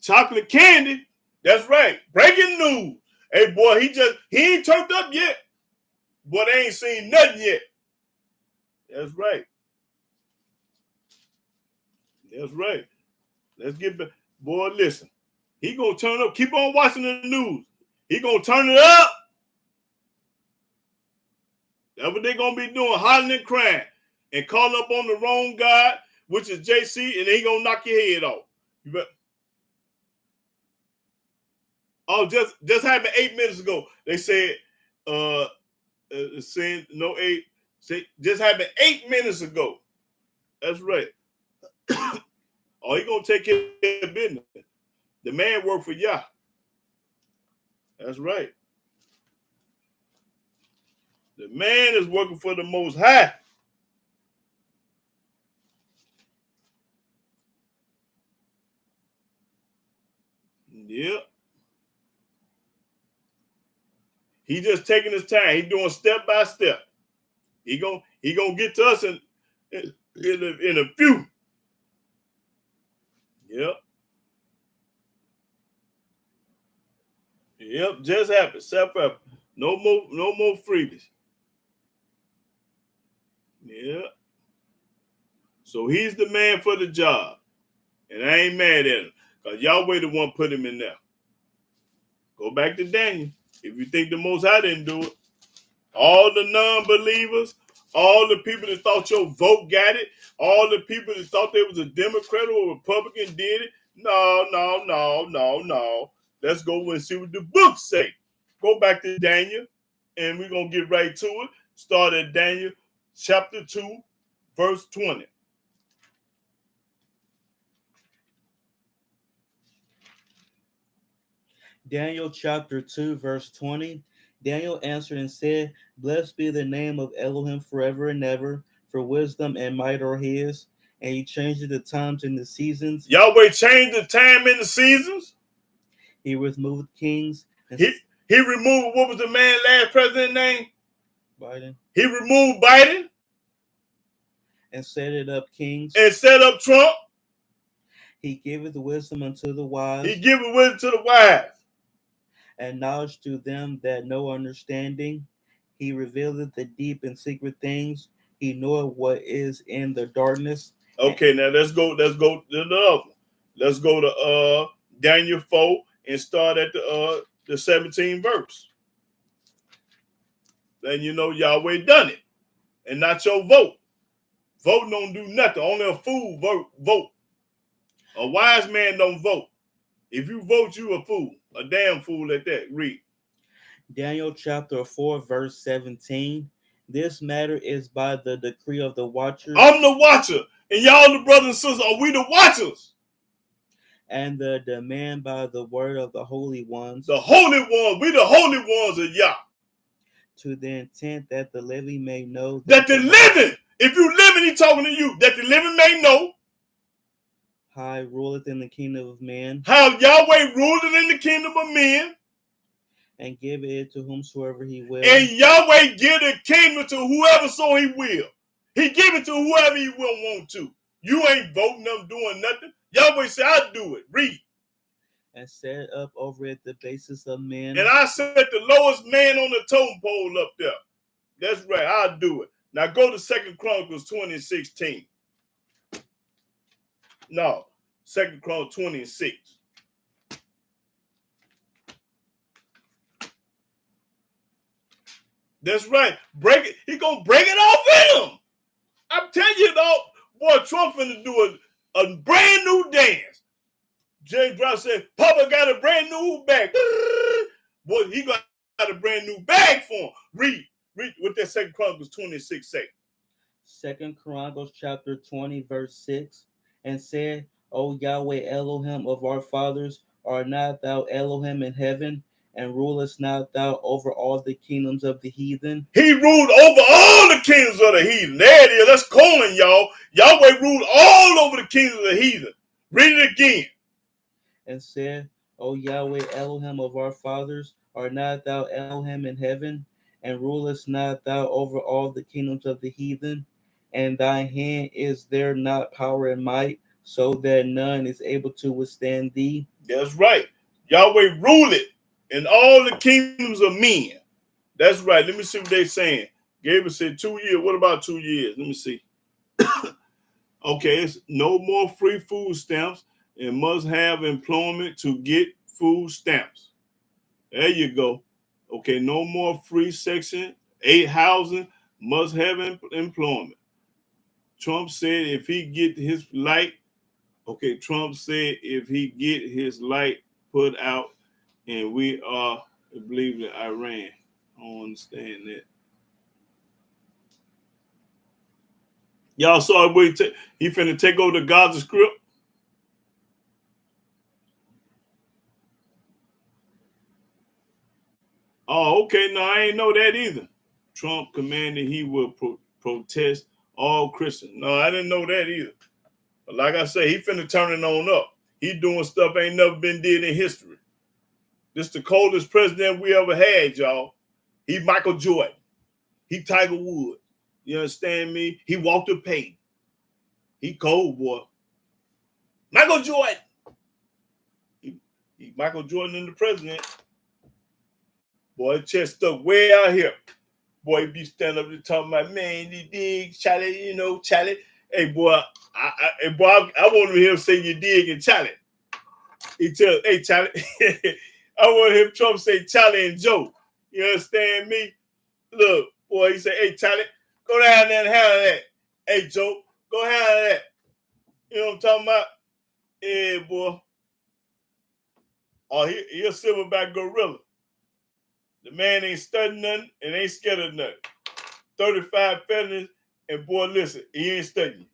chocolate candy. That's right. Breaking news. Hey boy, he ain't turned up yet. Boy, they ain't seen nothing yet. That's right. That's right. Let's get back. Boy, listen. He gonna turn up. Keep on watching the news. He gonna turn it up. That's what they gonna be doing, hollering and crying, and calling up on the wrong God, which is JC, and he gonna knock your head off. You bet. Oh, just happened 8 minutes ago. They said, saying no aid. Just happened 8 minutes ago. That's right. Oh, he gonna take care of business. The man worked for Yah. That's right. The man is working for the Most High. He just taking his time. He doing step by step. He gonna get to us in a few. Yep. Yep. Just happened. Self-help. No more freebies. Yeah. So he's the man for the job. And I ain't mad at him. Because Yahweh the one put him in there. Go back to Daniel. If you think the Most High didn't do it. All the non-believers, all the people that thought your vote got it, all the people that thought they was a Democrat or a Republican did it. No. Let's go and see what the books say. Go back to Daniel, and we're going to get right to it. Start at Daniel chapter 2, verse 20. Daniel chapter 2, verse 20. Daniel answered and said, Blessed be the name of Elohim forever and ever, for wisdom and might are his, and he changes the times and the seasons. Yahweh changed the time and the seasons. He removed kings. He removed, what was the man last president name? Biden. He removed Biden. And set it up kings. And set up Trump. He giveth wisdom unto the wise. He giveth wisdom to the wise. And knowledge to them that know understanding. He revealeth the deep and secret things. He knoweth what is in the darkness. Okay, now let's go to the other one. Let's go to Daniel 4 and start at the 17th verse. Then you know Yahweh done it. And not your vote. Vote don't do nothing. Only a fool vote. A wise man don't vote. If you vote, you a fool. A damn fool at that. Read. Daniel chapter 4, verse 17. This matter is by the decree of the watchers. I'm the watcher. And y'all the brothers and sisters, are we the watchers? And the demand by the word of the holy ones. The holy ones. We the holy ones of Yah. To the intent that the living may know. That the living. If you living, he talking to you. That the living may know. How ruleth in the kingdom of men. How Yahweh ruling in the kingdom of men. And give it to whomsoever he will. And Yahweh give the kingdom to whoever so he will. He give it to whoever he will want to. You ain't voting them doing nothing. Yahweh said, I'll do it. Read. And set up over it the basis of men. And I set the lowest man on the totem pole up there. That's right. I'll do it. Now go to 2 Chronicles 20:16. No, 2 Chronicles 20:6. That's right. Break it. He gonna break it off in him. I'm telling you, though, boy, Trump finna do a brand new dance. James Brown said, Papa got a brand new bag. Boy, he got a brand new bag for him. Read what that 2 Chronicles 20:6 say. 2 Chronicles chapter 20, verse 6. And said, O Yahweh Elohim of our fathers, art not thou Elohim in heaven, and rulest not thou over all the kingdoms of the heathen? He ruled over all the kingdoms of the heathen. There it is. That's calling, y'all. Yahweh ruled all over the kingdoms of the heathen. Read it again. And said, O Yahweh Elohim of our fathers, art not thou Elohim in heaven, and rulest not thou over all the kingdoms of the heathen? And thy hand is there not power and might, so that none is able to withstand thee? That's right. Yahweh ruled it in all the kingdoms of men. That's right. Let me see what they're saying. Gabriel said 2 years. What about 2 years? Let me see. Okay, it's no more free food stamps and must have employment to get food stamps. There you go. Okay, no more free Section 8 housing, must have employment. Trump said if he get his light, okay, Trump said if he get his light put out and we are, I believe in Iran. I don't understand that. Y'all saw where he finna take over the Gaza Strip? Oh, okay. No, I ain't know that either. Trump commanded he will protest all Christians. No, I didn't know that either. But like I say, he finna turn it on up. He doing stuff ain't never been did in history. This the coldest president we ever had, y'all. He Michael Jordan. He Tiger Woods. You understand me? He Walter Payton. He cold, boy. Michael Jordan. He Michael Jordan and the president. Boy, chest stuck way out here. Boy, he be standing up there talking about, man, you dig, Charlie, you know, Charlie. Hey, boy, I want to hear him say you dig and Charlie. He tell, hey, Charlie. I want him Trump say Charlie and Joe. You understand me? Look, boy, he say, hey, Charlie, go down there and handle that. Hey, Joe, go handle that. You know what I'm talking about? Yeah, boy. Oh, he a silverback gorilla. The man ain't studying nothing and ain't scared of nothing. 35 felonies, and boy, listen, he ain't studying.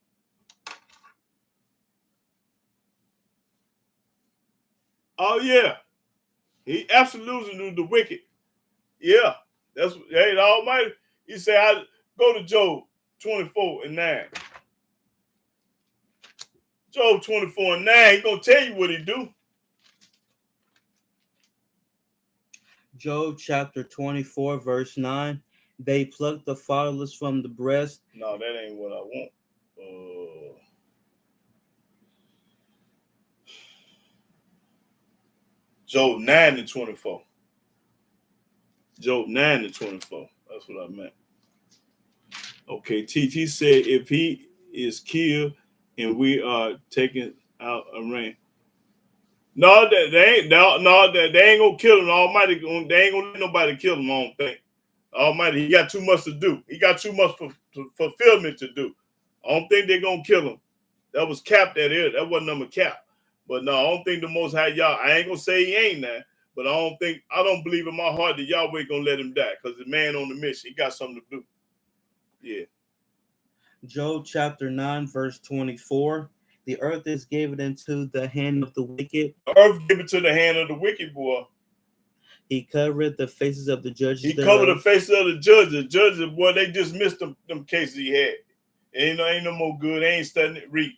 Oh, yeah. He absolutely knew the wicked. Yeah. That's hey, the Almighty. He said, I go to Job 24:9. Job 24:9, he gonna tell you what he do. Job chapter 24, verse 9. They pluck the fatherless from the breast. No, that ain't what I want. Job 9:24. Job 9:24. That's what I meant. Okay, TT said if he is killed and we are taken out of reign. No, they ain't gonna kill him. Almighty, they ain't gonna let nobody kill him. I don't think. Almighty, he got too much to do. He got too much fulfillment to do. I don't think they're gonna kill him. That was capped at it. That wasn't number cap. But no, I don't think the Most High Yah. I ain't gonna say he ain't that, but I don't believe in my heart that Yahweh gonna let him die because the man on the mission, he got something to do. Yeah. Job chapter 9, verse 24. The earth is given into the hand of the wicked. The earth given to the hand of the wicked, boy. He covered the faces of the judges. He covered the faces of the judges. The judges, boy, they just missed them cases he had. Ain't no more good. They ain't studying it. Read.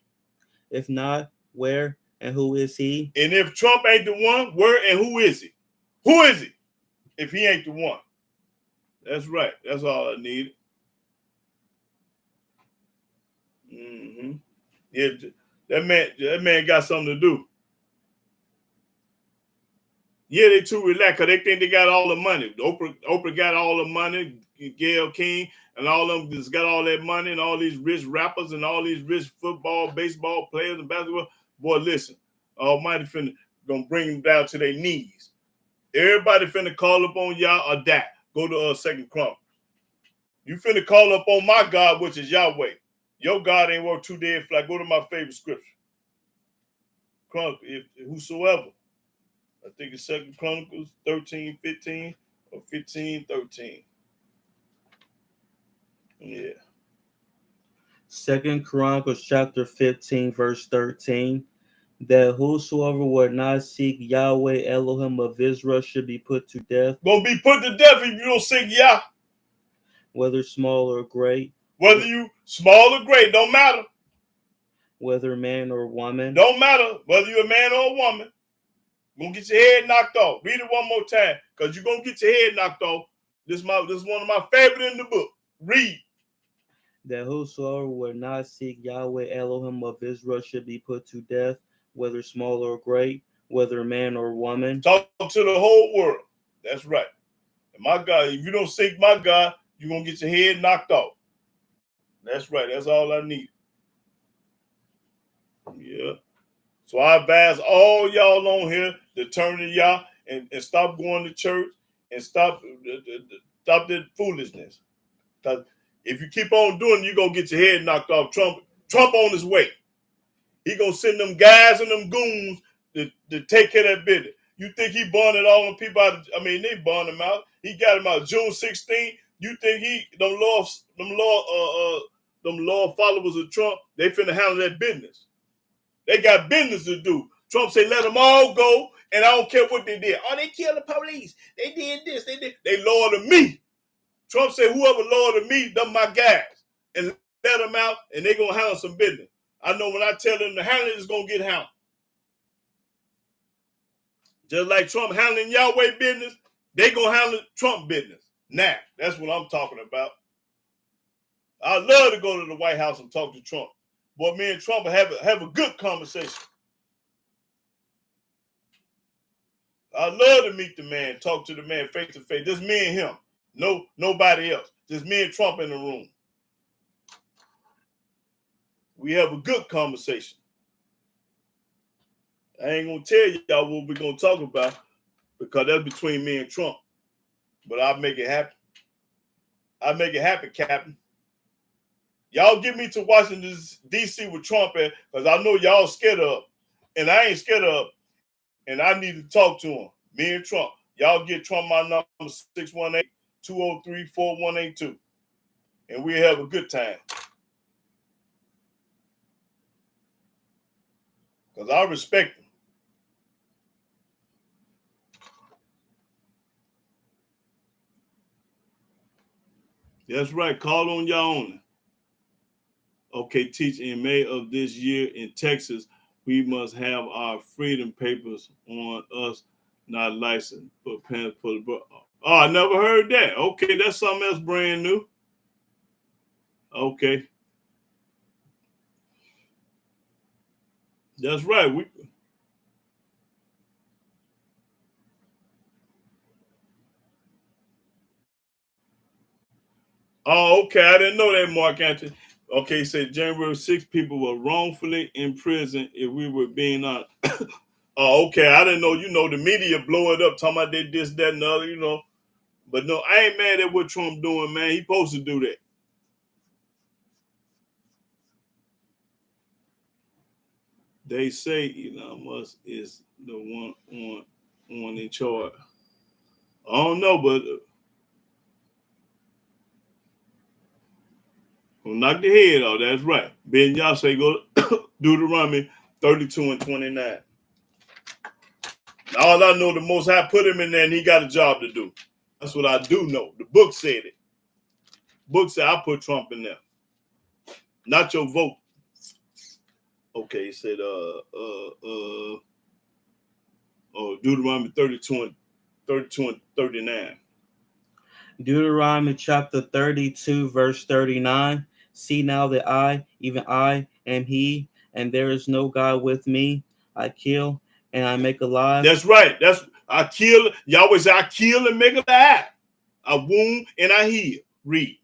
If not, where and who is he? And if Trump ain't the one, where and who is he? Who is he? If he ain't the one. That's right. That's all I need. Mm-hmm. Yeah, that man got something to do. Yeah, they too relaxed because they think they got all the money. Oprah got all the money. Gayle King and all of them just got all that money, and all these rich rappers and all these rich football, baseball players and basketball. Boy, listen, Almighty finna gonna bring them down to their knees. Everybody finna call up on y'all or die. Go to 2 Chronicles. You finna call up on my God, which is Yahweh. Your God ain't worth 2 dead fly. Go to my favorite scripture. Chronicles, whosoever. I think it's 2 Chronicles 13:15 or 15:13. Yeah. 2 Chronicles chapter 15, verse 13. That whosoever would not seek Yahweh Elohim of Israel should be put to death. Gonna be put to death if you don't seek Yah. Whether small or great. Whether you small or great, don't matter. Whether man or woman. Don't matter whether you're a man or a woman. You're gonna get your head knocked off. Read it one more time, because you're gonna get your head knocked off. This is one of my favorite in the book. Read. That whosoever would not seek Yahweh Elohim of Israel should be put to death, whether small or great, whether man or woman. Talk to the whole world. That's right. And my God, if you don't seek my God, you're gonna get your head knocked off. That's right. That's all I need. Yeah. So I advise all y'all on here to turn to Yah and stop going to church and stop that foolishness. Because if you keep on doing it, you're going to get your head knocked off. Trump on his way. He going to send them guys and them goons to take care of that business. You think he bonded all them people out? They bond him out. He got him out June 16th. You think them law followers of Trump, they finna handle that business. They got business to do. Trump say, let them all go, and I don't care what they did. Oh, they killed the police. They did this. They loyal to me. Trump said, whoever loyal to me, them my guys. And let them out, and they going to handle some business. I know when I tell them to handle it, it's going to get handled. Just like Trump handling Yahweh business, they going to handle Trump business. Now, that's what I'm talking about. I love to go to the White House and talk to Trump. Boy, me and Trump have a good conversation. I love to meet the man, talk to the man face to face. Just me and him. No, nobody else. Just me and Trump in the room. We have a good conversation. I ain't gonna tell y'all what we're gonna talk about because that's between me and Trump. But I'll make it happen. I'll make it happen, Captain. Y'all get me to Washington, D.C. with Trump at, because I know y'all scared of, and I ain't scared of, and I need to talk to him. Me and Trump. Y'all get Trump my number 618-203-4182. And we'll have a good time. Because I respect him. That's right. Call on y'all own. Okay, teach in May of this year in Texas, we must have our freedom papers on us, not licensed, but passport. Oh, I never heard that. Okay, that's something else brand new. Okay. That's right. Oh, okay. I didn't know that, Mark Anthony. Okay, he said January 6th, people were wrongfully imprisoned if we were being honest. Oh, okay. I didn't know, the media blow it up, talking about they this, that, and the other, But no, I ain't mad at what Trump doing, man. He supposed to do that. They say Elon Musk is the one on in charge. I don't know, but gonna knock the head off. That's right. Ben Yah say go Deuteronomy 32:29. All I know, the Most High put him in there, and he got a job to do. That's what I do know. The book said it. Book said I put Trump in there. Not your vote. Okay, he said Deuteronomy 32 and 39. Deuteronomy chapter 32, verse 39. See now that I, even I, am he, and there is no God with me. I kill and I make alive. That's right. I kill. Yahweh say I kill and make alive. I wound and I heal. Read.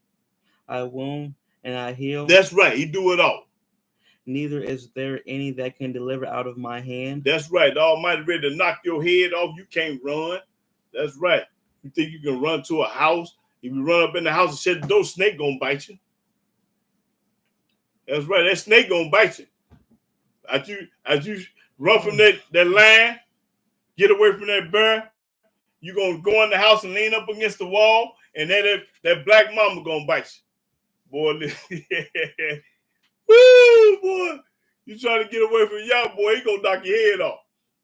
I wound and I heal. That's right. He do it all. Neither is there any that can deliver out of my hand. That's right. The Almighty ready to knock your head off. You can't run. That's right. You think you can run to a house? If you run up in the house and shut the door, snake gonna bite you. That's right. That snake gonna bite you. As you run from that line, get away from that bear, you gonna go in the house and lean up against the wall, and then that black mama gonna bite you. Boy, woo, boy. You trying to get away from y'all, boy, he gonna knock your head off.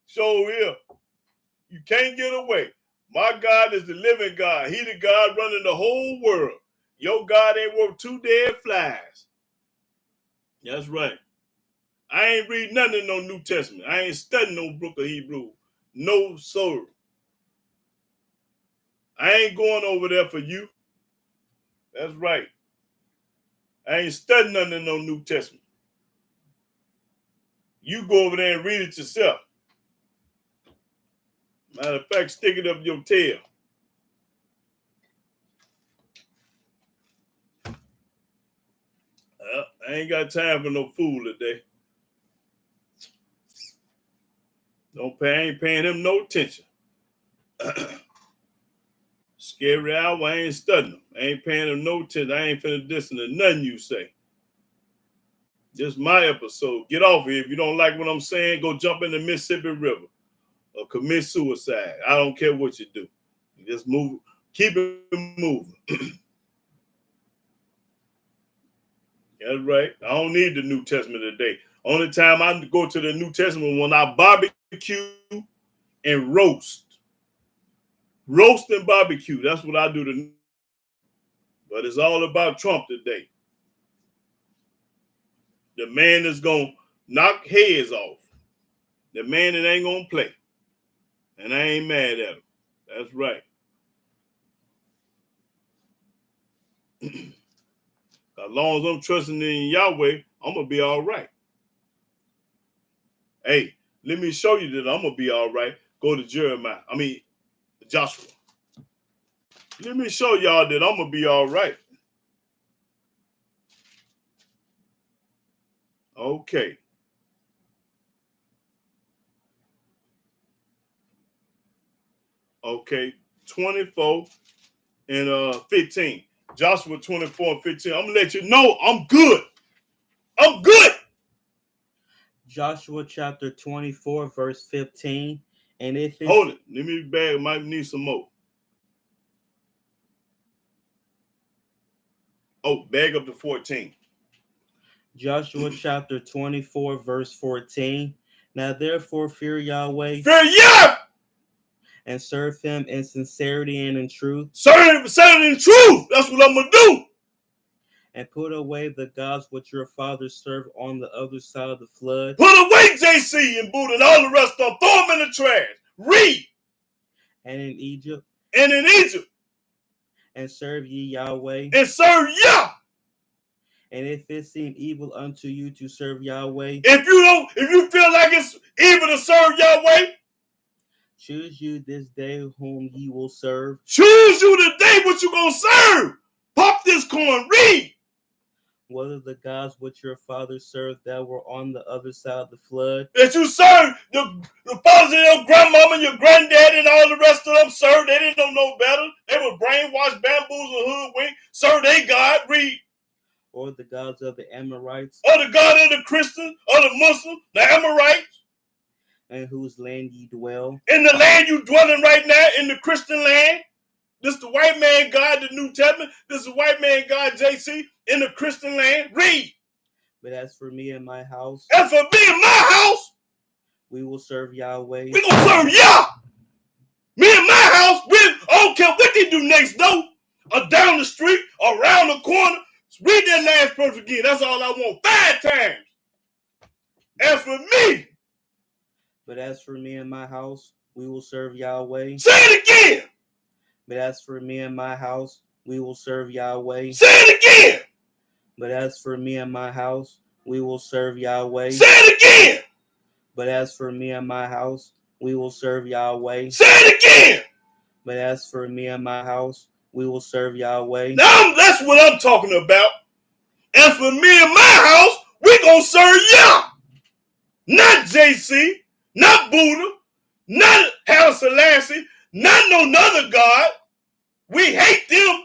So here. You can't get away. My God is the living God. He the God running the whole world. Your God ain't worth two dead flies. That's right. I ain't read nothing in no New Testament. I ain't studying no book of Hebrew. No, sir. I ain't going over there for you. That's right. I ain't studying nothing in no New Testament. You go over there and read it yourself. Matter of fact, stick it up your tail. I ain't got time for no fool today. I ain't paying him no attention. Scary hour, I ain't studying him. I ain't paying him no attention. I ain't finna listen to nothing you say. Just my episode. Get off here. If you don't like what I'm saying, go jump in the Mississippi River or commit suicide. I don't care what you do. Just move. Keep it moving. That's right. I don't need the New Testament today. Only time I go to the New Testament when I barbecue and roast. Roast and barbecue. That's what I do. But it's all about Trump today. The man that's going to knock heads off. The man that ain't going to play. And I ain't mad at him. That's right. As long as I'm trusting in Yahweh, I'm going to be all right. Hey, let me show you that I'm going to be all right. Go to Joshua. Let me show y'all that I'm going to be all right. Okay. Okay. 24 and 15. Joshua 24 and 15. I'm going to let you know I'm good. I'm good. Joshua chapter 24, verse 15. And if it's... Hold it. Let me bag. Might need some more. Oh, bag up to 14. Joshua chapter 24, verse 14. Now therefore fear Yahweh. Fear Yah! And serve him in sincerity and in truth. Serve him in truth. That's what I'm going to do. And put away the gods which your fathers served on the other side of the flood. Put away JC and Buddha and all the rest of them. Throw them in the trash. Read. And in Egypt. And in Egypt. And serve ye Yahweh. And serve Yah. And if it seem evil unto you to serve Yahweh. If you feel like it's evil to serve Yahweh. Choose you this day whom ye will serve. Choose you today what you going to serve. Pop this corn. Read. Whether the gods which your fathers served that were on the other side of the flood. That you serve the fathers of your grandmama, your granddad, and all the rest of them served. They didn't know no better. They were brainwashed, bamboozled, hoodwinked. Serve they God. Read. Or the gods of the Amorites. Or the God of the Christians, or the Muslims, the Amorites. In whose land ye dwell. In the land you dwelling right now, in the Christian land. This is the white man God, the New Testament. This is the white man God, JC, in the Christian land. Read. But as for me and my house. As for me and my house. We will serve Yahweh. We going to serve Yah. Me and my house. I don't care what they do next door. Or down the street. Or around the corner. Read that last verse again. That's all I want. 5 times. As for me. But as for me and my house, we will serve Yahweh. Say it again. But as for me and my house, we will serve Yahweh. Say it again. But as for me and my house, we will serve Yahweh. Say it again. But as for me and my house, we will serve Yahweh. Say it again. But as for me and my house, we will serve Yahweh. Now that's what I'm talking about. As for me and my house, we're going to serve Yah. Not JC, not Buddha, not Haile Selassie, not no other God. We hate them.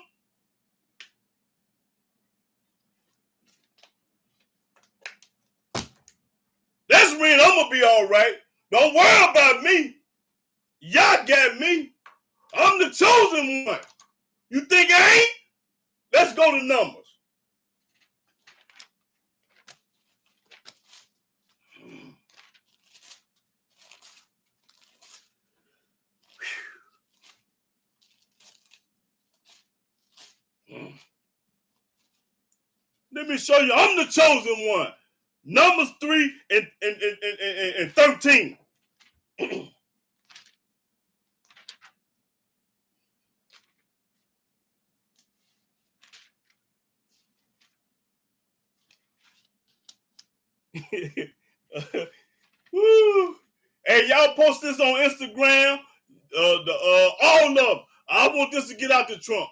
That's mean I'm going to be all right. Don't worry about me. Y'all got me. I'm the chosen one. You think I ain't? Let's go to Numbers. Let me show you. I'm the chosen one. Numbers 3 and 13. Woo. Hey, y'all post this on Instagram. All of them. I want this to get out the trunk.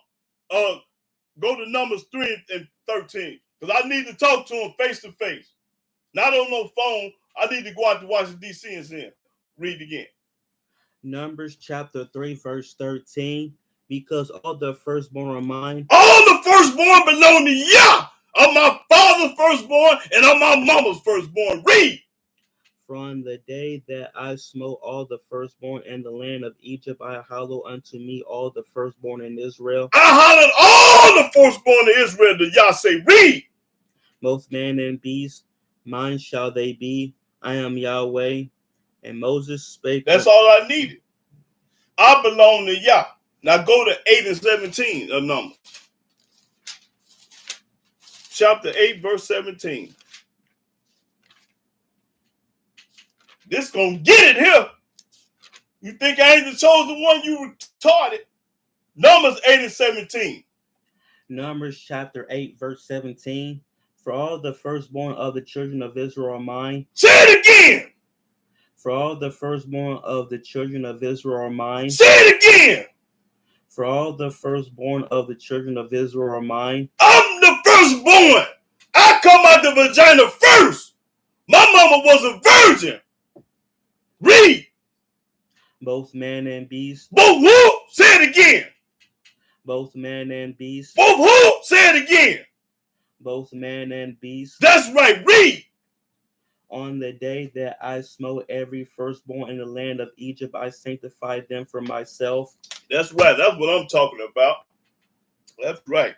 Go to Numbers 3 and 13. Because I need to talk to him face to face. Not on no phone. I need to go out to Washington, D.C. and see him. Read again. Numbers chapter 3, verse 13. Because all the firstborn are mine. All the firstborn belong to Yah. Of my father's firstborn and of my mama's firstborn. Read. From the day that I smote all the firstborn in the land of Egypt, I hallow unto me all the firstborn in Israel. I hollered all the firstborn of Israel to Yah. Say, read. Both man and beast, mine shall they be. I am Yahweh. And Moses spake. That's all I needed. I belong to Yah. Now go to 8 and 17 of Numbers. Chapter 8, verse 17. This gonna get it here. You think I ain't the chosen one? You retarded. Numbers 8 and 17. Numbers chapter 8, verse 17. For all the firstborn of the children of Israel are mine. Say it again. For all the firstborn of the children of Israel are mine. Say it again. For all the firstborn of the children of Israel are mine. I'm the firstborn. I come out the vagina first. My mama was a virgin. Read. Both man and beast. Both who? Say it again. Both man and beast. Both who? Say it again. Both man and beast. That's right. Read. On the day that I smote every firstborn in the land of Egypt, I sanctified them for myself. That's right. That's what I'm talking about. That's right.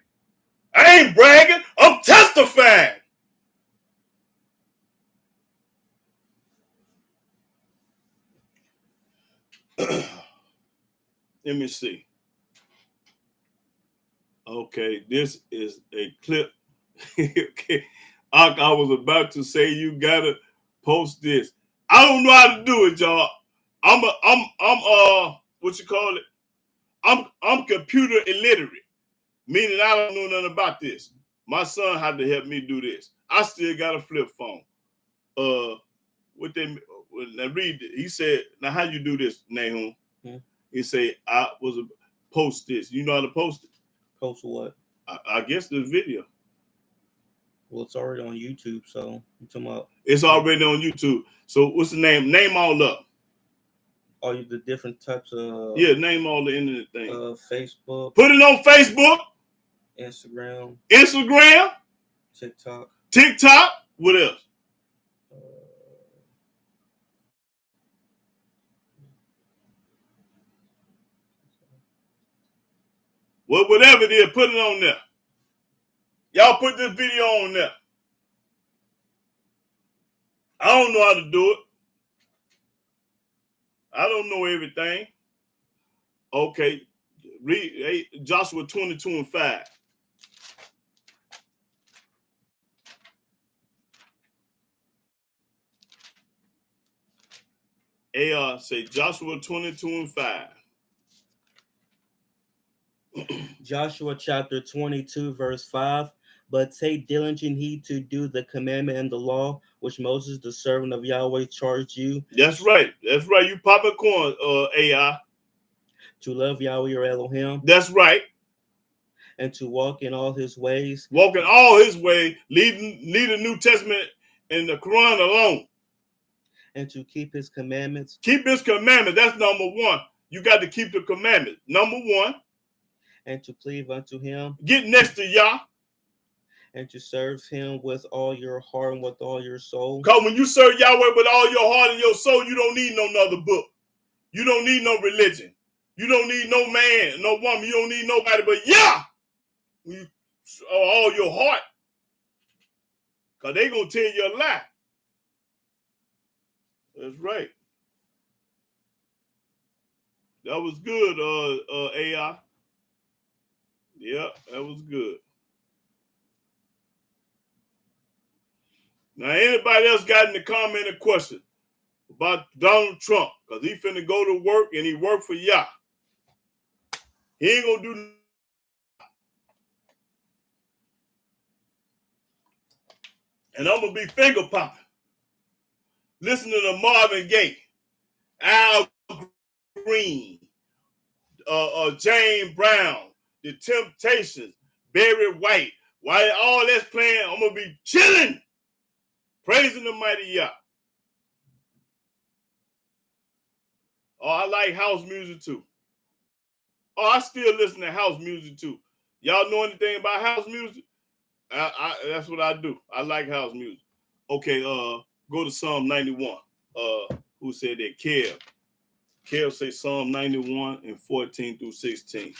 I ain't bragging. I'm testifying. Let me see. Okay, this is a clip. Okay, I was about to say you gotta post this. I don't know how to do it, y'all. I'm what you call it? I'm computer illiterate, meaning I don't know nothing about this. My son had to help me do this. I still got a flip phone. What they when I read it, he said, "Now how you do this, Nahum?" He said, "I was a post this. You know how to post it? Post what? I guess the video. Well, it's already on YouTube, so you talking about? It's already on YouTube. So what's the name? Name all up. All the different types of name all the internet things. Facebook. Put it on Facebook, Instagram, TikTok. What else? Well, whatever it is, put it on there. Y'all put this video on there. I don't know how to do it. I don't know everything. Okay. Read Joshua 22:5. Say Joshua 22:5. Joshua chapter 22, verse 5. But take diligent heed to do the commandment and the law which Moses, the servant of Yahweh, charged you. That's right. That's right. You popping corn, AI. To love Yahweh your Elohim. That's right. And to walk in all his ways. Walk in all his ways. Leave the New Testament and the Quran alone. And to keep his commandments. Keep his commandments. That's number one. You got to keep the commandments. Number one. And to cleave unto him. Get next to Yah. And to serve him with all your heart and with all your soul. Because when you serve Yahweh with all your heart and your soul, you don't need no other book. You don't need no religion. You don't need no man, no woman. You don't need nobody but Yah. You, all your heart. Because they're going to tell you a lie. That's right. That was good, AI. Yeah, that was good. Now, anybody else got any comment or question about Donald Trump? Because he finna go to work and he work for Yah. He ain't gonna do. And I'm gonna be finger popping. Listening to Marvin Gaye, Al Green, James Brown, The Temptations, Barry White. While all that's playing, I'm gonna be chilling. Praising the mighty Yah. Oh, I like house music too. Oh, I still listen to house music too. Y'all know anything about house music? That's what I do. I like house music. Okay, go to Psalm 91. Who said that? Kev. Kev say Psalm 91 and 14 through 16.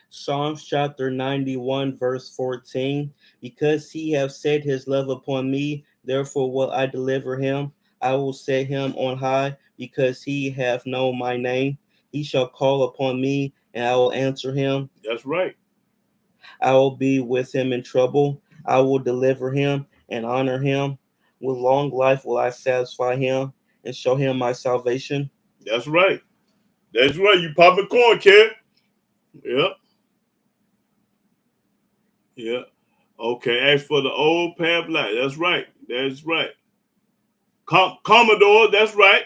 Psalms chapter 91, verse 14. Because he hath set his love upon me, therefore will I deliver him. I will set him on high, because he hath known my name. He shall call upon me, and I will answer him. That's right. I will be with him in trouble. I will deliver him and honor him. With long life will I satisfy him and show him my salvation. That's right. That's right. You popping corn, kid. Yep. Yeah. Okay. Ask for the old path of life. That's right. That's right. Commodore. That's right.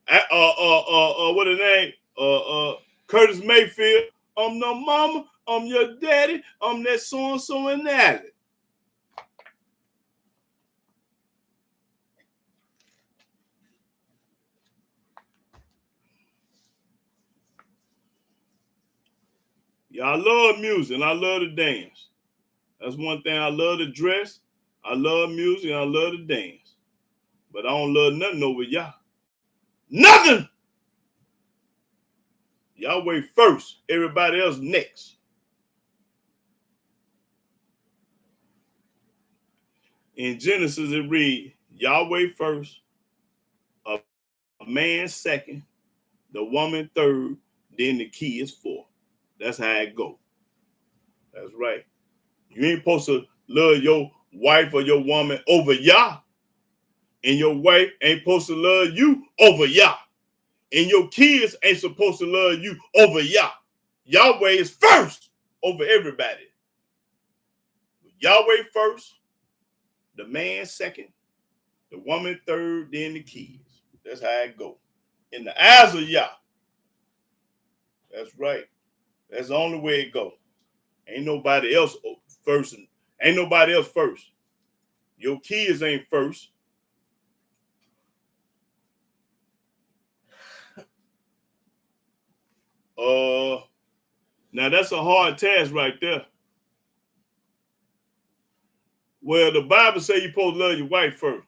What the name? Curtis Mayfield. I'm no mama. I'm your daddy. I'm that so and so and that. Yeah, I love music and I love to dance. That's one thing I love to dress. I love music and I love to dance. But I don't love nothing over y'all. Nothing! Yahweh first, everybody else next. In Genesis, it reads Yahweh first, a man second, the woman third, then the kids fourth. That's how it go. That's right. You ain't supposed to love your wife or your woman over Yah. And your wife ain't supposed to love you over Yah. And your kids ain't supposed to love you over Yah. Yahweh is first over everybody. Yahweh first, the man second, the woman third, then the kids. That's how it go. In the eyes of Yah. That's right. That's the only way it go. Ain't nobody else first. Ain't nobody else first. Your kids ain't first. Now that's a hard task right there. Well, the Bible say you're supposed to love your wife first.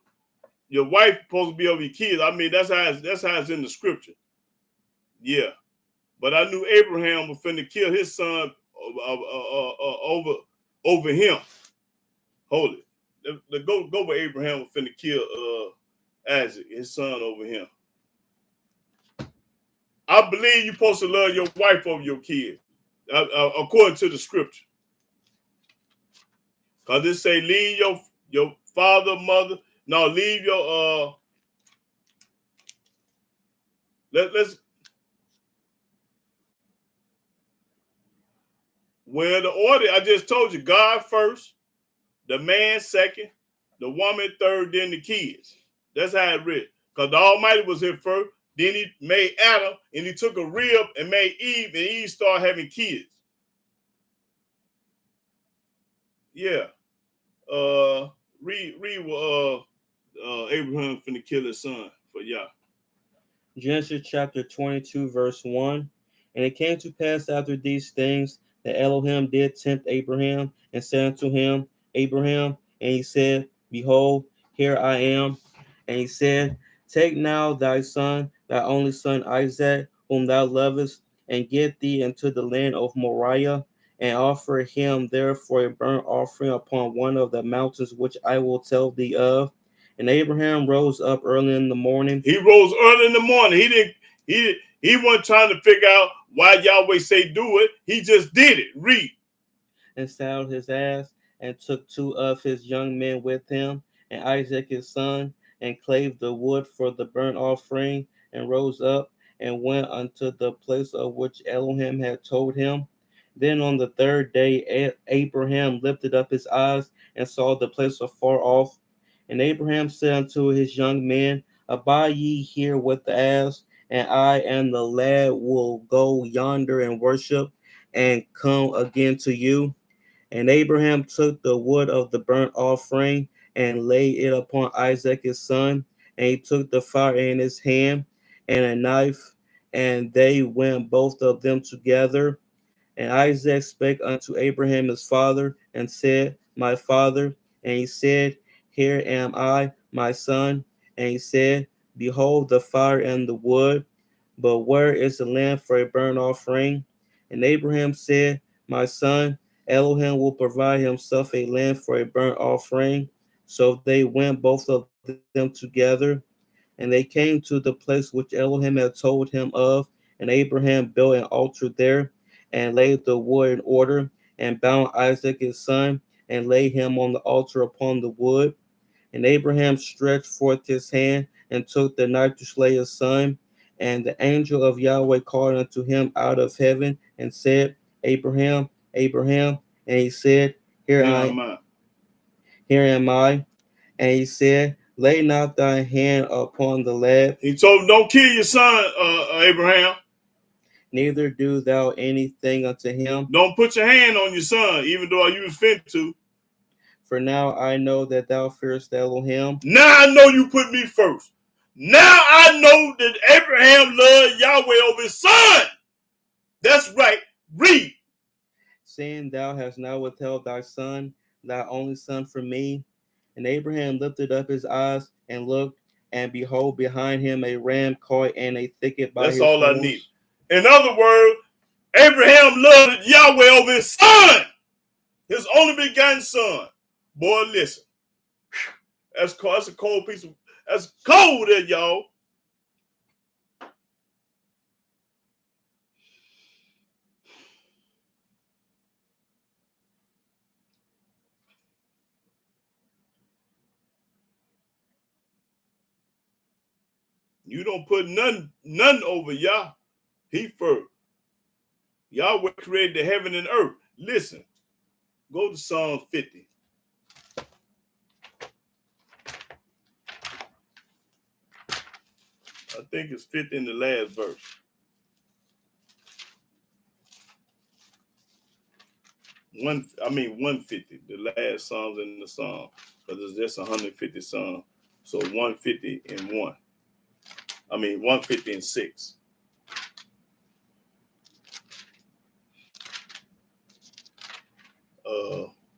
Your wife supposed to be over your kids. I mean, that's how it's in the scripture. Yeah, but I knew Abraham was finna kill his son over him. Hold it. Go where Abraham was finna kill Isaac, his son, over him. I believe you're supposed to love your wife over your kids, according to the scripture. Cause it say leave your father, mother. No, leave your let's well the order I just told you, God first, the man second, the woman third, then the kids. That's how it read. Because the Almighty was here first, then he made Adam, and he took a rib and made Eve, and Eve started having kids. Yeah. Read Abraham finna kill his son for Yah. Genesis chapter 22, verse 1. And it came to pass after these things that Elohim did tempt Abraham and said unto him, Abraham, and he said, Behold, here I am. And he said, Take now thy son, thy only son Isaac, whom thou lovest, and get thee into the land of Moriah, and offer him there for a burnt offering upon one of the mountains which I will tell thee of. And Abraham rose up early in the morning. He rose early in the morning. He wasn't trying to figure out why Yahweh say do it. He just did it. Read. And saddled his ass, and took two of his young men with him, and Isaac his son, and clave the wood for the burnt offering, and rose up, and went unto the place of which Elohim had told him. Then on the third day Abraham lifted up his eyes, and saw the place afar off. And Abraham said unto his young men, Abide ye here with the ass, and I and the lad will go yonder and worship, and come again to you. And Abraham took the wood of the burnt offering and laid it upon Isaac his son. And he took the fire in his hand and a knife, and they went both of them together. And Isaac spake unto Abraham his father, and said, My father. And he said, Here am I, my son. And he said, Behold the fire and the wood, but where is the lamb for a burnt offering? And Abraham said, My son, Elohim will provide himself a lamb for a burnt offering. So they went both of them together, and they came to the place which Elohim had told him of. And Abraham built an altar there, and laid the wood in order, and bound Isaac his son, and laid him on the altar upon the wood. And Abraham stretched forth his hand, and took the knife to slay his son. And the angel of Yahweh called unto him out of heaven, and said, Abraham, Abraham. And he said, Here am I. And he said, lay not thy hand upon the lad. He told him, don't kill your son, Abraham. Neither do thou anything unto him. Don't put your hand on your son, even though you was fit to. For now I know that thou fearest Elohim. Now I know you put me first. Now I know that Abraham loved Yahweh over his son. That's right. Read. Saying, thou hast not withheld thy son, thy only son, from me. And Abraham lifted up his eyes and looked, and behold, behind him a ram caught in a thicket by his horns. That's all I need. In other words, Abraham loved Yahweh over his son, his only begotten son. Boy, listen. That's cold. That's a cold piece of. That's cold there, y'all. You don't put none over Yah. He first. Yahweh created the heaven and earth. Listen. Go to Psalm 50. I think it's 50 in the last verse. I mean 150, the last Psalms in the Psalm, because it's just 150 Psalms. So 150 and 1. I mean 150 and 6.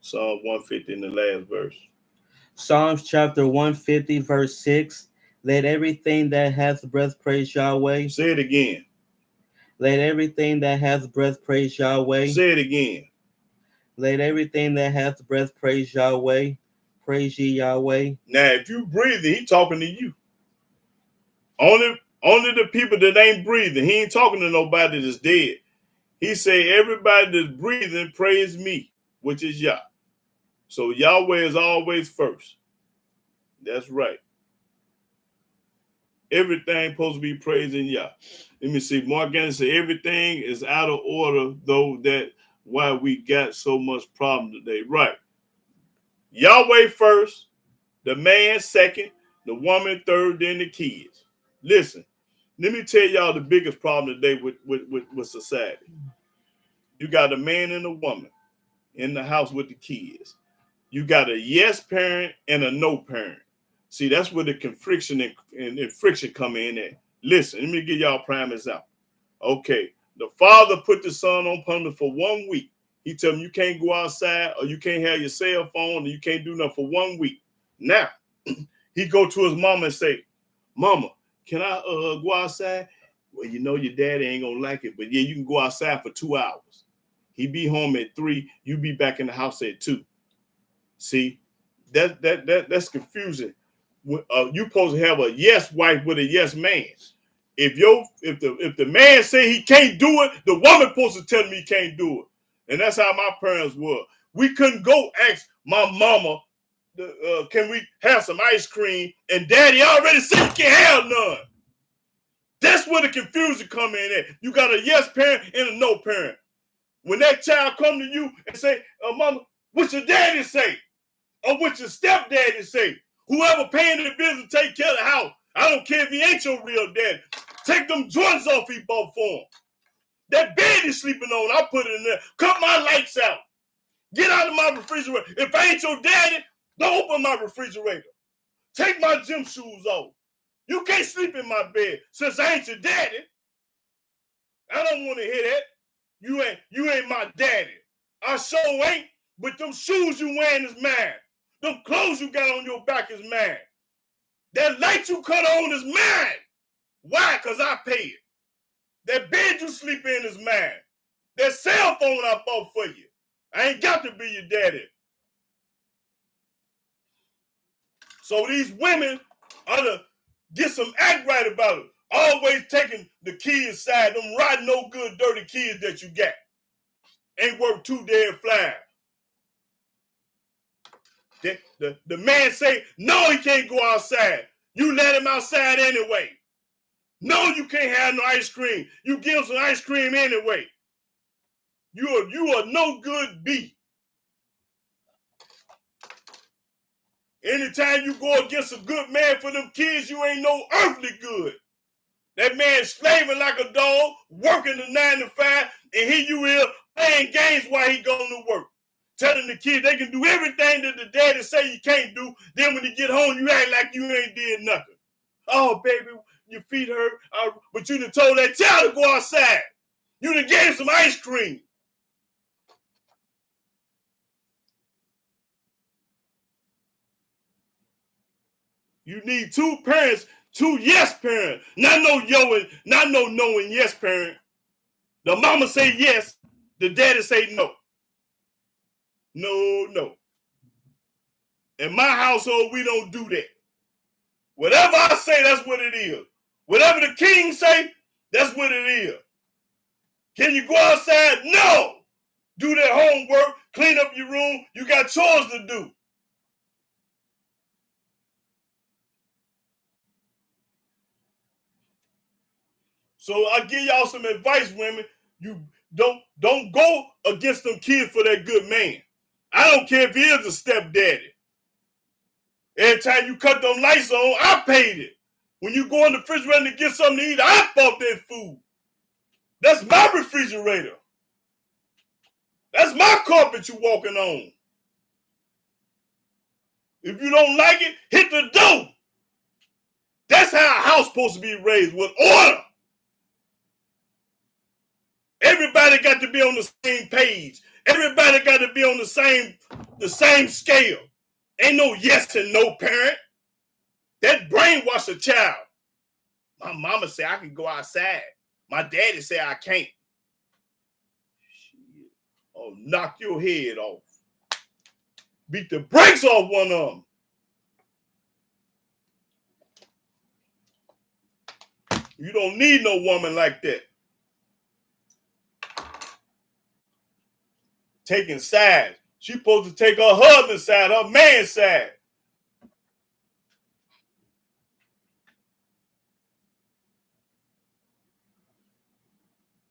Psalm 150 in the last verse. Psalms chapter 150, verse 6. Let everything that hath breath praise Yahweh. Say it again. Let everything that hath breath praise Yahweh. Say it again. Let everything that hath breath praise Yahweh. Praise ye Yahweh. Now, if you breathing, he talking to you. Only the people that ain't breathing. He ain't talking to nobody that's dead. He say everybody that's breathing praise me, which is Yah. So Yahweh is always first. That's right. Everything supposed to be praising Yah. Let me see. Mark Gannon said everything is out of order, though that why we got so much problem today. Right. Yahweh first, the man second, the woman third, then the kids. Listen, let me tell y'all the biggest problem today with society. You got a man and a woman in the house with the kids. You got a yes parent and a no parent. See, that's where the friction and friction come in at. Listen, let me give y'all a prime example. Okay, the father put the son on punishment for 1 week. He tell him you can't go outside, or you can't have your cell phone, or you can't do nothing for 1 week. Now, he go to his mama and say, Mama, can I go outside? Well, you know your daddy ain't gonna like it, but yeah, you can go outside for 2 hours. He be home at 3, you be back in the house at 2. See, that's confusing. You supposed to have a yes wife with a yes man. If the man say he can't do it, the woman supposed to tell him he can't do it. And that's how my parents were. We couldn't go ask my mama, can we have some ice cream? And daddy already said you can't have none. That's where the confusion come in at. You got a yes parent and a no parent. When that child come to you and say, Mama, what your daddy say? Or what your stepdaddy say? Whoever paying the bills to take care of the house, I don't care if he ain't your real daddy. Take them joints off he bought for him. That bed he's sleeping on, I put it in there. Cut my lights out. Get out of my refrigerator. If I ain't your daddy, don't open my refrigerator. Take my gym shoes off. You can't sleep in my bed since I ain't your daddy. I don't want to hear that. You ain't my daddy. I sure ain't, but them shoes you wearing is mine. Them clothes you got on your back is mine. That light you cut on is mine. Why? Because I pay it. That bed you sleep in is mine. That cell phone I bought for you. I ain't got to be your daddy. So these women ought to get some act right about it. Always taking the kids' side, them rotten, no good, dirty kids that you got. Ain't worth 2 dead flies. The man say, no, he can't go outside. You let him outside anyway. No, you can't have no ice cream. You give him some ice cream anyway. You are no good B. Anytime you go against a good man for them kids, you ain't no earthly good. That man slaving like a dog, working the 9 to 5, and here you is playing games while he going to work. Telling the kids they can do everything that the daddy say you can't do. Then when you get home, you act like you ain't did nothing. Oh, baby, your feet hurt. But you done told that child to go outside. You done gave him some ice cream. You need 2 parents, 2 yes parents. Not no yo and not no no and yes parent. The mama say yes, the daddy say no. No. In my household, we don't do that. Whatever I say, that's what it is. Whatever the king say, that's what it is. Can you go outside? No. Do that homework, clean up your room. You got chores to do. So I give y'all some advice, women. You don't go against them kids for that good man. I don't care if he is a stepdaddy. Every time you cut them lights on, I paid it. When you go in the refrigerator to get something to eat, I bought that food. That's my refrigerator. That's my carpet you walking on. If you don't like it, hit the door. That's how a house supposed to be raised, with order. Everybody got to be on the same page. Everybody got to be on the same scale. Ain't no yes and no parent. That brainwash a child. My mama say I can go outside. My daddy say I can't. Shit. Oh, knock your head off. Beat the brakes off one of them. You don't need no woman like that. Taking sides. She supposed to take her husband's side, her man's side.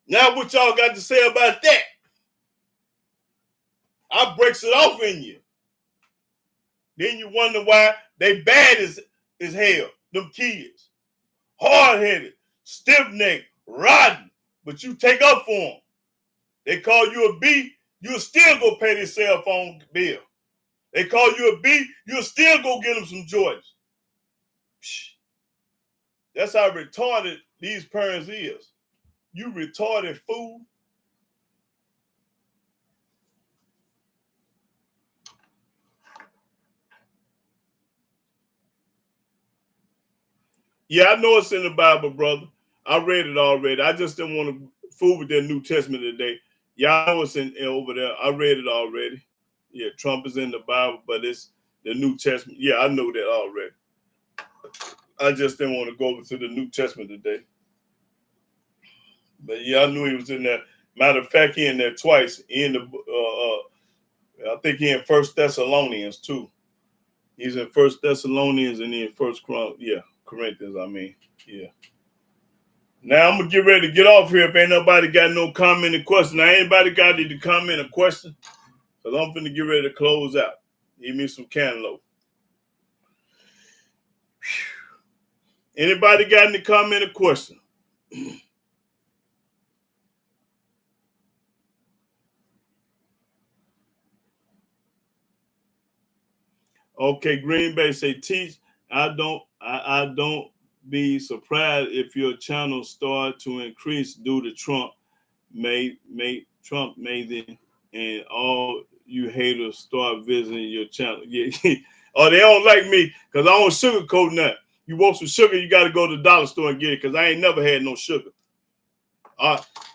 Now what y'all got to say about that? I breaks it off in you. Then you wonder why they bad as hell, them kids. Hard-headed, stiff-necked, rotten, but you take up for them. They call you a B, you'll still go pay their cell phone bill. They call you a B, you'll still go get them some Jordans. Psh. That's how retarded these parents is. You retarded fool. Yeah, I know it's in the Bible, brother. I read it already. I just didn't want to fool with their New Testament today. Y'all know it's in over there. I read it already. Yeah, Trump is in the Bible, but it's the New Testament. Yeah, I know that already. I just didn't want to go over to the New Testament today. But yeah, I knew he was in there. Matter of fact, he in there twice. He in the I think he in First Thessalonians too. He's in First Thessalonians and then First Corinthians. I mean, yeah. Now I'm gonna get ready to get off here. If ain't nobody got no comment or question, now anybody got any comment or question? Cause I'm finna get ready to close out. Give me some cantaloupe. Anybody got any comment or question? Okay, Green Bay say teach. I don't be surprised if your channel start to increase due to Trump made then, and all you haters start visiting your channel. Yeah. Oh, they don't like me because I don't sugarcoat nothing. You want some sugar, you got to go to the dollar store and get it because I ain't never had no sugar.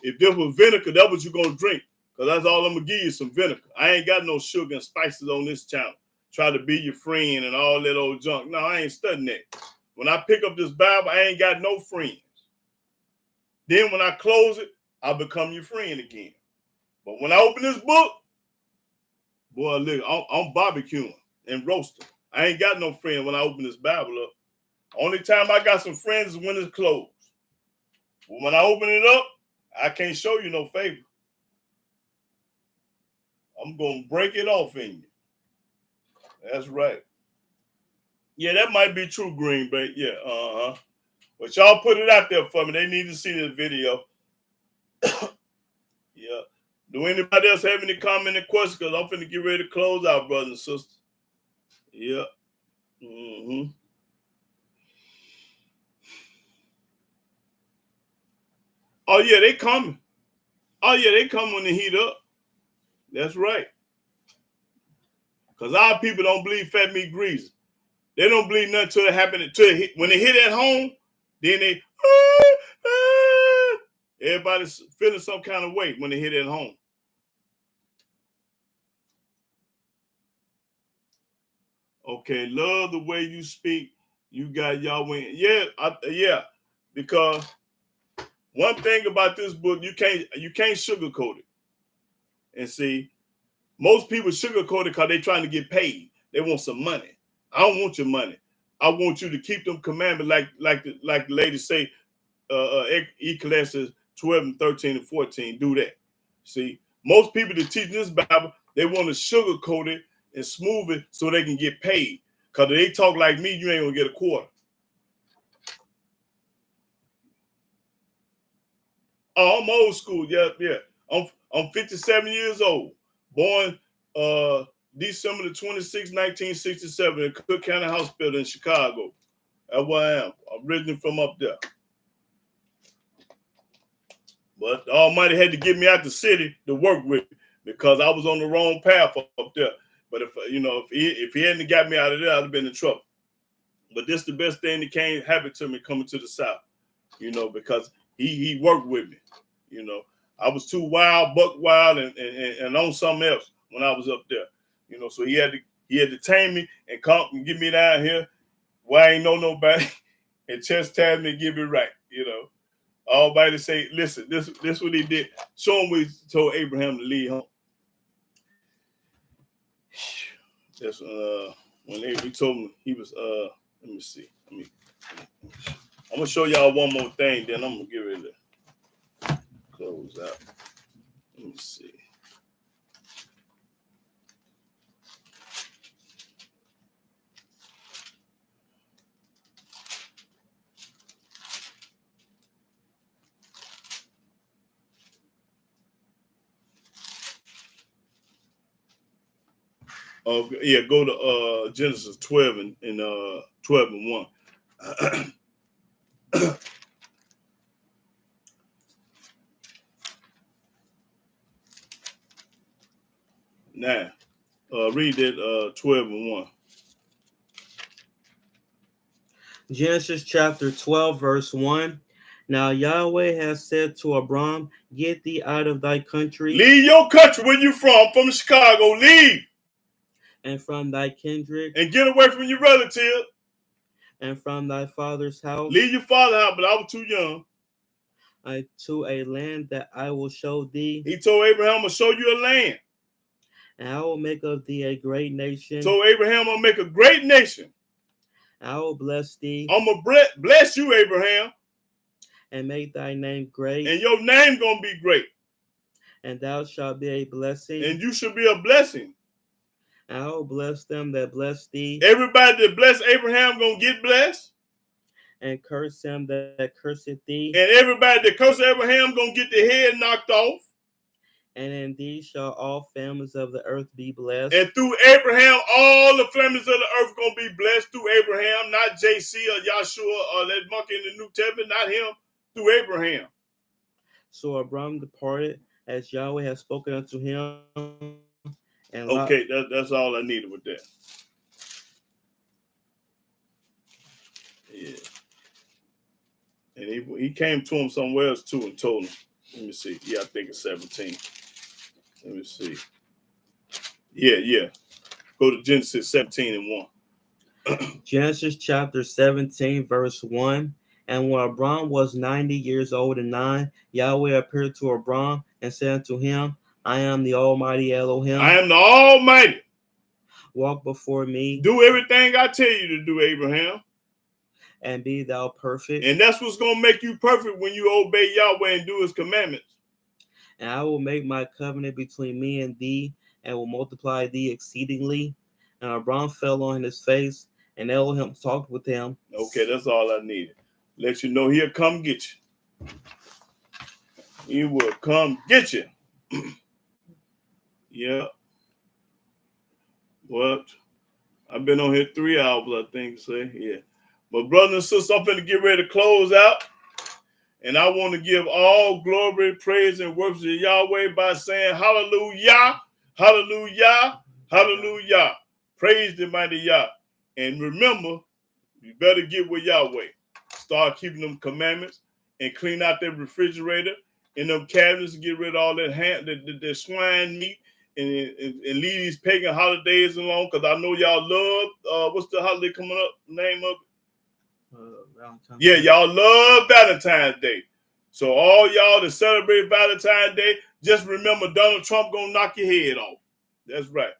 If this was vinegar, that's what you're going to drink because that's all I'm going to give you, some vinegar. I ain't got no sugar and spices on this channel. Try to be your friend and all that old junk. No, I ain't studying that. When I pick up this Bible, I ain't got no friends. Then when I close it, I become your friend again. But when I open this book, boy, look, I'm barbecuing and roasting. I ain't got no friend when I open this Bible up. Only time I got some friends is when it's closed. But when I open it up, I can't show you no favor. I'm going to break it off in you. That's right. Yeah, that might be true, Green Bay. Yeah, But y'all put it out there for me. They need to see this video. Yeah. Do anybody else have any comment or questions? Because I'm finna get ready to close out, brothers and sisters. Yeah. Mm-hmm. Oh yeah, they coming. Oh yeah, they come when they heat up. That's right. Because our people don't believe fat meat greasy. They don't believe nothing till it happen. When they hit at home, then they everybody's feeling some kind of way when they hit at home. Okay, love the way you speak. You got Yahweh. Yeah, yeah. Because one thing about this book, you can't sugarcoat it. And see, most people sugarcoat it because they're trying to get paid. They want some money. I don't want your money. I want you to keep them commandments like the ladies say, Ecclesiastes 12 and 13 and 14. Do that. See, most people that teach this Bible, they want to sugarcoat it and smooth it so they can get paid. Because if they talk like me, you ain't going to get a quarter. Oh, I'm old school. Yeah. I'm 57 years old. Born December the 26th, 1967 in Cook County Hospital in Chicago. That's where I am. I'm originally from up there. But the Almighty had to get me out the city to work with me because I was on the wrong path up there. But if he hadn't got me out of there, I'd have been in trouble. But this is the best thing that came happen to me coming to the South, because he worked with me. I was too wild, buck wild, and on something else when I was up there. So he had to tame me and come and get me down here where I ain't know nobody and chastise me and give me right. Everybody say, listen, this what he did. Show him what he told Abraham to leave home. That's when he told me he was let me see. I'm gonna show y'all one more thing, then I'm gonna get ready to close out. Let me see. Yeah, go to Genesis 12 and 12 and 1. Now, read that 12 and 1. Genesis chapter 12, verse 1. Now Yahweh has said to Abram, get thee out of thy country. Leave your country. Where you from? From Chicago. Leave. And from thy kindred. And get away from your relative. And from thy father's house. Leave your father's house, but I was too young. To a land that I will show thee. He told Abraham, I'm going to show you a land. And I will make of thee a great nation. Told Abraham, I'll make a great nation. I will bless thee. I'm going to bless you, Abraham. And make thy name great. And your name going to be great. And thou shalt be a blessing. And you should be a blessing. And I will bless them that bless thee. Everybody that bless Abraham going to get blessed. And curse him that curseth thee. And everybody that curses Abraham going to get their head knocked off. And in thee shall all families of the earth be blessed. And through Abraham, all the families of the earth going to be blessed through Abraham, not JC or Yahshua or that monkey in the New Testament, not him, through Abraham. So Abram departed as Yahweh had spoken unto him. And okay, that's all I needed with that. Yeah. And he came to him somewhere else too and told him. Let me see. Yeah, I think it's 17. Let me see. Yeah. Go to Genesis 17 and 1. Genesis chapter 17, verse 1. And when Abram was 90 years old and 9, Yahweh appeared to Abram and said unto him, I am the Almighty Elohim. I am the Almighty. Walk before me. Do everything I tell you to do, Abraham. And be thou perfect. And that's what's going to make you perfect when you obey Yahweh and do his commandments. And I will make my covenant between me and thee, and will multiply thee exceedingly. And Abram fell on his face, And Elohim talked with him. Okay, that's all I needed. Let you know he'll come get you. He will come get you. Yeah. What? I've been on here 3 hours, I think. Say, yeah. But brothers and sisters, I'm finna get ready to close out. And I want to give all glory, praise, and worship to Yahweh by saying hallelujah, hallelujah, hallelujah. Praise the mighty Yah. And remember, you better get with Yahweh. Start keeping them commandments and clean out that refrigerator and them cabinets and get rid of all that the swine meat and leave these pagan holidays alone. Because I know y'all love, what's the holiday coming up? Name of it? Valentine's Yeah, Day. y'all love Valentine's Day. So all y'all that celebrate Valentine's Day, just remember Donald Trump gonna knock your head off. That's right.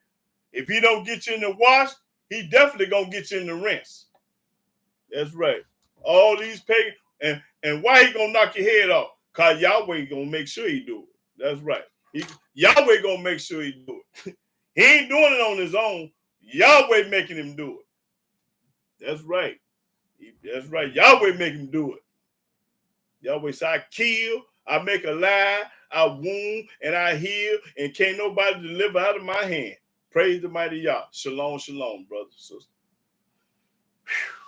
If he don't get you in the wash, he definitely gonna get you in the rinse. That's right. All these pagan and why he gonna knock your head off? Cause Yahweh gonna make sure he do it. That's right. Yahweh gonna make sure he do it. He ain't doing it on his own. Yahweh making him do it. That's right. That's right. Yahweh make him do it. Yahweh say, I kill, I make a lie, I wound, and I heal, and can't nobody deliver out of my hand. Praise the mighty Yah. Shalom, shalom, brothers and sisters. Whew.